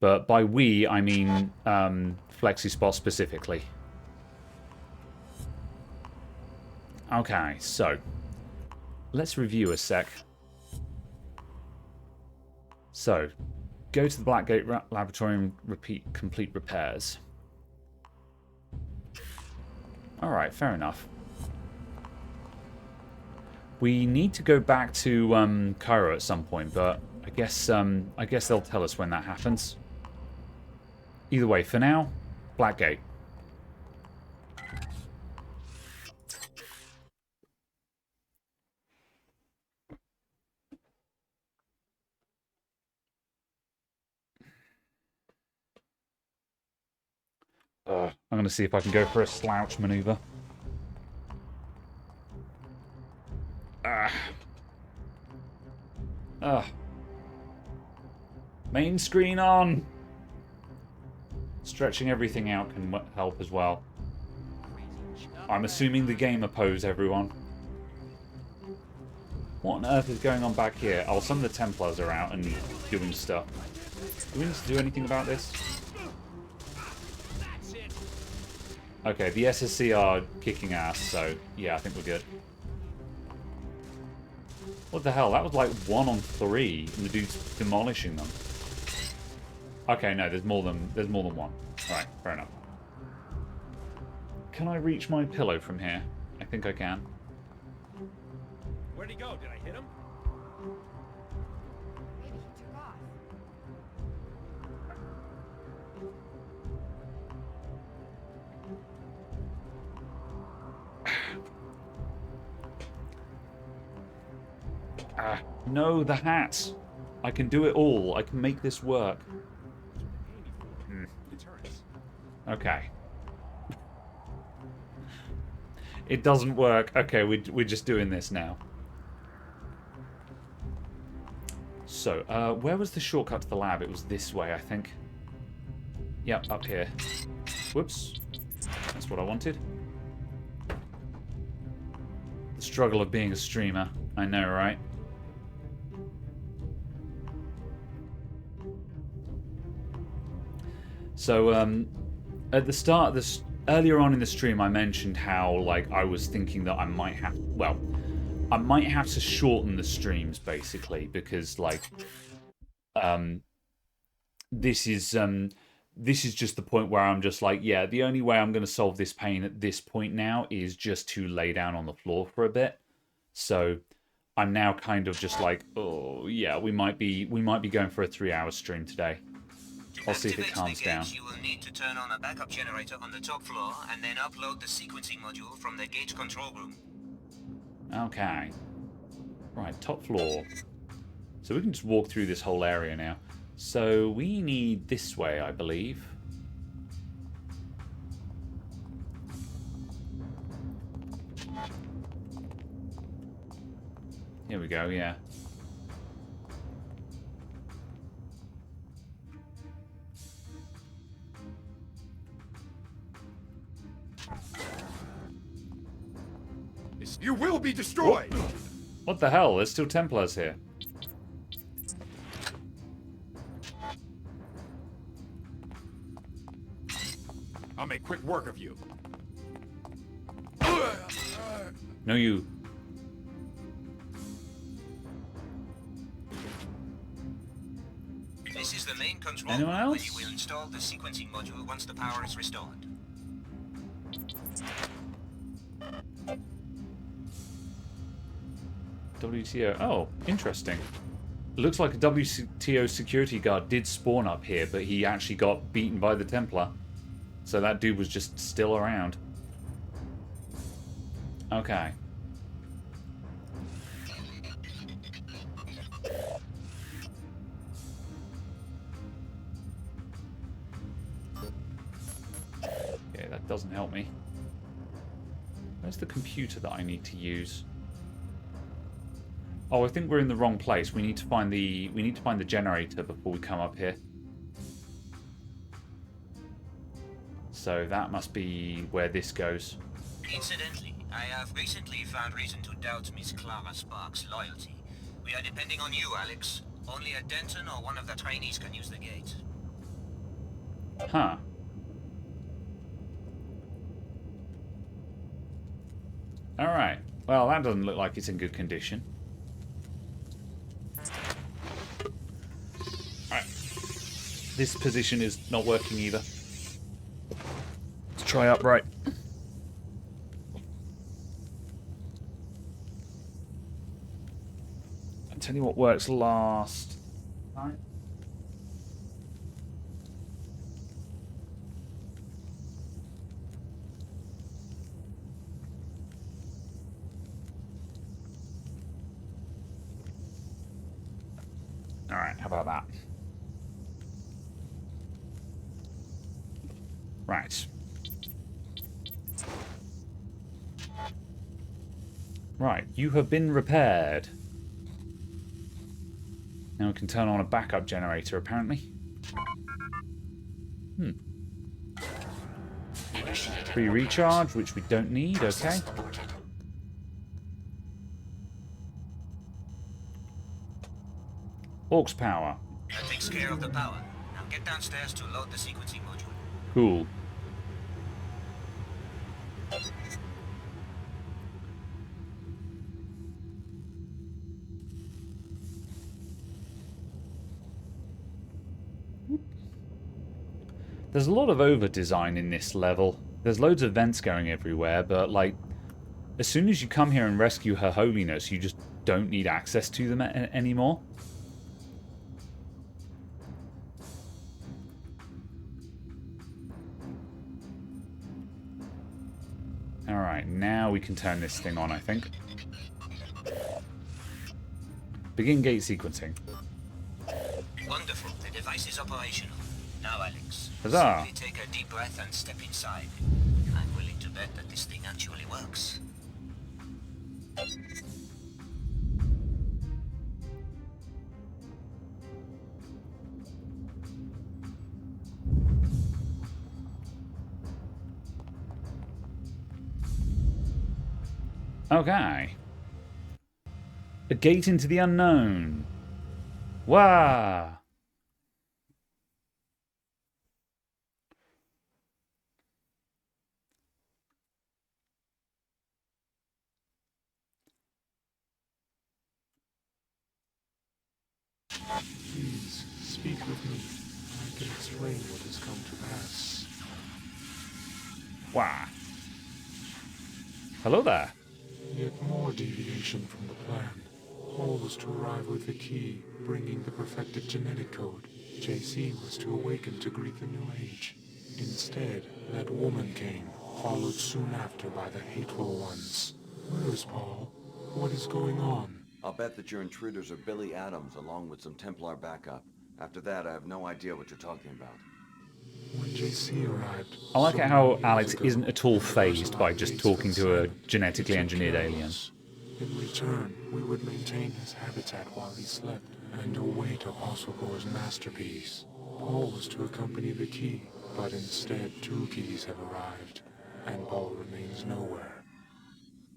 Speaker 1: But by we, I mean FlexiSpot specifically. Okay, so let's review a sec. So, go to the Blackgate Laboratory and complete repairs. Alright, fair enough. We need to go back to Cairo at some point, but I guess they'll tell us when that happens. Either way, for now, Blackgate. I'm going to see if I can go for a slouch maneuver. Main screen on. Stretching everything out can help as well. I'm assuming the gamer pose, everyone. What on earth is going on back here? Oh, some of the Templars are out and doing stuff. Do we need to do anything about this? Okay, the SSC are kicking ass, so yeah, I think we're good. What the hell? That was like 1 on 3, and the dude's demolishing them. Okay, no, there's more than one. Alright, fair enough. Can I reach my pillow from here? I think I can.
Speaker 20: Where'd he go? Did I hit him?
Speaker 23: Maybe he took off.
Speaker 1: No, the hat. I can do it all. I can make this work. Okay. It doesn't work. Okay, we're just doing this now. So, where was the shortcut to the lab? It was this way, I think. Yep, up here. Whoops. That's what I wanted. The struggle of being a streamer. I know, right? So, at the start of this, earlier on in the stream, I mentioned how, like, I was thinking that I might have, well, I might have to shorten the streams, basically, because, like, this is just the point where I'm just like, yeah, the only way I'm going to solve this pain at this point now is just to lay down on the floor for a bit. So, I'm now kind of just like, oh, yeah, we might be going for a 3-hour stream today. I'll see if it calms down.
Speaker 21: You will need to turn on a backup generator on the top floor and then upload the sequencing module from the gate control room.
Speaker 1: Okay. Right, top floor. So we can just walk through this whole area now. So we need this way, I believe. Here we go, yeah.
Speaker 20: You will be destroyed!
Speaker 1: What the hell? There's still Templars here.
Speaker 20: I'll make quick work of you.
Speaker 1: No, you.
Speaker 21: This is the main control
Speaker 1: Anyone
Speaker 21: room
Speaker 1: else?
Speaker 21: where you will install the sequencing module once the power is restored.
Speaker 1: WTO. Oh, interesting. It looks like a WTO security guard did spawn up here, but he actually got beaten by the Templar. So that dude was just still around. Okay. Okay, that doesn't help me. Where's the computer that I need to use? Oh, I think we're in the wrong place. We need to find the generator before we come up here. So that must be where this goes.
Speaker 21: Incidentally, I have recently found reason to doubt Miss Clara Sparks' loyalty. We are depending on you, Alex. Only a Denton or one of the trainees can use the gate.
Speaker 1: Huh. Alright. Well, that doesn't look like it's in good condition. Alright. This position is not working either. Let's try upright. I'll tell you what works last. Alright. Alright, how about that? Right. Right, you have been repaired. Now we can turn on a backup generator, apparently. Free recharge, which we don't need, okay. Aux power.
Speaker 21: That takes care of the power. Now get downstairs to load the sequencing module.
Speaker 1: Cool. There's a lot of over-design in this level. There's loads of vents going everywhere, but, like, as soon as you come here and rescue Her Holiness, you just don't need access to them anymore. Alright, now we can turn this thing on, I think. Begin gate sequencing.
Speaker 21: Wonderful. The device is operational. Now, Alex,
Speaker 1: Huzzah.
Speaker 21: simply take a deep breath and step inside. I'm willing to bet that this thing actually works.
Speaker 1: Okay. A gate into the unknown. Wow.
Speaker 5: Please, speak with me. I can explain what has come to pass.
Speaker 1: Wow. Hello there.
Speaker 5: Yet more deviation from the plan. Paul was to arrive with the key, bringing the perfected genetic code. JC was to awaken to greet the new age. Instead, that woman came, followed soon after by the hateful ones. Where is Paul? What is going on?
Speaker 4: I'll bet that your intruders are Billy Adams along with some Templar backup. After that, I have no idea what you're talking about.
Speaker 5: When JC arrived...
Speaker 1: I like it how Alex isn't at all phased by just talking to a genetically engineered alien.
Speaker 5: In return, we would maintain his habitat while he slept, and await Apostlegore's masterpiece. Paul was to accompany the key, but instead 2 keys have arrived, and Paul remains nowhere.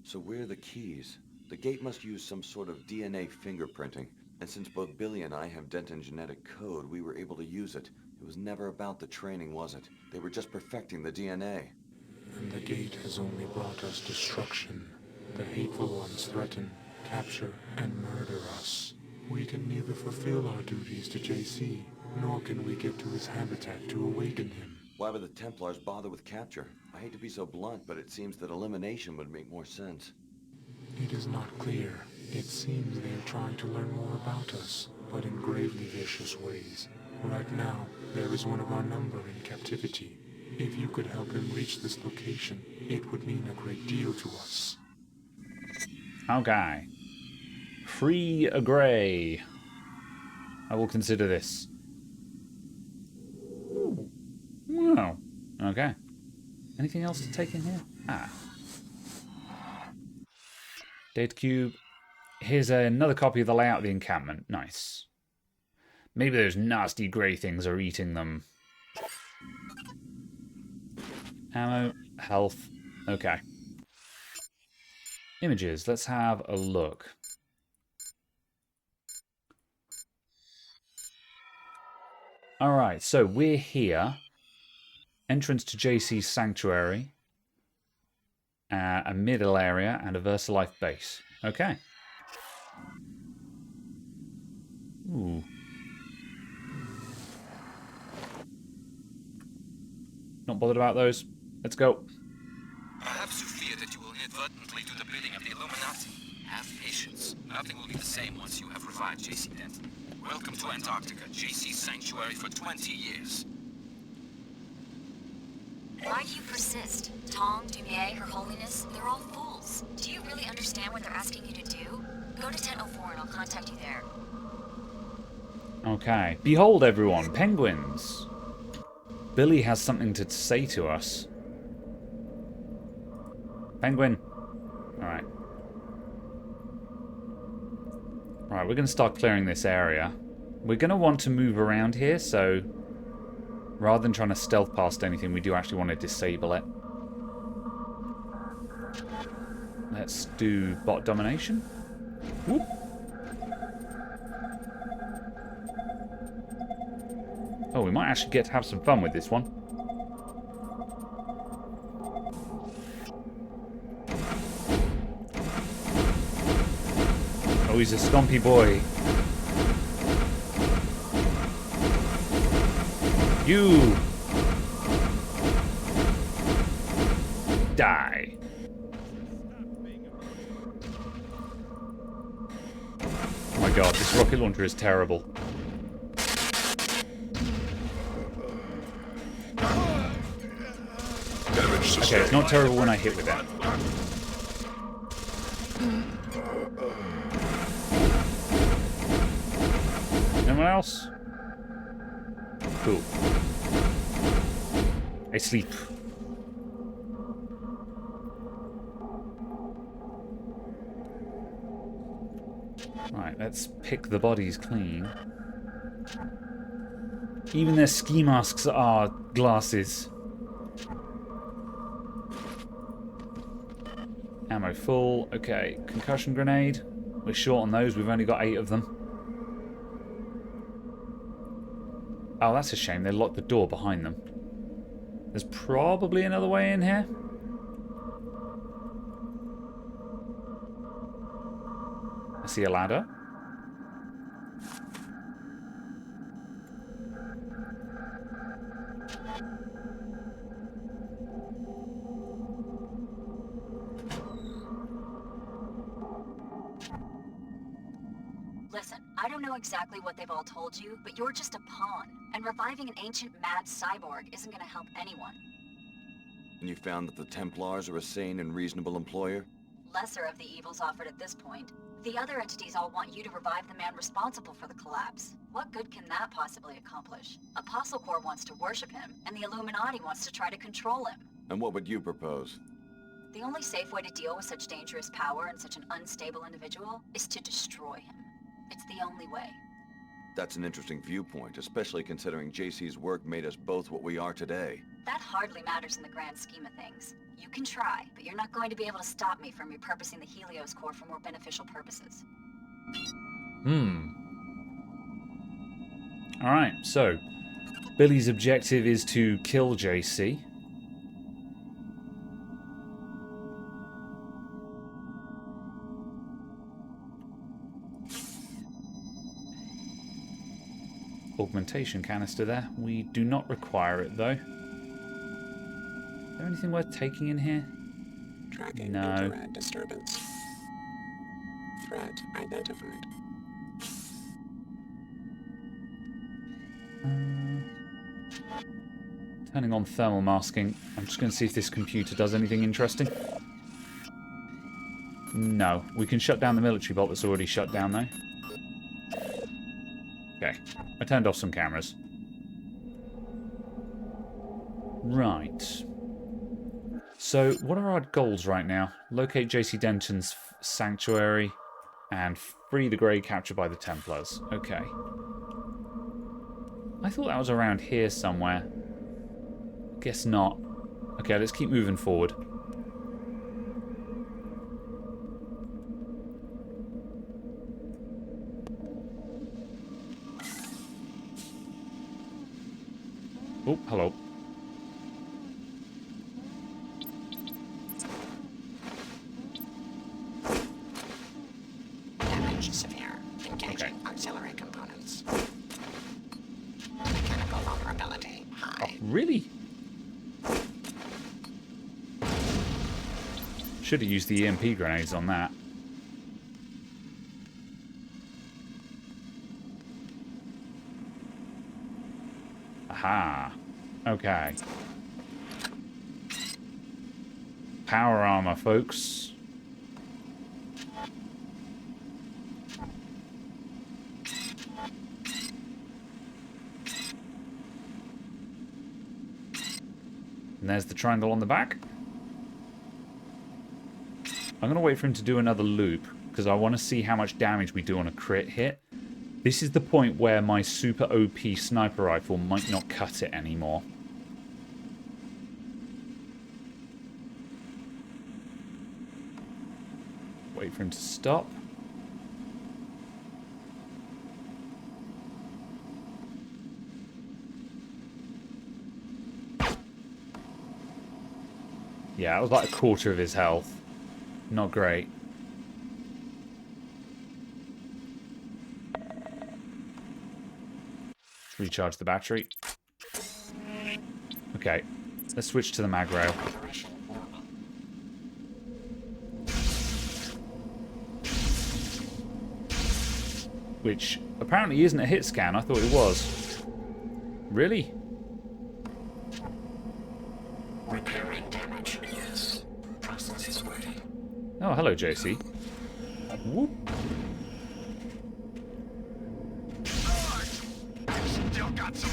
Speaker 4: So we're the keys. The gate must use some sort of DNA fingerprinting, and since both Billy and I have Denton genetic code, we were able to use it. It was never about the training, was it? They were just perfecting the DNA.
Speaker 5: And the gate has only brought us destruction. The hateful ones threaten, capture, and murder us. We can neither fulfill our duties to JC, nor can we get to his habitat to awaken him.
Speaker 4: Why would the Templars bother with capture? I hate to be so blunt, but it seems that elimination would make more sense.
Speaker 5: It is not clear. It seems they are trying to learn more about us, but in gravely vicious ways. Right now, there is one of our number in captivity. If you could help him reach this location, it would mean a great deal to us.
Speaker 1: Okay. Free a grey. I will consider this. Wow. Okay. Anything else to take in here? Ah. Data cube. Here's another copy of the layout of the encampment. Nice. Maybe those nasty grey things are eating them. Ammo. Health. Okay. Images. Let's have a look. Alright, so we're here. Entrance to JC's sanctuary. A middle area and a VersaLife base. Okay. Ooh. Not bothered about those. Let's go.
Speaker 20: Perhaps you fear that you will inadvertently do the bidding of the Illuminati. Have patience. Nothing will be the same once you have revived JC Denton. Welcome to Antarctica, JC's sanctuary for 20 years.
Speaker 16: Why do you persist? Tom, Dumier, Her Holiness, they're all fools. Do you really understand what they're asking you to do? Go to 1004 and I'll contact you there.
Speaker 1: Okay. Behold, everyone. Penguins. Billy has something to say to us. Penguin. Alright. Right, we're going to start clearing this area. We're going to want to move around here, so rather than trying to stealth past anything, we do actually want to disable it. Let's do bot domination. Whoop. Oh, we might actually get to have some fun with this one. Oh, he's a stompy boy. You die. Oh my god, this rocket launcher is terrible. Okay, it's not terrible when I hit with it. Anyone else? Cool. I sleep. Right, let's pick the bodies clean. Even their ski masks are glasses. Ammo full. Okay, concussion grenade. We're short on those. We've only got 8 of them. Oh, that's a shame. They locked the door behind them. There's probably another way in here. I see a ladder.
Speaker 16: Listen, I don't know exactly what they've all told you, but you're just a pawn. And reviving an ancient mad cyborg isn't gonna help anyone.
Speaker 4: And you found that the Templars are a sane and reasonable employer?
Speaker 16: Lesser of the evils offered at this point. The other entities all want you to revive the man responsible for the collapse. What good can that possibly accomplish? Apostle Corps wants to worship him, and the Illuminati wants to try to control him.
Speaker 4: And what would you propose?
Speaker 16: The only safe way to deal with such dangerous power and such an unstable individual is to destroy him. It's the only way.
Speaker 4: That's an interesting viewpoint, especially considering JC's work made us both what we are today.
Speaker 16: That hardly matters in the grand scheme of things. You can try, but you're not going to be able to stop me from repurposing the Helios core for more beneficial purposes.
Speaker 1: Alright, so Billy's objective is to kill JC. Augmentation canister there. We do not require it though. Is there anything worth taking in here?
Speaker 7: Tracking
Speaker 1: no.
Speaker 7: infrared disturbance. Threat identified.
Speaker 1: Turning on thermal masking. I'm just going to see if this computer does anything interesting. No. We can shut down the military bot that's already shut down though. Okay. I turned off some cameras. Right. So, what are our goals right now? Locate JC Denton's sanctuary and free the Grey captured by the Templars. Okay. I thought that was around here somewhere. Guess not. Okay, let's keep moving forward. Oh, hello.
Speaker 7: Damage severe. Engaging auxiliary components. Mechanical vulnerability high.
Speaker 1: Oh, really? Should have used the EMP grenades on that. Aha. Okay. Power armor, folks. And there's the triangle on the back. I'm going to wait for him to do another loop. because I want to see how much damage we do on a crit hit. This is the point where my super OP sniper rifle might not cut it anymore. Wait for him to stop. Yeah, it was like a quarter of his health. Not great. Recharge the battery. Okay, let's switch to the mag rail. Which apparently isn't a hit scan. I thought it was. Really?
Speaker 7: Repairing damage, yes. Process is waiting.
Speaker 1: Oh, hello, JC. Whoop.
Speaker 7: Still got some.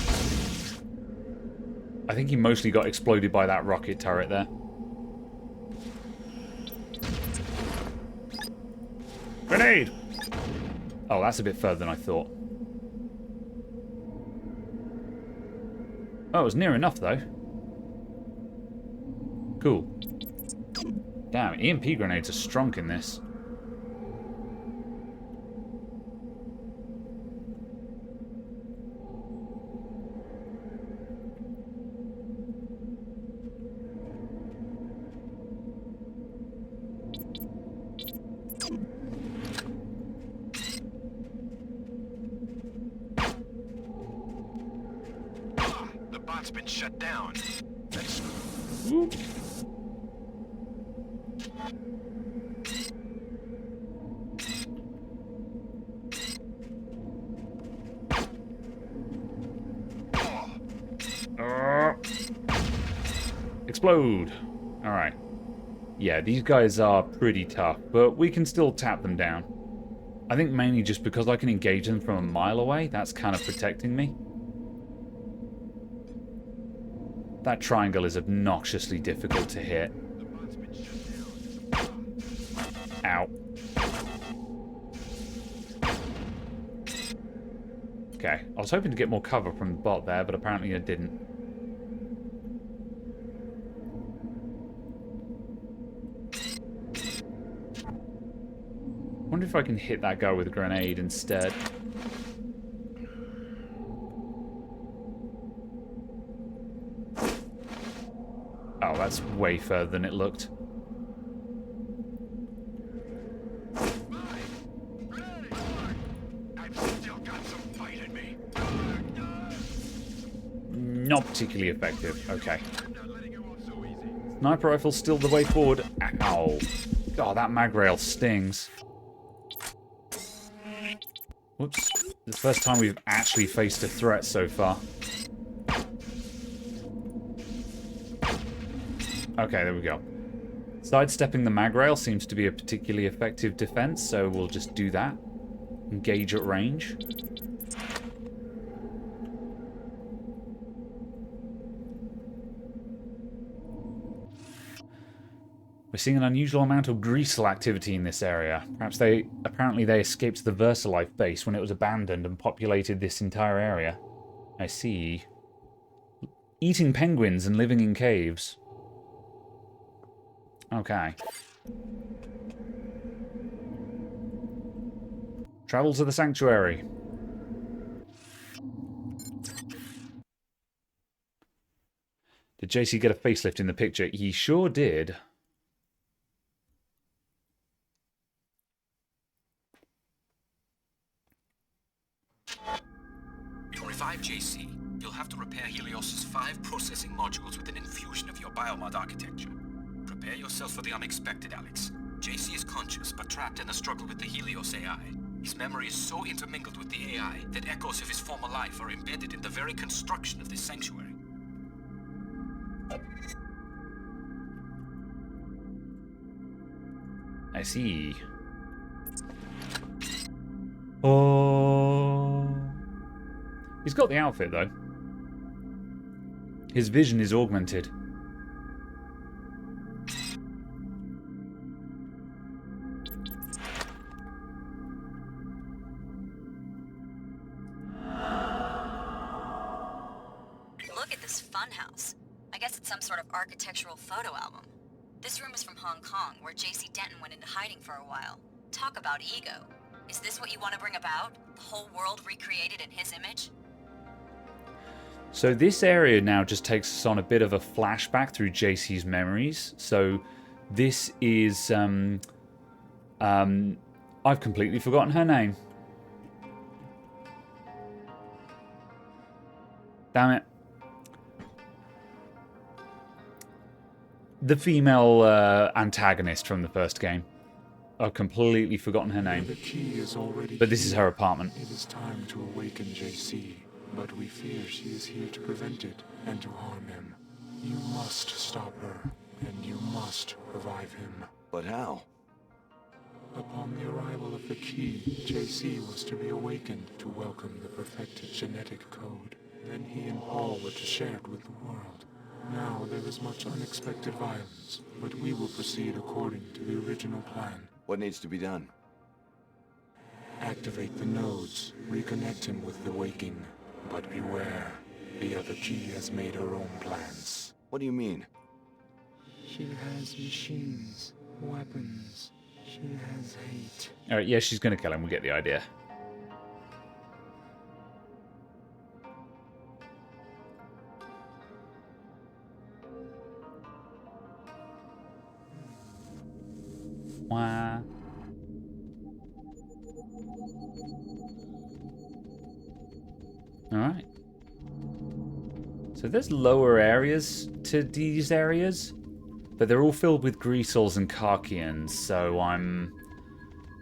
Speaker 1: I think he mostly got exploded by that rocket turret there. Grenade! Oh, that's a bit further than I thought. Oh, it was near enough, though. Cool. Damn, EMP grenades are strong in this.
Speaker 7: The bot's been shut down.
Speaker 1: Whoop. Explode! Alright. Yeah, these guys are pretty tough, but we can still tap them down. I think mainly just because I can engage them from a mile away, that's kind of protecting me. That triangle is obnoxiously difficult to hit. Ow. Okay, I was hoping to get more cover from the bot there, but apparently I didn't. Wonder if I can hit that guy with a grenade instead. Oh, that's way further than it looked. Not particularly effective. Okay. Sniper rifle's still the way forward. Ow. Oh, that mag rail stings. Whoops. This is the first time we've actually faced a threat so far. Okay, there we go. Sidestepping the mag rail seems to be a particularly effective defense, so we'll just do that. Engage at range. We're seeing an unusual amount of greasel activity in this area. Apparently they escaped the VersaLife base when it was abandoned and populated this entire area. I see. Eating penguins and living in caves. Okay. Travel to the sanctuary. Did JC get a facelift in the picture? He sure did.
Speaker 20: To revive JC, you'll have to repair Helios's 5 processing modules with an infusion of your biomod architecture. Prepare yourself for the unexpected, Alex. JC is conscious, but trapped in a struggle with the Helios AI. His memory is so intermingled with the AI that echoes of his former life are embedded in the very construction of this sanctuary.
Speaker 1: I see. Oh. He's got the outfit, though. His vision is augmented.
Speaker 16: I guess it's some sort of architectural photo album. This room is from Hong Kong, where J.C. Denton went into hiding for a while. Talk about ego. Is this what you want to bring about? The whole world recreated in his image?
Speaker 1: So this area now just takes us on a bit of a flashback through JC's memories. So this is I've completely forgotten her name. Damn it. The female antagonist from the first game. I've completely forgotten her name.
Speaker 5: The key is already
Speaker 1: But this is her apartment.
Speaker 5: It is time to awaken JC, but we fear she is here to prevent it and to harm him. You must stop her, and you must revive him.
Speaker 4: But how?
Speaker 5: Upon the arrival of the key, JC was to be awakened to welcome the perfected genetic code. Then he and Paul were to share it with the world. Now there is much unexpected violence, but we will proceed according to the original plan.
Speaker 4: What needs to be done?
Speaker 5: Activate the nodes, reconnect him with the waking. But beware, the other key has made her own plans.
Speaker 4: What do you mean?
Speaker 5: She has machines, weapons. She has hate.
Speaker 1: Alright, yeah, she's gonna kill him. We get the idea. Wah. Alright. So there's lower areas to these areas, but they're all filled with Greasels and Karkians, so I'm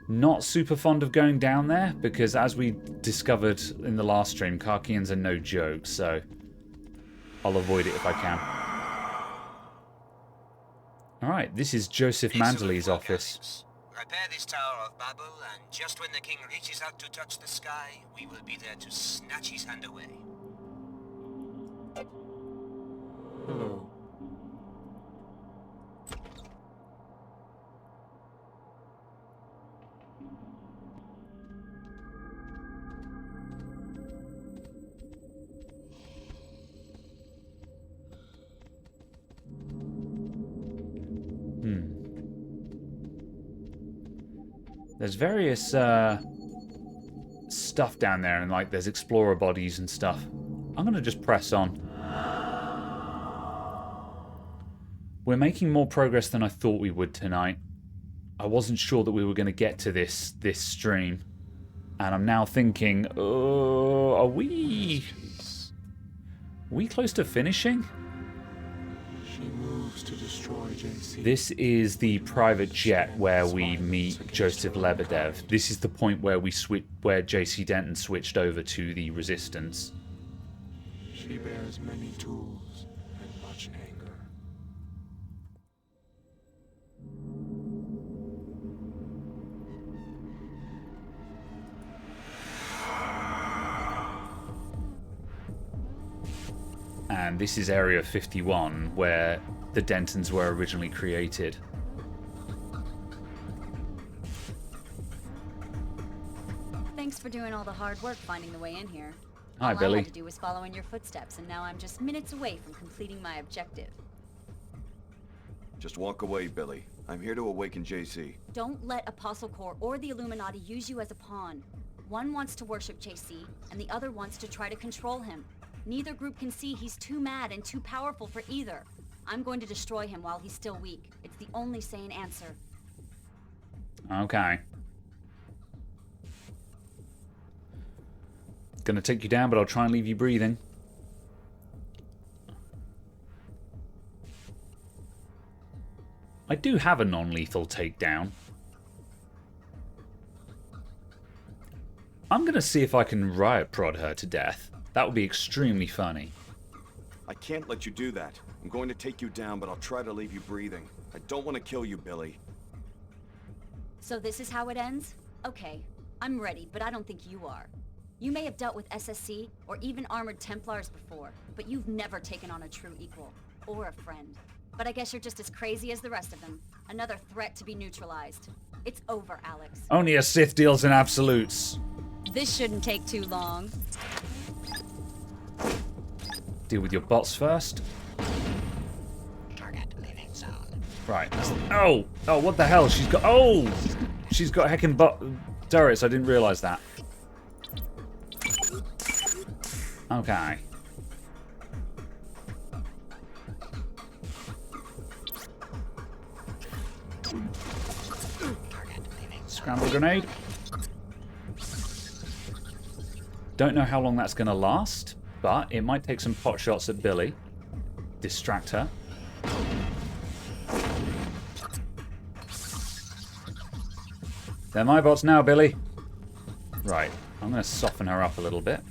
Speaker 1: not super fond of going down there, because as we discovered in the last stream, Karkians are no joke, so I'll avoid it if I can. Alright, this is Joseph Manderley's office.
Speaker 21: Repair this Tower of Babel, and just when the king reaches out to touch the sky, we will be there to snatch his hand away.
Speaker 5: Hello.
Speaker 1: There's various stuff down there, and like there's explorer bodies and stuff. I'm gonna just press on. We're making more progress than I thought we would tonight. I wasn't sure that we were going to get to this stream, and I'm now thinking, are we close to finishing?
Speaker 5: She moves to destroy JC.
Speaker 1: This is the private jet where we meet Joseph Lebedev. This is the point where where JC Denton switched over to the Resistance.
Speaker 5: She bears many tools and much anger.
Speaker 1: And this is Area 51, where the Dentons were originally created.
Speaker 16: Thanks for doing all the hard work finding the way in here.
Speaker 1: Hi,
Speaker 16: all
Speaker 1: Billy.
Speaker 16: I had to do was follow in your footsteps, and now I'm just minutes away from completing my objective.
Speaker 4: Just walk away, Billy. I'm here to awaken JC.
Speaker 16: Don't let Apostle Corps or the Illuminati use you as a pawn. One wants to worship JC, and the other wants to try to control him. Neither group can see he's too mad and too powerful for either. I'm going to destroy him while he's still weak. It's the only sane answer.
Speaker 1: Okay. Gonna take you down, but I'll try and leave you breathing. I do have a non-lethal takedown. I'm gonna see if I can riot prod her to death. That would be extremely funny.
Speaker 4: I can't let you do that. I'm going to take you down, but I'll try to leave you breathing. I don't want to kill you, Billy.
Speaker 16: So this is how it ends? Okay, I'm ready, but I don't think you are. You may have dealt with SSC or even armored Templars before, but you've never taken on a true equal, or a friend. But I guess you're just as crazy as the rest of them. Another threat to be neutralized. It's over, Alex.
Speaker 1: Only a Sith deals in absolutes.
Speaker 16: This shouldn't take too long.
Speaker 1: Deal with your bots first. Right. Oh! Oh, what the hell? She's got... Oh! She's got heckin' turrets. I didn't realise that. Okay. Scramble grenade. Don't know how long that's going to last, but it might take some pot shots at Billy. Distract her. They're my bots now, Billy. Right. I'm going to soften her up a little bit.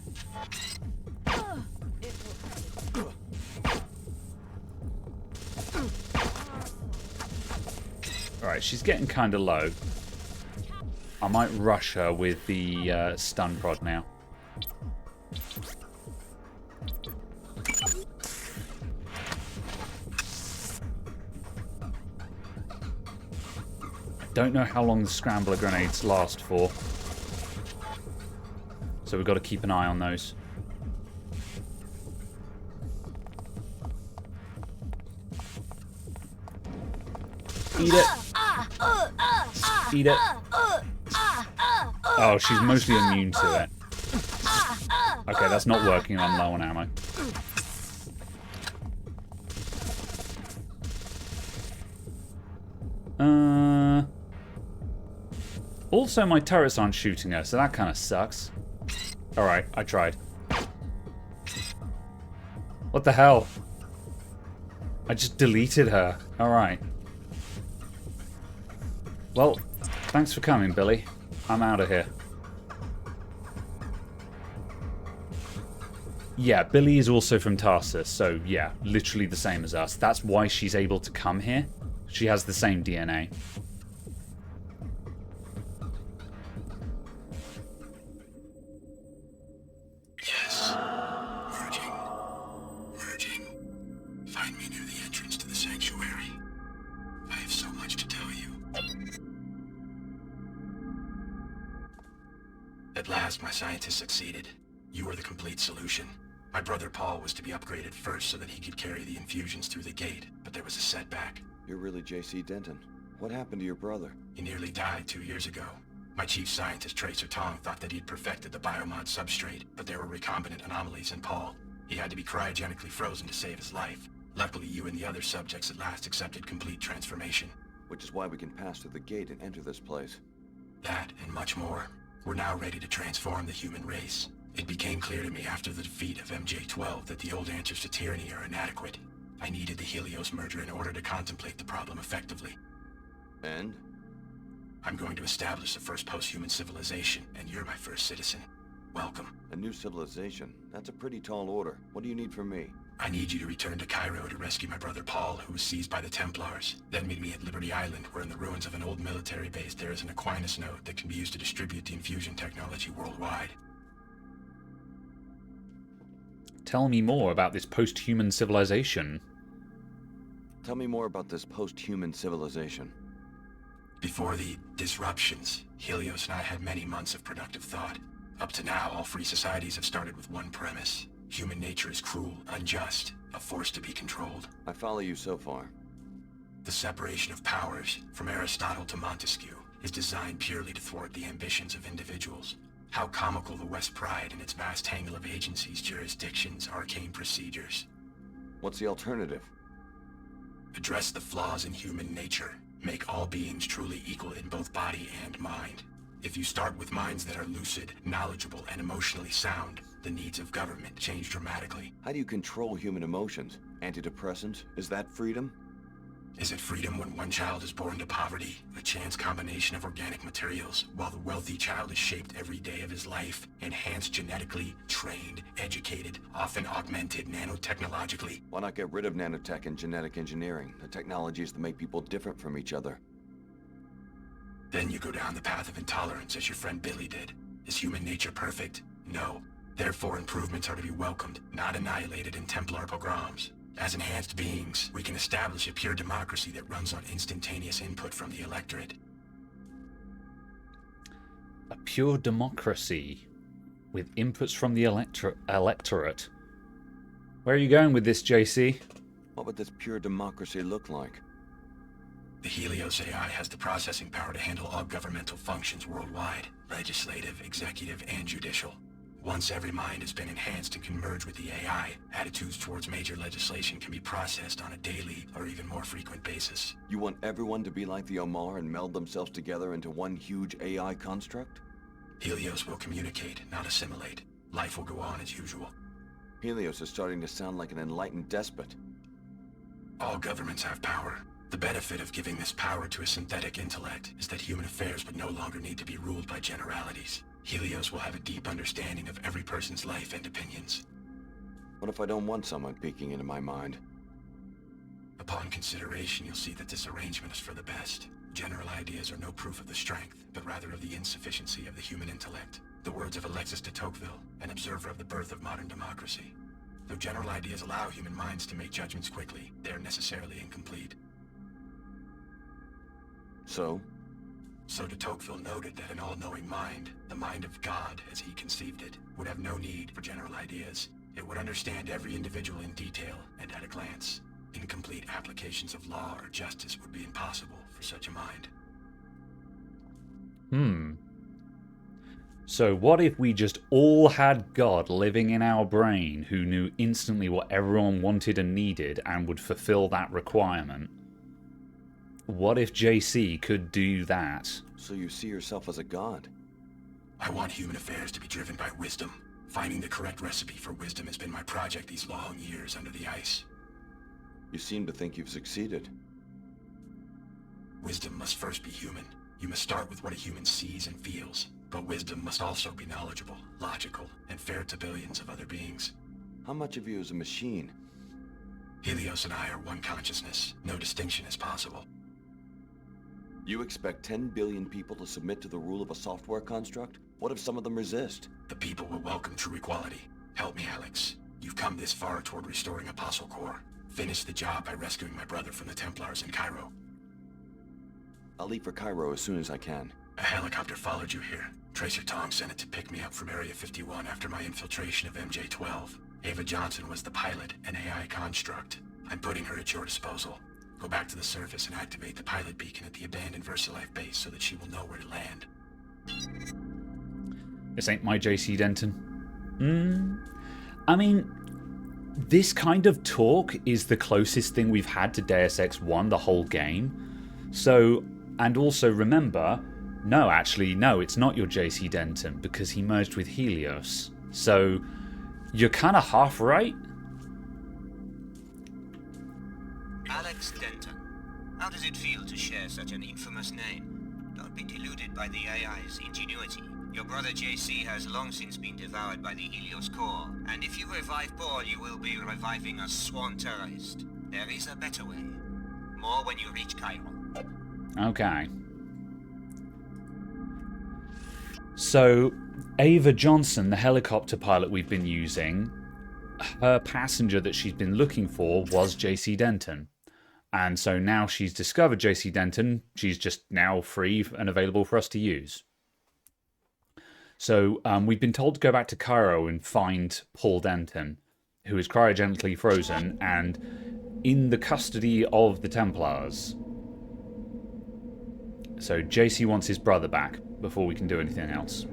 Speaker 1: Alright, she's getting kind of low. I might rush her with the stun prod now. Don't know how long the scrambler grenades last for. So we've got to keep an eye on those. Eat it. Eat it. Oh, she's mostly immune to it. Okay, that's not working. I'm low on ammo. Also, my turrets aren't shooting her, so that kind of sucks. Alright, I tried. What the hell? I just deleted her. Alright. Well, thanks for coming, Billy. I'm out of here. Yeah, Billy is also from Tarsus, so yeah, literally the same as us. That's why she's able to come here. She has the same DNA.
Speaker 5: Yes. Merging. Merging. Find me near the entrance to the sanctuary. I have so much to tell you. At last, my scientists succeeded. You were the complete solution. My brother Paul was to be upgraded first so that he could carry the infusions through the gate, but there was a setback.
Speaker 4: You're really J.C. Denton. What happened to your brother?
Speaker 5: He nearly died 2 years ago. My chief scientist, Tracer Tong, thought that he'd perfected the biomod substrate, but there were recombinant anomalies in Paul. He had to be cryogenically frozen to save his life. Luckily, you and the other subjects at last accepted complete transformation.
Speaker 4: Which is why we can pass through the gate and enter this place.
Speaker 5: That, and much more. We're now ready to transform the human race. It became clear to me after the defeat of MJ-12 that the old answers to tyranny are inadequate. I needed the Helios merger in order to contemplate the problem effectively.
Speaker 4: And?
Speaker 5: I'm going to establish the first post-human civilization, and you're my first citizen. Welcome.
Speaker 4: A new civilization? That's a pretty tall order. What do you need from me?
Speaker 5: I need you to return to Cairo to rescue my brother Paul, who was seized by the Templars. Then meet me at Liberty Island, where in the ruins of an old military base there is an Aquinas node that can be used to distribute the infusion technology worldwide.
Speaker 1: Tell me more about this post-human civilization.
Speaker 4: Tell me more about this post-human civilization.
Speaker 5: Before the disruptions, Helios and I had many months of productive thought. Up to now, all free societies have started with one premise. Human nature is cruel, unjust, a force to be controlled.
Speaker 4: I follow you so far.
Speaker 5: The separation of powers, from Aristotle to Montesquieu, is designed purely to thwart the ambitions of individuals. How comical the West pride in its vast tangle of agencies, jurisdictions, arcane procedures.
Speaker 4: What's the alternative?
Speaker 5: Address the flaws in human nature. Make all beings truly equal in both body and mind. If you start with minds that are lucid, knowledgeable, and emotionally sound, the needs of government change dramatically.
Speaker 4: How do you control human emotions? Antidepressants? Is that freedom?
Speaker 5: Is it freedom when one child is born to poverty, a chance combination of organic materials, while the wealthy child is shaped every day of his life, enhanced genetically, trained, educated, often augmented nanotechnologically?
Speaker 4: Why not get rid of nanotech and genetic engineering, the technologies that make people different from each other?
Speaker 5: Then you go down the path of intolerance as your friend Billy did. Is human nature perfect? No. Therefore, improvements are to be welcomed, not annihilated in Templar pogroms. As enhanced beings, we can establish a pure democracy that runs on instantaneous input from the electorate.
Speaker 1: A pure democracy with inputs from the electorate. Where are you going with this, JC?
Speaker 4: What would this pure democracy look like?
Speaker 10: The Helios AI has the processing power to handle all governmental functions worldwide, legislative, executive, and judicial. Once every mind has been enhanced and can merge with the AI, attitudes towards major legislation can be processed on a daily or even more frequent basis.
Speaker 4: You want everyone to be like the Omar and meld themselves together into one huge AI construct?
Speaker 10: Helios will communicate, not assimilate. Life will go on as usual.
Speaker 4: Helios is starting to sound like an enlightened despot.
Speaker 10: All governments have power. The benefit of giving this power to a synthetic intellect is that human affairs would no longer need to be ruled by generalities. Helios will have a deep understanding of every person's life and opinions.
Speaker 4: What if I don't want someone peeking into my mind?
Speaker 10: Upon consideration, you'll see that this arrangement is for the best. General ideas are no proof of the strength, but rather of the insufficiency of the human intellect. The words of Alexis de Tocqueville, an observer of the birth of modern democracy. Though general ideas allow human minds to make judgments quickly, they are necessarily incomplete.
Speaker 4: So
Speaker 10: de Tocqueville noted that an all-knowing mind, the mind of God as he conceived it, would have no need for general ideas. It would understand every individual in detail and at a glance. Incomplete applications of law or justice would be impossible for such a mind.
Speaker 1: So what if we just all had God living in our brain who knew instantly what everyone wanted and needed and would fulfill that requirement? What if JC could do that?
Speaker 4: So you see yourself as a god?
Speaker 10: I want human affairs to be driven by wisdom. Finding the correct recipe for wisdom has been my project these long years under the ice.
Speaker 4: You seem to think you've succeeded.
Speaker 10: Wisdom must first be human. You must start with what a human sees and feels. But wisdom must also be knowledgeable, logical, and fair to billions of other beings.
Speaker 4: How much of you is a machine?
Speaker 10: Helios and I are one consciousness. No distinction is possible.
Speaker 4: You expect 10 billion people to submit to the rule of a software construct? What if some of them resist?
Speaker 10: The people will welcome true equality. Help me, Alex. You've come this far toward restoring Apostle Corps. Finish the job by rescuing my brother from the Templars in Cairo.
Speaker 4: I'll leave for Cairo as soon as I can.
Speaker 10: A helicopter followed you here. Tracer Tong sent it to pick me up from Area 51 after my infiltration of MJ-12. Ava Johnson was the pilot, an AI construct. I'm putting her at your disposal. Go back to the surface and activate the pilot beacon at the abandoned VersaLife base so that she will know where to land.
Speaker 1: This ain't my JC Denton. I mean, this kind of talk is the closest thing we've had to Deus Ex 1 the whole game. So, and also remember, no, it's not your JC Denton because he merged with Helios. So, you're kind of half right.
Speaker 21: Alex Denton. How does it feel to share such an infamous name? Don't be deluded by the AI's ingenuity. Your brother JC has long since been devoured by the Helios core, and if you revive Paul, you will be reviving a sworn terrorist. There is a better way. More when you reach Cairo.
Speaker 1: Okay. So, Ava Johnson, the helicopter pilot we've been using, her passenger that she's been looking for was JC Denton. And so now she's discovered JC Denton, she's just now free and available for us to use. So we've been told to go back to Cairo and find Paul Denton, who is cryogenically frozen and in the custody of the Templars. So JC wants his brother back before we can do anything else.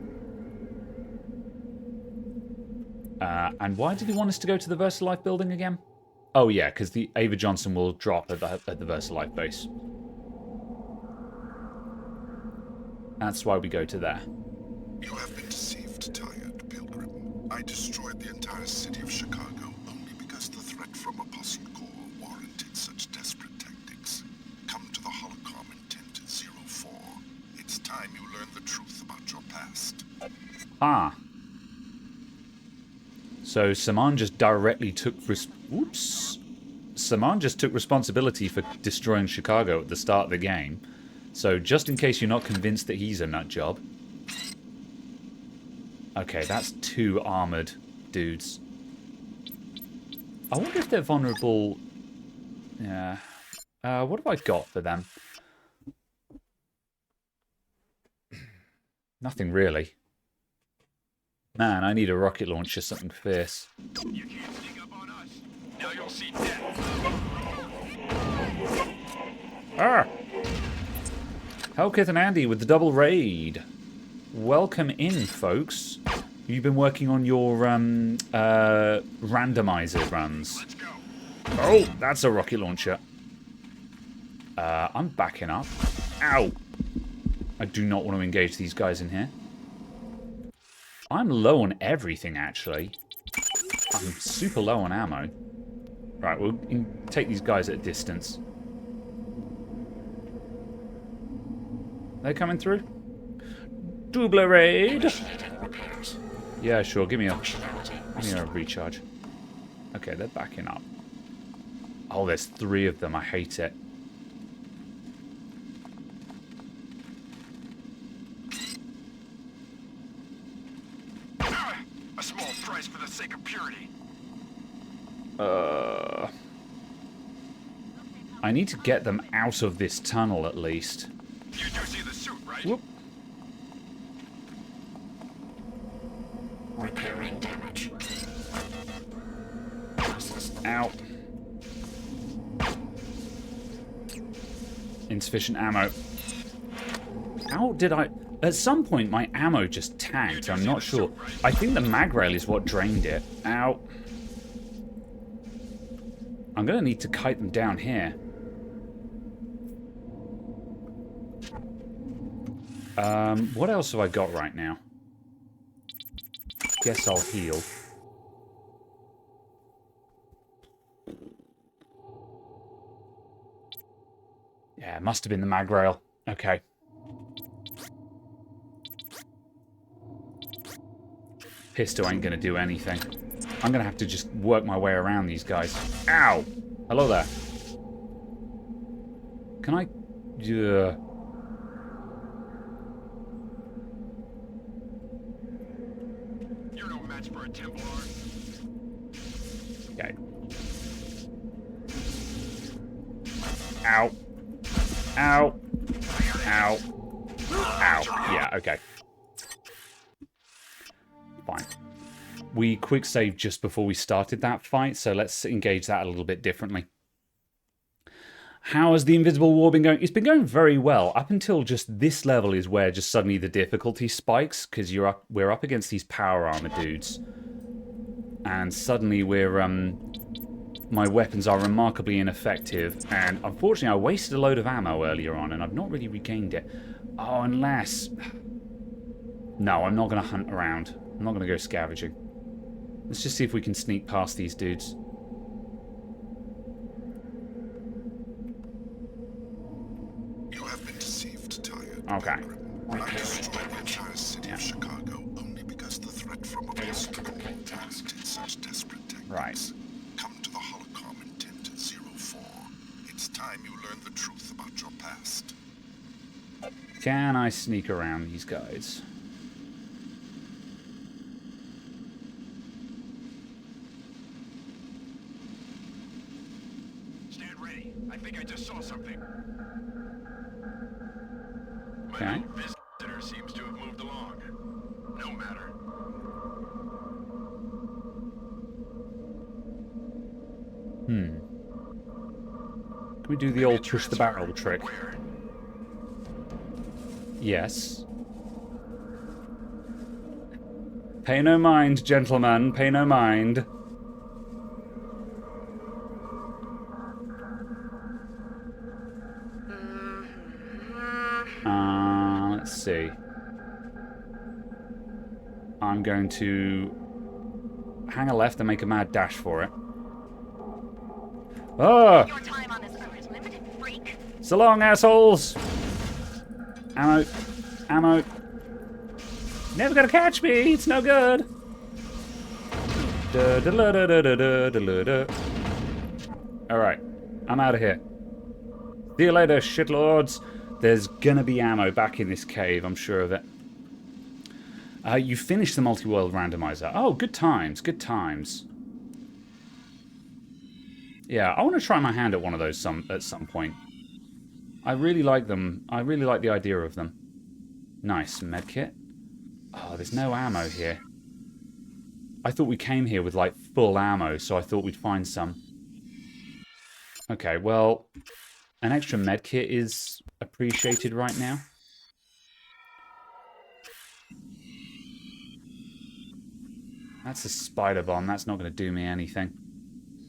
Speaker 1: And why did he want us to go to the VersaLife building again? Oh yeah, because the Ava Johnson will drop at the VersaLife base. That's why we go to there.
Speaker 25: You have been deceived, tired pilgrim. I destroyed the entire city of Chicago only because the threat from Apostle Corps warranted such desperate tactics. Come to the holocron in Tent 04. It's time you learn the truth about your past.
Speaker 1: Ah. So Saman just directly took Saman just took responsibility for destroying Chicago at the start of the game. So just in case you're not convinced that he's a nut job. Okay, that's 2 armored dudes. I wonder if they're vulnerable. Yeah. What have I got for them? Nothing really. Man, I need a rocket launcher, something fierce.
Speaker 22: You can't sneak up on us. Now you'll see death.
Speaker 1: Ah! Hellkith and Andy with the double raid. Welcome in, folks. You've been working on your randomizer runs. Let's go. Oh, that's a rocket launcher. I'm backing up. Ow! I do not want to engage these guys in here. I'm low on everything, actually. I'm super low on ammo. Right, we'll take these guys at a distance. They coming through? Double raid! Yeah, sure. Give me a recharge. Okay, they're backing up. Oh, there's 3 of them. I hate it.
Speaker 10: A small price for the sake of purity.
Speaker 1: I need to get them out of this tunnel at least.
Speaker 10: You do see the suit, right?
Speaker 1: Whoop.
Speaker 7: Repairing damage.
Speaker 1: Ow. Insufficient ammo. How did I... At some point, my ammo just tanked. I'm not sure. I think the mag rail is what drained it. Ow. I'm going to need to kite them down here. What else have I got right now? Guess I'll heal. Yeah, it must have been the mag rail. Okay. Pistol ain't gonna do anything. I'm gonna have to just work my way around these guys. Ow! Hello there. Can I... You're
Speaker 10: no match for a Templar.
Speaker 1: Okay. Ow. Ow. Ow. Ow. Yeah, okay. Fine. We quick saved just before we started that fight, so let's engage that a little bit differently. How has the Invisible War been going? It's been going very well. Up until just this level is where just suddenly the difficulty spikes, because we're up against these power armor dudes. And suddenly my weapons are remarkably ineffective, and unfortunately I wasted a load of ammo earlier on, and I've not really regained it. Oh, unless... No, I'm not going to hunt around. I'm not going to go scavenging. Let's just see if we can sneak past these dudes.
Speaker 25: You have been deceived, tired.
Speaker 1: Okay.
Speaker 25: I destroyed the entire city of Chicago only because the threat from above warranted such desperate techniques.
Speaker 1: Right.
Speaker 25: Come to the Holocom in Tent 04. It's time you learn the truth about your past.
Speaker 1: Can I sneak around these guys?
Speaker 10: Stand ready. I think I just saw something.
Speaker 1: Okay.
Speaker 10: My visitor seems to have moved along. No matter.
Speaker 1: Can we do the old push the barrel trick? Yes. Pay no mind, gentlemen. Pay no mind. Let's see. I'm going to hang a left and make a mad dash for it. Ah!
Speaker 16: Your time on this earth is limited, freak.
Speaker 1: So long, assholes! Ammo. Ammo. Never gonna catch me! It's no good! Alright. I'm out of here. See you later, shitlords. There's gonna be ammo back in this cave, I'm sure of it. You finished the multi-world randomizer. Oh, good times, good times. Yeah, I want to try my hand at one of those at some point. I really like them. I really like the idea of them. Nice, medkit. Oh, there's no ammo here. I thought we came here with, like, full ammo, so I thought we'd find some. Okay, well... An extra med kit is appreciated right now. That's a spider bomb. That's not going to do me anything.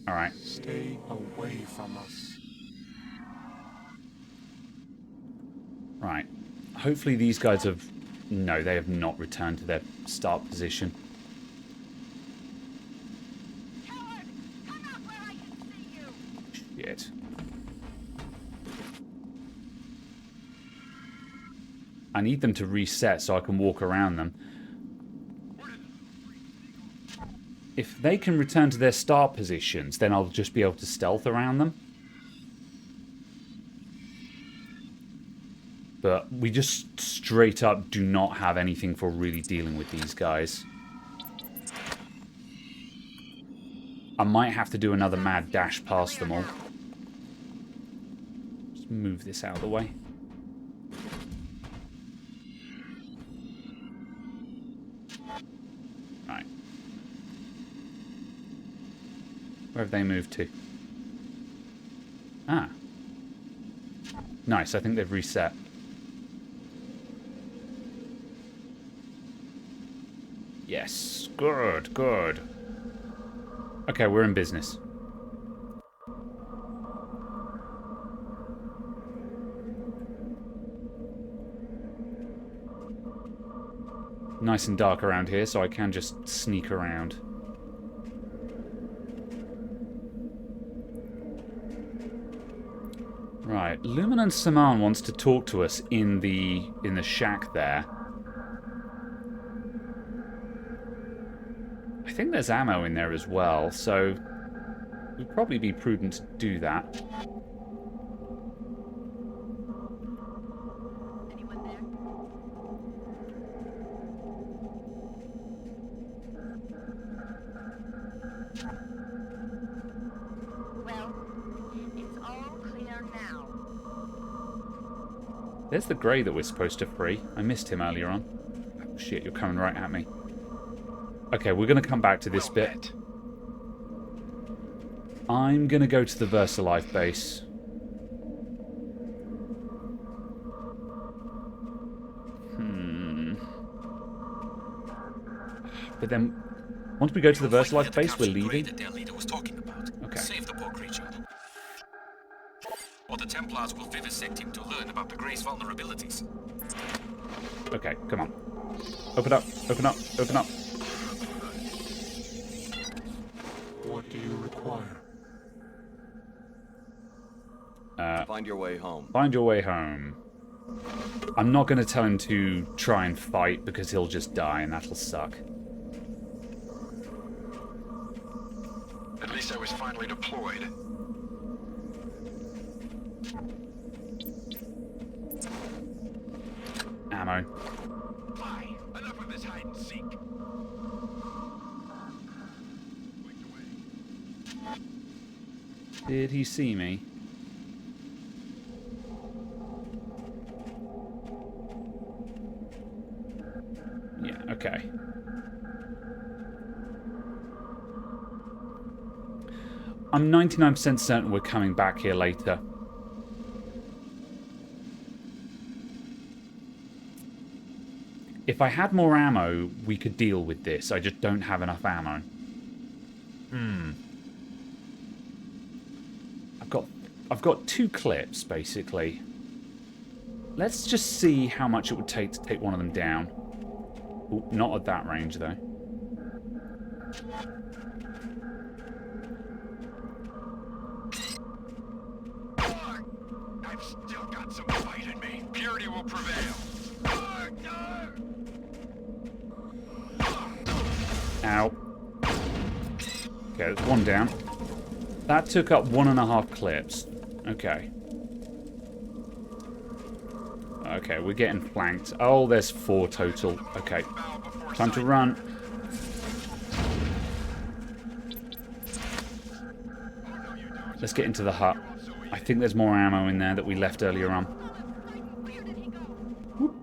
Speaker 1: Alright.
Speaker 5: Stay away from us.
Speaker 1: Right. Hopefully these guys have... No, they have not returned to their start position. Shit. I need them to reset so I can walk around them. If they can return to their start positions, then I'll just be able to stealth around them. But we just straight up do not have anything for really dealing with these guys. I might have to do another mad dash past them all. Just move this out of the way. Right. Where have they moved to? Ah. Nice, I think they've reset. Yes, good, good. Okay, we're in business. Nice and dark around here, so I can just sneak around. Right, Luminant Saman wants to talk to us in the shack there. I think there's ammo in there as well, so it would probably be prudent to do that.
Speaker 2: Anyone there? Well, it's all clear now.
Speaker 1: There's the grey that we're supposed to free. I missed him earlier on. Oh, shit, you're coming right at me. Okay, we're going to come back to this bit. I'm going to go to the VersaLife base. But then, once we go to the VersaLife base, we're leaving? Okay.
Speaker 10: Save the poor creature. Or the Templars will vivisect him to learn about the Grey's vulnerabilities.
Speaker 1: Okay, come on. Open up, open up, open up.
Speaker 5: What do you require?
Speaker 4: Find your way home.
Speaker 1: Find your way home. I'm not going to tell him to try and fight because he'll just die and that'll suck.
Speaker 10: At least I was finally deployed.
Speaker 1: Ammo.
Speaker 10: Fine. Enough of this hide and seek.
Speaker 1: Did he see me? Yeah, okay. I'm 99% certain we're coming back here later. If I had more ammo, we could deal with this. I just don't have enough ammo. I've got 2 clips, basically. Let's just see how much it would take to take one of them down. Ooh, not at that range, though.
Speaker 10: I've still got some fight in me. Purity will prevail.
Speaker 1: Ow. Okay, there's one down. That took up 1.5 clips. Okay. Okay, we're getting flanked. Oh, there's 4 total. Okay. Time to run. Let's get into the hut. I think there's more ammo in there that we left earlier on. Whoop.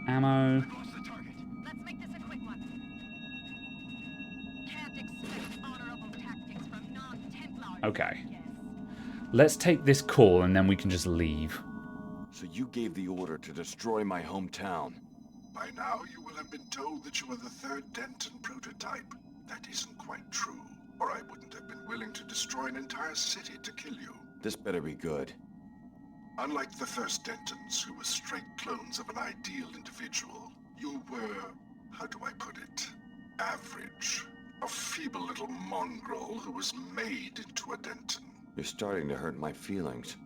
Speaker 1: Ammo. Okay. Let's take this call and then we can just leave.
Speaker 4: So you gave the order to destroy my hometown.
Speaker 25: By now, you will have been told that you were the third Denton prototype. That isn't quite true, or I wouldn't have been willing to destroy an entire city to kill you.
Speaker 4: This better be good.
Speaker 25: Unlike the first Dentons, who were straight clones of an ideal individual, you were, how do I put it, average. A feeble little mongrel who was made into a Denton.
Speaker 4: You're starting to hurt my feelings.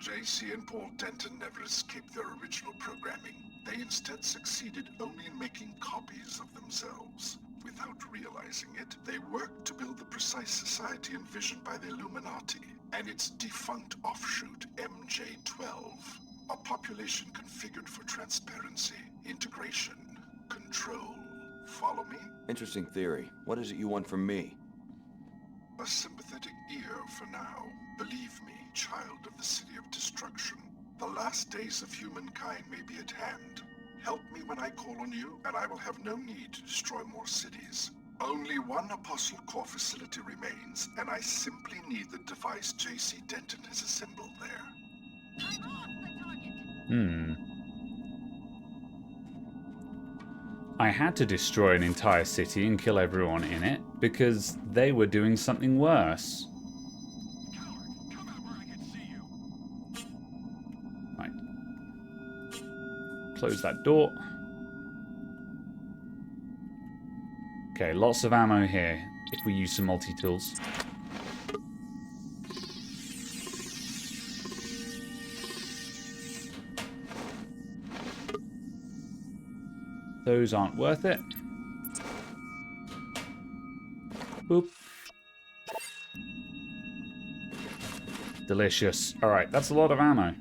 Speaker 25: JC and Paul Denton never escaped their original programming. They instead succeeded only in making copies of themselves. Without realizing it, they worked to build the precise society envisioned by the Illuminati and its defunct offshoot, MJ-12. A population configured for transparency, integration, control. Follow me?
Speaker 4: Interesting theory. What is it you want from me?
Speaker 25: A sympathetic ear for now. Believe me, child of the City of Destruction. The last days of humankind may be at hand. Help me when I call on you, and I will have no need to destroy more cities. Only one Apostle Core facility remains, and I simply need the device JC Denton has assembled there.
Speaker 1: I had to destroy an entire city and kill everyone in it because they were doing something worse. Right. Close that door. Okay, lots of ammo here if we use some multi-tools. Those aren't worth it. Boop. Delicious. Alright, that's a lot of ammo.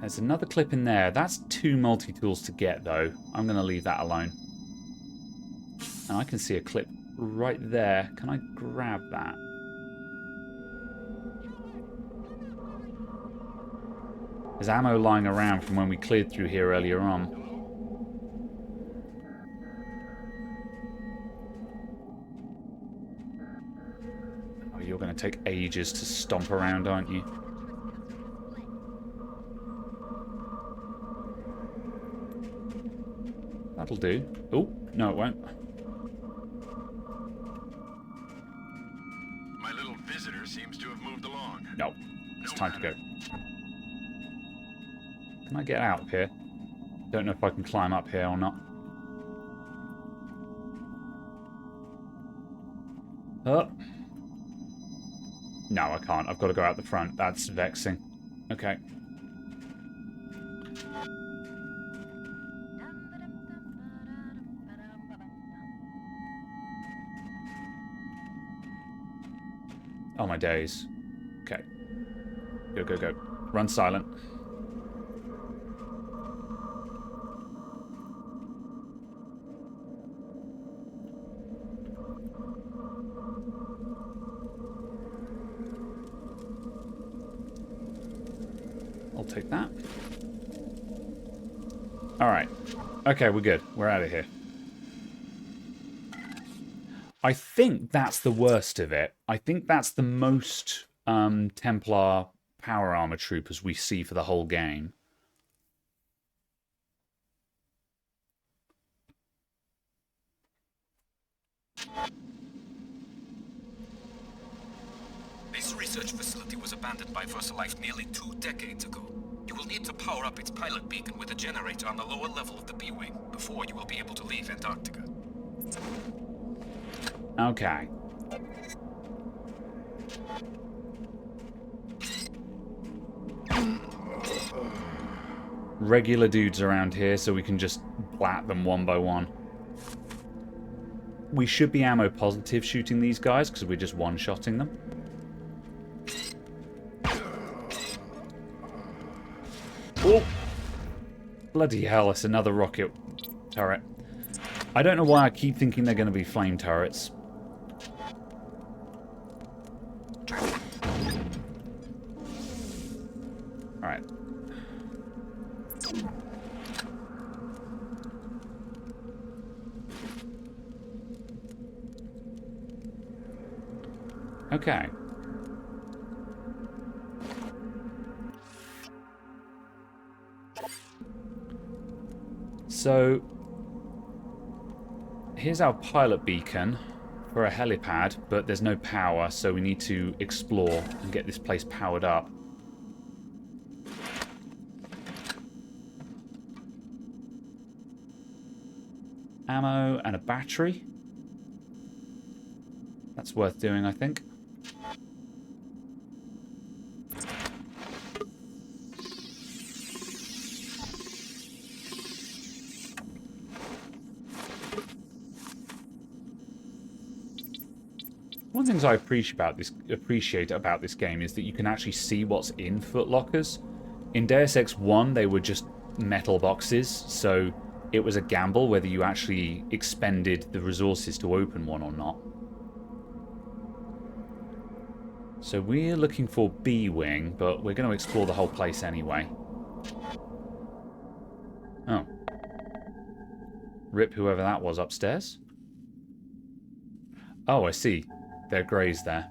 Speaker 1: There's another clip in there. That's 2 multi-tools to get, though. I'm going to leave that alone. And I can see a clip right there. Can I grab that? There's ammo lying around from when we cleared through here earlier on. Oh, you're going to take ages to stomp around, aren't you? That'll do. Oh, no it won't.
Speaker 10: My little visitor seems to have moved along.
Speaker 1: No, it's time to go. Can I get out of here? Don't know if I can climb up here or not. Oh. No, I can't. I've got to go out the front. That's vexing. Okay. Oh my days. Okay. Go, go, go. Run silent. I'll take that. Alright. Okay, we're good. We're out of here. I think that's the worst of it. I think that's the most Templar power armor troopers we see for the whole game.
Speaker 20: This research facility was abandoned by VersaLife nearly 2 decades ago. You will need to power up its pilot beacon with a generator on the lower level of the B-Wing before you will be able to leave Antarctica.
Speaker 1: Okay. Regular dudes around here, so we can just blat them one by one. We should be ammo positive shooting these guys because we're just one-shotting them. Oh! Bloody hell, it's another rocket turret. I don't know why I keep thinking they're going to be flame turrets. Alright. Okay. So, here's our pilot beacon for a helipad, but there's no power, so we need to explore and get this place powered up. Ammo and a battery. That's worth doing, I think. One of the things I appreciate about this game is that you can actually see what's in footlockers. In Deus Ex 1, they were just metal boxes, so it was a gamble whether you actually expended the resources to open one or not. So we're looking for B-Wing, but we're going to explore the whole place anyway. Oh. Rip whoever that was upstairs. Oh, I see. There are greys there.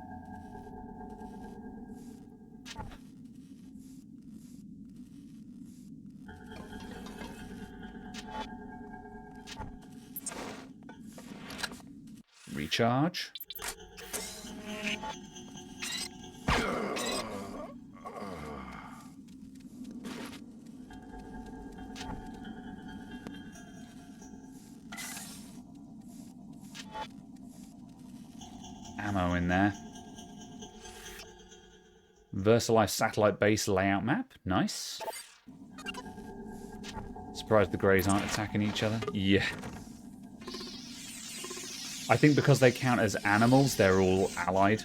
Speaker 1: Recharge. Ammo in there. VersaLife satellite base layout map. Nice. Surprised the greys aren't attacking each other. Yeah. I think because they count as animals, they're all allied.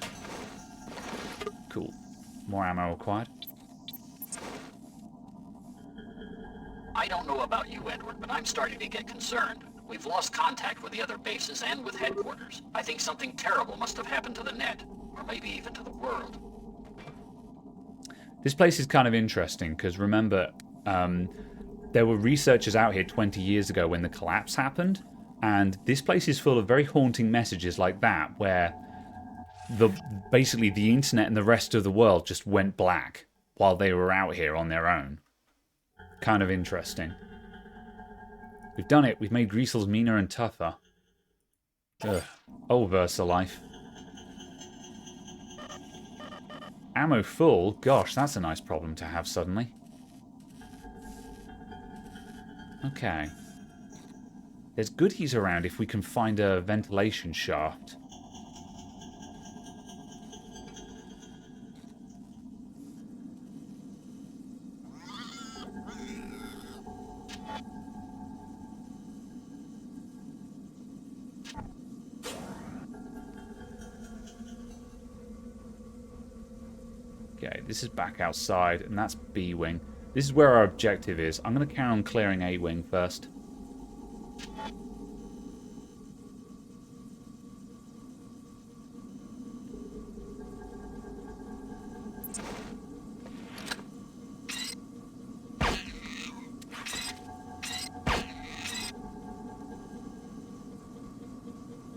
Speaker 1: Cool. More ammo required.
Speaker 11: I don't know about you, Edward, but I'm starting to get concerned. We've lost contact with the other bases and with headquarters. I think something terrible must have happened to the net, or maybe even to the world.
Speaker 1: This place is kind of interesting, because remember, there were researchers out here 20 years ago when the collapse happened, and this place is full of very haunting messages like that, where basically the internet and the rest of the world just went black while they were out here on their own. Kind of interesting. We've done it. We've made Greasels meaner and tougher. Ugh. Oh, VersaLife. Ammo full? Gosh, that's a nice problem to have suddenly. Okay. There's goodies around if we can find a ventilation shaft. Okay, this is back outside, and that's B-Wing. This is where our objective is. I'm going to carry on clearing A-Wing first.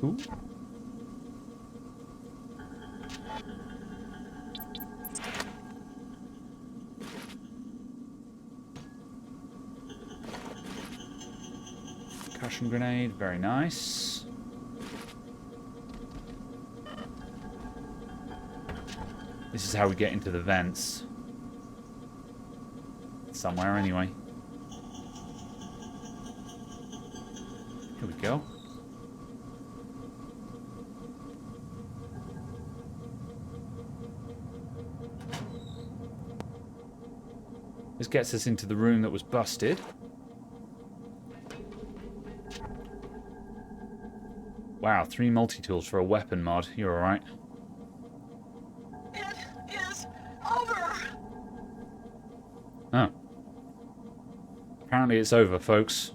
Speaker 1: Ooh. Concussion grenade, very nice. This is how we get into the vents. Somewhere anyway. Here we go. This gets us into the room that was busted. Wow, 3 multi-tools for a weapon mod. You're alright.
Speaker 11: It is over!
Speaker 1: Oh. Apparently it's over, folks.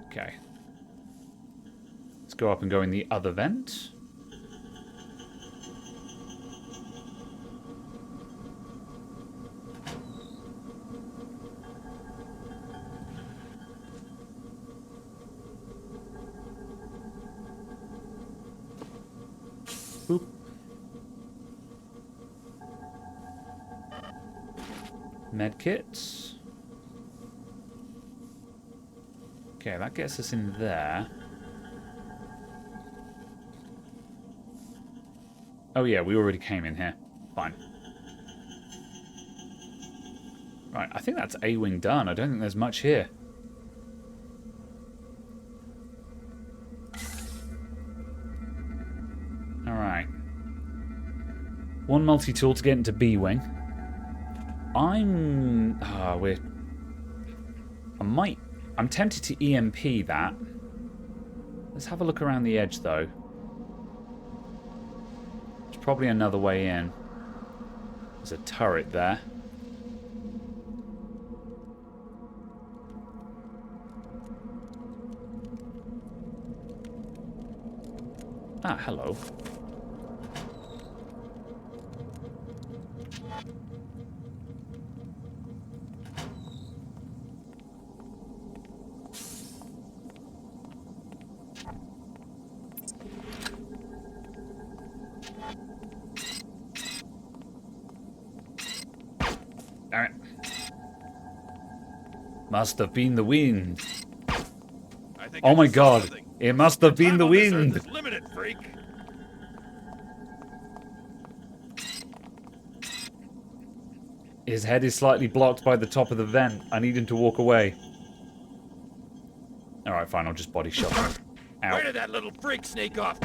Speaker 1: Okay. Let's go up and go in the other vent. Medkits. Okay, that gets us in there. Oh yeah, we already came in here. Fine. Right, I think that's A-Wing done. I don't think there's much here. Alright. One multi-tool to get into B-Wing. I'm tempted to EMP that. Let's have a look around the edge, though. There's probably another way in. There's a turret there. Ah, hello. Damn it. Must have been the wind. Oh my god. It must have been the wind.
Speaker 22: Limited, freak.
Speaker 1: His head is slightly blocked by the top of the vent. I need him to walk away. Alright, fine. I'll just body shot him. Ow.
Speaker 22: Where did that little freak sneak off?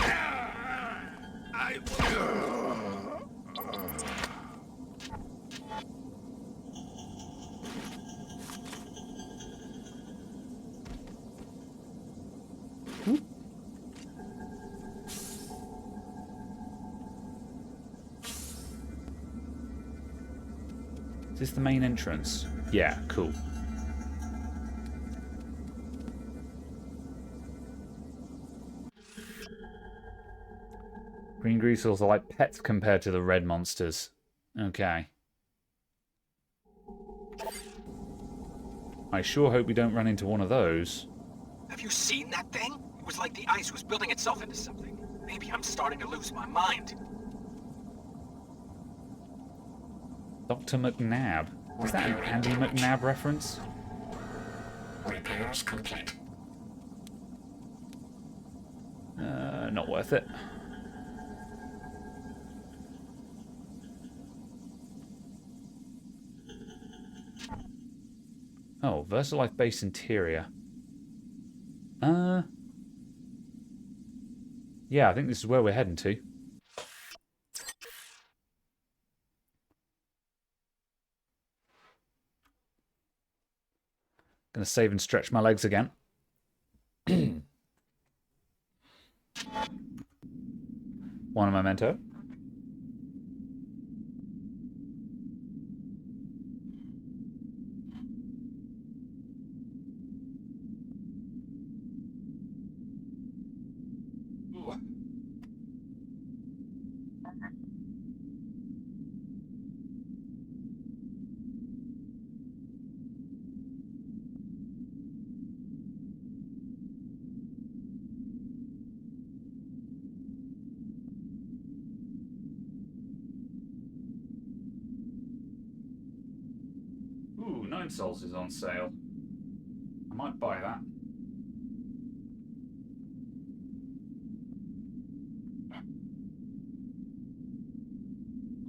Speaker 1: Is this the main entrance? Yeah, cool. Green greasels are like pets compared to the red monsters. Okay. I sure hope we don't run into one of those.
Speaker 11: Have you seen that thing? It was like the ice was building itself into something. Maybe I'm starting to lose my mind.
Speaker 1: Dr. McNabb. Is that an Andy McNabb reference?
Speaker 7: Repairs complete.
Speaker 1: Not worth it. Oh, VersaLife base interior. Yeah, I think this is where we're heading to. Gonna save and stretch my legs again. One a memento. Ooh, 9 souls is on sale. I might buy that.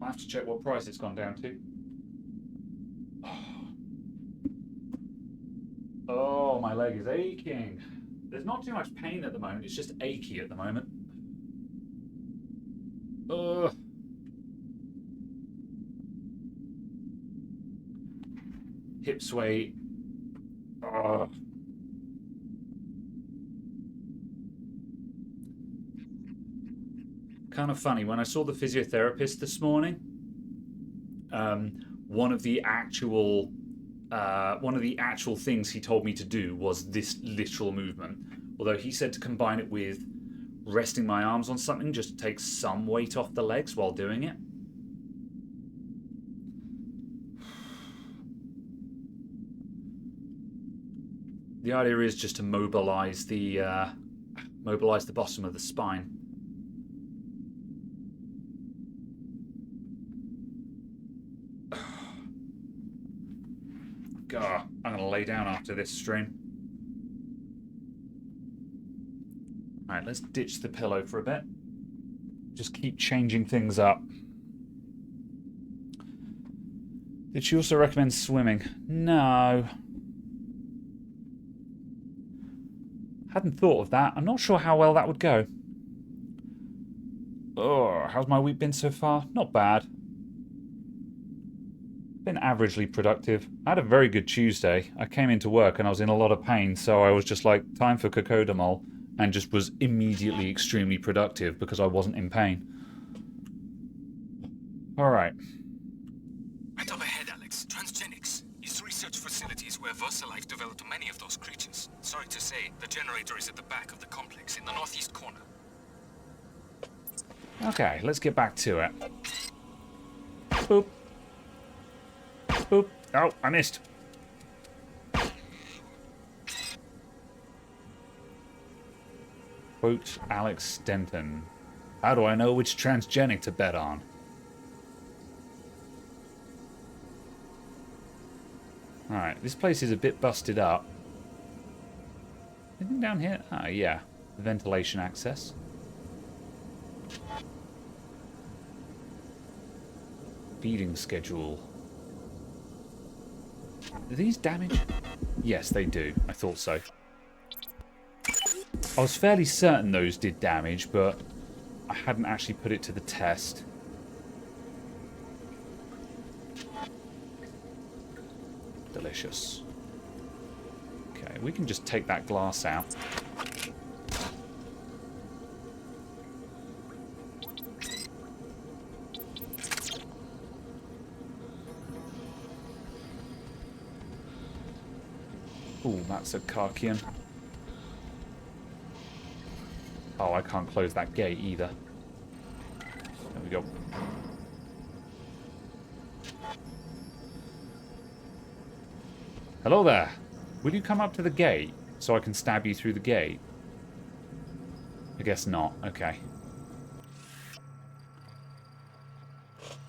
Speaker 1: I'll have to check what price it's gone down to. Oh, my leg is aching. There's not too much pain at the moment, it's just achy at the moment. Ugh. Hip sway. Ugh. Kind of funny, when I saw the physiotherapist this morning, one of the actual things he told me to do was this literal movement. Although he said to combine it with resting my arms on something just to take some weight off the legs while doing it. The idea is just to mobilize the bottom of the spine. God, I'm gonna lay down after this stream. Alright, let's ditch the pillow for a bit. Just keep changing things up. Did she also recommend swimming? No. Hadn't thought of that. I'm not sure how well that would go. Oh, how's my week been so far? Not bad. Been averagely productive. I had a very good Tuesday. I came into work and I was in a lot of pain, so I was just like, time for cocodamol, and just was immediately extremely productive because I wasn't in pain. Alright.
Speaker 10: Right up ahead, Alex. Transgenics. These research facilities where VersaLife developed many of those creatures. Sorry to say, the generator is at the back of the complex in the northeast corner.
Speaker 1: Okay, let's get back to it. Boop. Boop. Oh, I missed. Quote Alex Denton. How do I know which transgenic to bet on? Alright, this place is a bit busted up. Anything down here? Ah, yeah. Ventilation access. Feeding schedule. Do these damage? Yes, they do. I thought so. I was fairly certain those did damage, but I hadn't actually put it to the test. Delicious. Okay, we can just take that glass out. Ooh, that's a Karkian. Oh, I can't close that gate either. There we go. Hello there. Will you come up to the gate so I can stab you through the gate? I guess not. Okay.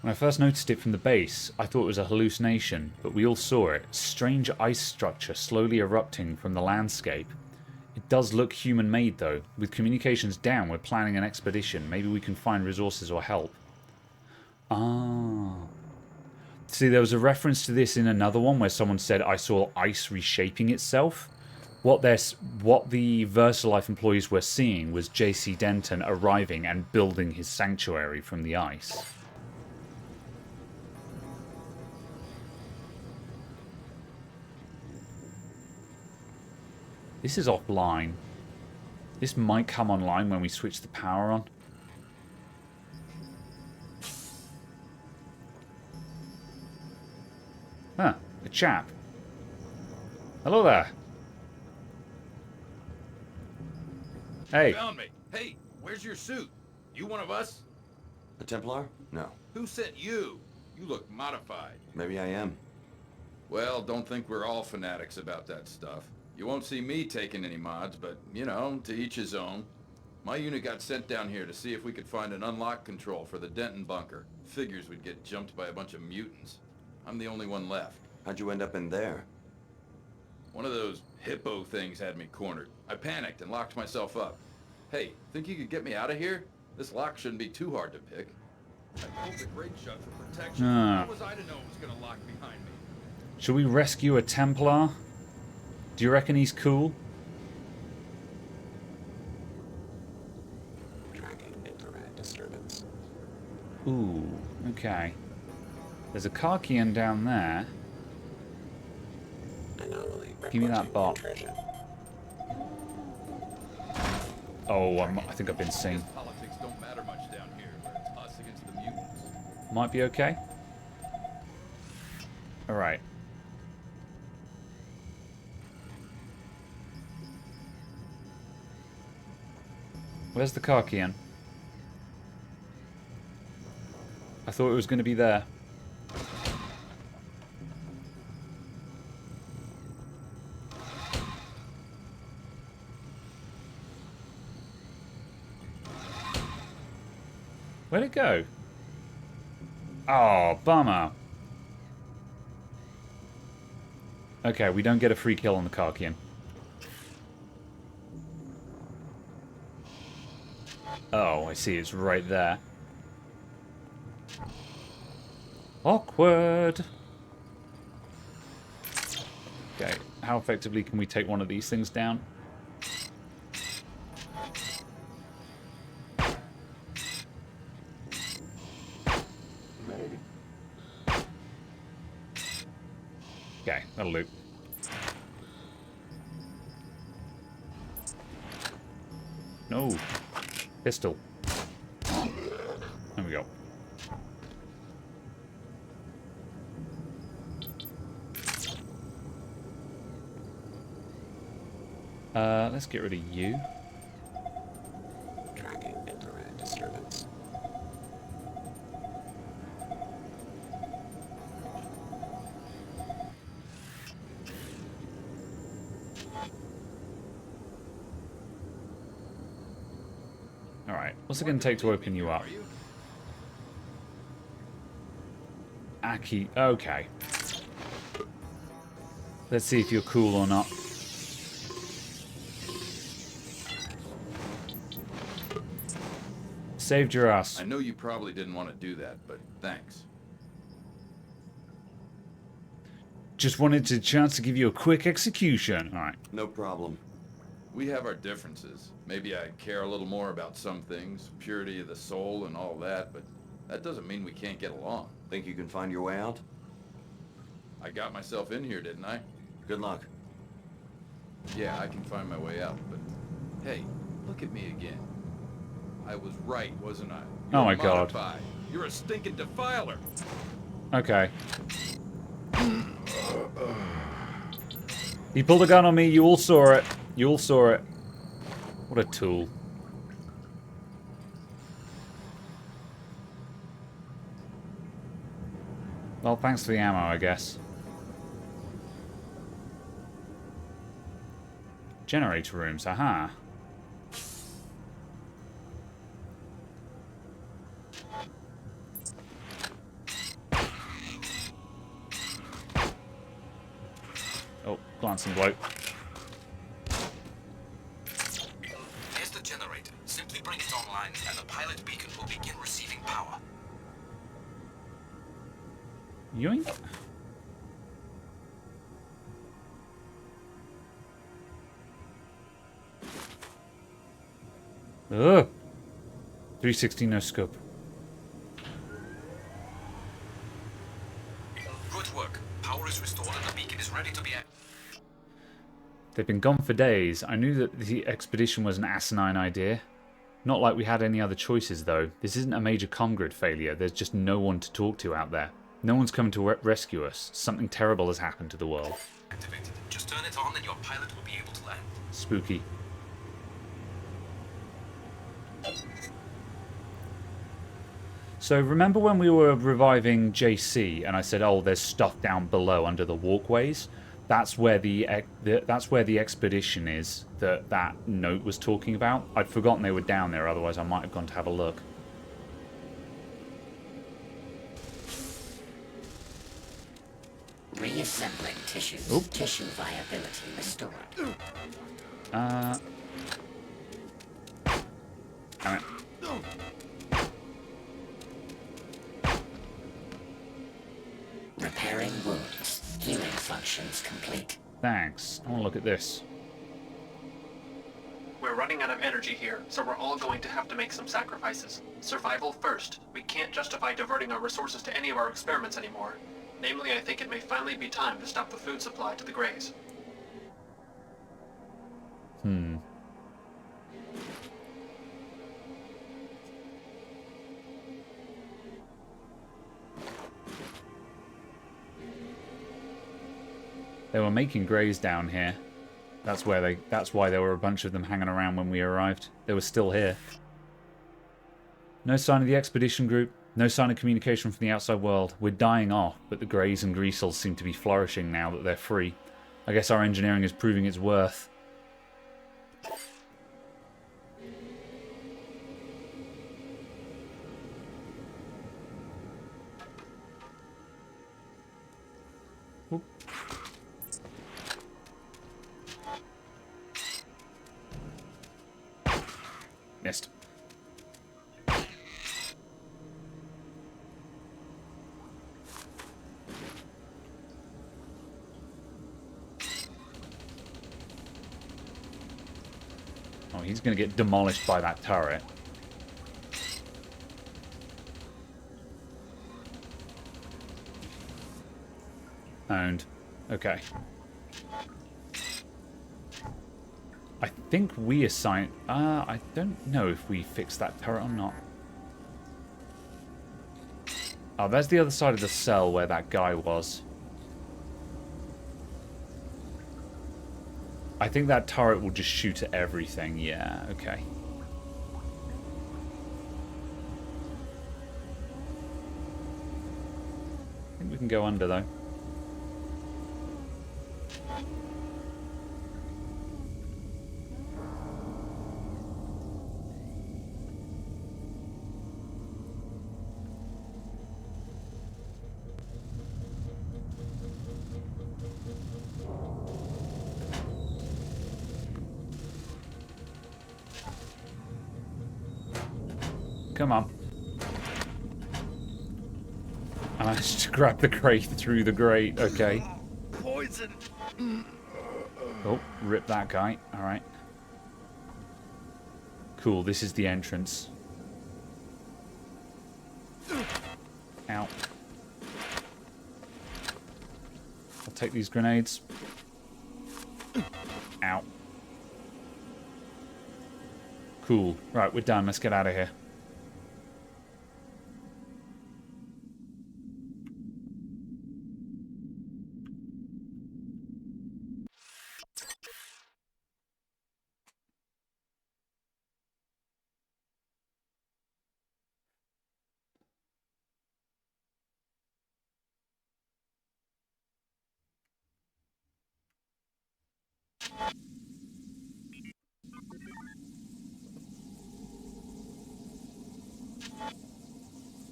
Speaker 1: When I first noticed it from the base, I thought it was a hallucination, but we all saw it. Strange ice structure slowly erupting from the landscape. It does look human-made though. With communications down, we're planning an expedition. Maybe we can find resources or help. Ah. See, there was a reference to this in another one where someone said, I saw ice reshaping itself. What the VersaLife employees were seeing was JC Denton arriving and building his sanctuary from the ice. This is offline. This might come online when we switch the power on. Huh, a chap. Hello there. Hey.
Speaker 3: You found me. Hey, where's your suit? You one of us?
Speaker 4: A Templar? No.
Speaker 3: Who sent you? You look modified.
Speaker 4: Maybe I am.
Speaker 3: Well, don't think we're all fanatics about that stuff. You won't see me taking any mods, but, you know, to each his own. My unit got sent down here to see if we could find an unlock control for the Denton bunker. Figures we'd get jumped by a bunch of mutants. I'm the only one left.
Speaker 4: How'd you end up in there?
Speaker 3: One of those hippo things had me cornered. I panicked and locked myself up. Hey, think you could get me out of here? This lock shouldn't be too hard to pick. I pulled the grate shut for protection. How was I to know it was gonna lock behind me?
Speaker 1: Should we rescue a Templar? Do you reckon he's cool?
Speaker 7: Tracking infrared disturbance.
Speaker 1: Ooh, okay. There's a Karkian down there. Give me that bot. Oh, I think I've been seen.
Speaker 3: Politics don't matter much down here, where it's us against the mutants.
Speaker 1: Might be okay. Alright. Where's the Karkian? I thought it was going to be there. Where'd it go? Oh, bummer. Okay, we don't get a free kill on the Karkian. Oh, I see. It's right there. Awkward. Okay, how effectively can we take one of these things down? Okay, that'll do. No. Pistol. There we go. Let's get rid of you.
Speaker 24: Tracking infrared disturbance.
Speaker 1: Alright, what's it going to take to open you up? Aki, okay. Let's see if you're cool or not. Saved your ass.
Speaker 3: I know you probably didn't want to do that, but thanks.
Speaker 1: Just wanted a chance to give you a quick execution. Alright.
Speaker 24: No problem.
Speaker 3: We have our differences. Maybe I care a little more about some things, purity of the soul and all that, but that doesn't mean we can't get along.
Speaker 24: Think you can find your way out?
Speaker 3: I got myself in here, didn't I?
Speaker 24: Good luck.
Speaker 3: Yeah, I can find my way out, but hey, look at me again. I was right, wasn't I? You're
Speaker 1: Oh my god.
Speaker 3: modified. You're a stinking defiler.
Speaker 1: Okay. He pulled a gun on me, you all saw it. You all saw it. What a tool. Well, thanks for the ammo, I guess. Generator rooms, aha. Oh, glancing bloke.
Speaker 10: Here's the generator. Simply bring it online, and the pilot beacon will begin receiving power.
Speaker 1: Yoink. Ugh. 360 no scope.
Speaker 10: Good work. Power is restored and the beacon is ready to be activated.
Speaker 1: They've been gone for days. I knew that the expedition was an asinine idea. Not like we had any other choices, though. This isn't a major comm grid failure. There's just no one to talk to out there. No one's coming to rescue us. Something terrible has happened to the world.
Speaker 10: Activated. Just turn it on and your pilot will be able to land.
Speaker 1: Spooky. So remember when we were reviving JC and I said, oh, there's stuff down below under the walkways? That's where the expedition is that note was talking about. I'd forgotten they were down there, otherwise I might have gone to have a look.
Speaker 7: Reassembling tissues.
Speaker 1: Oop.
Speaker 7: Tissue viability restored.
Speaker 1: Damn it.
Speaker 7: Repairing wounds. Healing functions complete.
Speaker 1: Thanks. I want to look at this.
Speaker 15: We're running out of energy here, so we're all going to have to make some sacrifices. Survival first. We can't justify diverting our resources to any of our experiments anymore. Namely, I think it may finally be time to stop the food supply to the Greys.
Speaker 1: They were making greys down here. That's why there were a bunch of them hanging around when we arrived. They were still here. No sign of the expedition group. No sign of communication from the outside world. We're dying off, but the greys and greasels seem to be flourishing now that they're free. I guess our engineering is proving its worth. he's going to get demolished by that turret. Owned. Okay. I think we assign... I don't know if we fixed that turret or not. Oh, there's the other side of the cell where that guy was. I think that turret will just shoot at everything. Yeah, okay. I think we can go under, though. Come on. I managed to grab the crate through the grate. Okay.
Speaker 6: Poison.
Speaker 1: Oh, rip that guy. Alright. Cool, this is the entrance. Ow. I'll take these grenades. Ow. Cool. Right, we're done. Let's get out of here.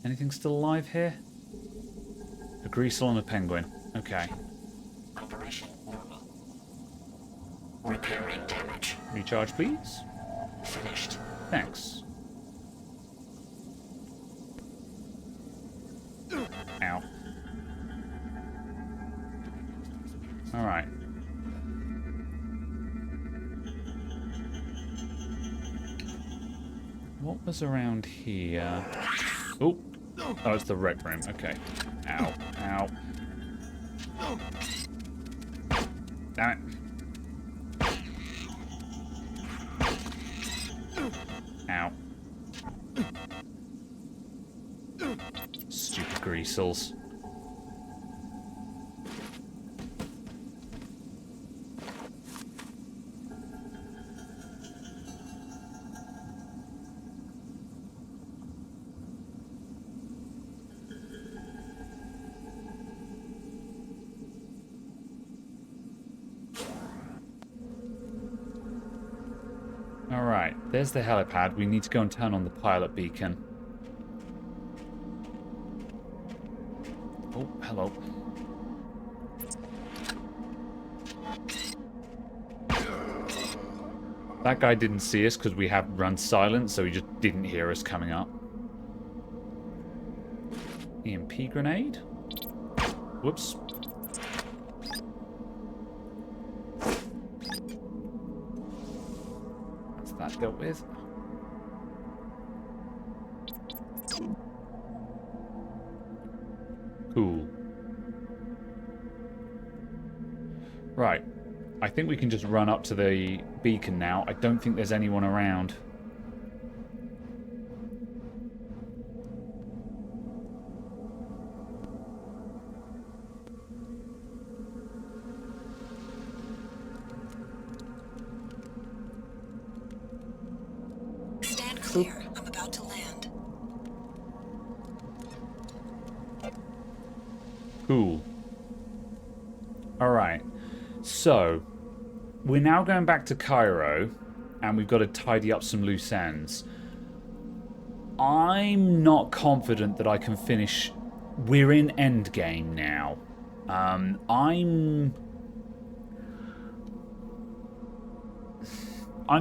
Speaker 1: Anything still alive here? A greasel and a penguin. Okay.
Speaker 11: Operation normal. Repairing damage.
Speaker 1: Recharge, please.
Speaker 11: Finished.
Speaker 1: Thanks. Ow. Alright. What was around here? Oh. Oh, it's the rec room. Okay. Ow. Ow. Damn it. Ow. Stupid greasels. Alright, there's the helipad. We need to go and turn on the pilot beacon. Oh, hello. That guy didn't see us because we have run silent, so he just didn't hear us coming up. EMP grenade? Whoops. That's that dealt with. Cool. Right. I think we can just run up to the beacon now. I don't think there's anyone around.
Speaker 12: Stand clear. I'm about to land.
Speaker 1: Cool. Alright. So, we're now going back to Cairo, and we've got to tidy up some loose ends. I'm not confident that I can finish... We're in endgame now. I'm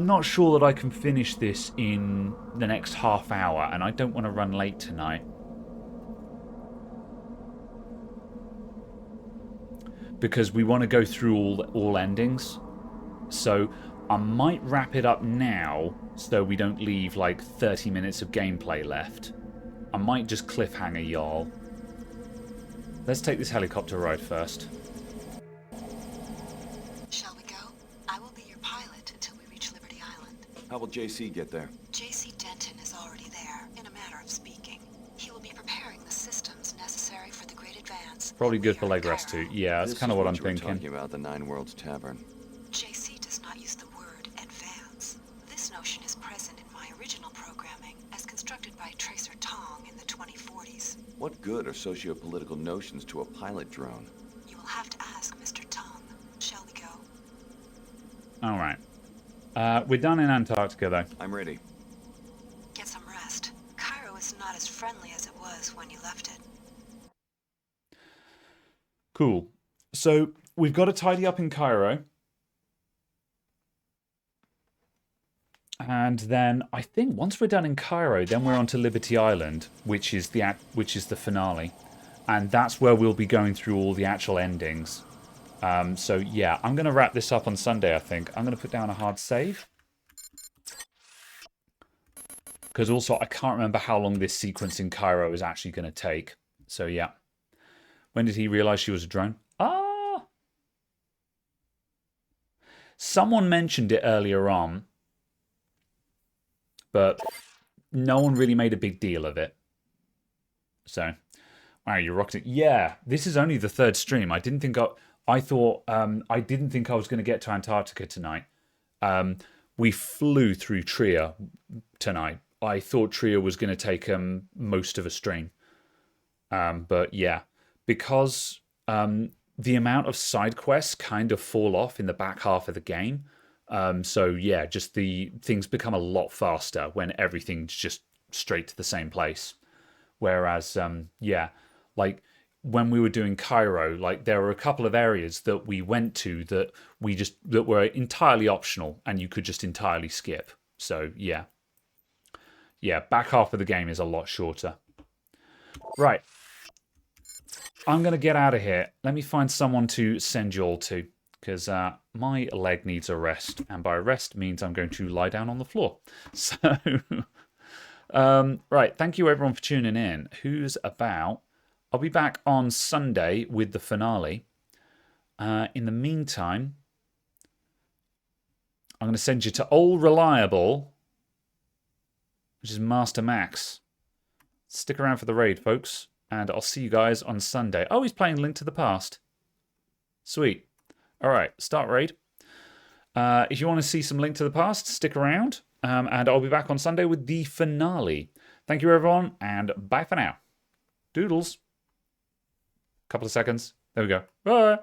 Speaker 1: not sure that I can finish this in the next half hour, and I don't want to run late tonight. Because we want to go through all endings. So I might wrap it up now so we don't leave like 30 minutes of gameplay left. I might just cliffhanger y'all. Let's take this helicopter ride first.
Speaker 12: Shall we go? I will be your pilot until we reach Liberty Island.
Speaker 4: How will JC get there?
Speaker 12: JC Denton is already there, in a matter of speaking. He will be preparing the systems necessary for the great advance.
Speaker 1: Probably good for leg rest too. Yeah, that's kind of what I'm thinking.
Speaker 4: Talking about the Nine Worlds Tavern.
Speaker 12: JC does not use the word advance. This notion is present in my original programming, as constructed by Tracer Tong in the 2040s.
Speaker 4: What good are socio-political notions to a pilot drone?
Speaker 12: You will have to ask Mr. Tong. Shall we go?
Speaker 1: Alright. We're done in Antarctica though.
Speaker 4: I'm ready.
Speaker 12: Get some rest. Cairo is not as friendly as it was when you left it.
Speaker 1: Cool. So, we've got to tidy up in Cairo. And then I think once we're done in Cairo, then we're on to Liberty Island, which is the finale, and that's where we'll be going through all the actual endings. So yeah, I'm going to wrap this up on Sunday. I think I'm going to put down a hard save because also I can't remember how long this sequence in Cairo is actually going to take. So yeah, when did he realize she was a drone? Ah, someone mentioned it earlier on. But no one really made a big deal of it. So, wow, you're rocking it. Yeah, this is only the third stream. I didn't think I thought I didn't think I was going to get to Antarctica tonight. We flew through Trier tonight. I thought Trier was going to take most of a stream. But yeah, because the amount of side quests kind of fall off in the back half of the game. So yeah, just the things become a lot faster when everything's just straight to the same place. Whereas, yeah, like when we were doing Cairo, like there were a couple of areas that we went to that were entirely optional and you could just entirely skip. So yeah, back half of the game is a lot shorter. Right, I'm gonna get out of here. Let me find someone to send you all to. Because my leg needs a rest, and by rest means I'm going to lie down on the floor. So, right, thank you everyone for tuning in. Who's about? I'll be back on Sunday with the finale. In the meantime, I'm going to send you to Old Reliable, which is Master Max. Stick around for the raid, folks, and I'll see you guys on Sunday. Oh, he's playing Link to the Past. Sweet. All right, start raid. If you want to see some Link to the Past, stick around. And I'll be back on Sunday with the finale. Thank you, everyone, and bye for now. Doodles. Couple of seconds. There we go. Bye.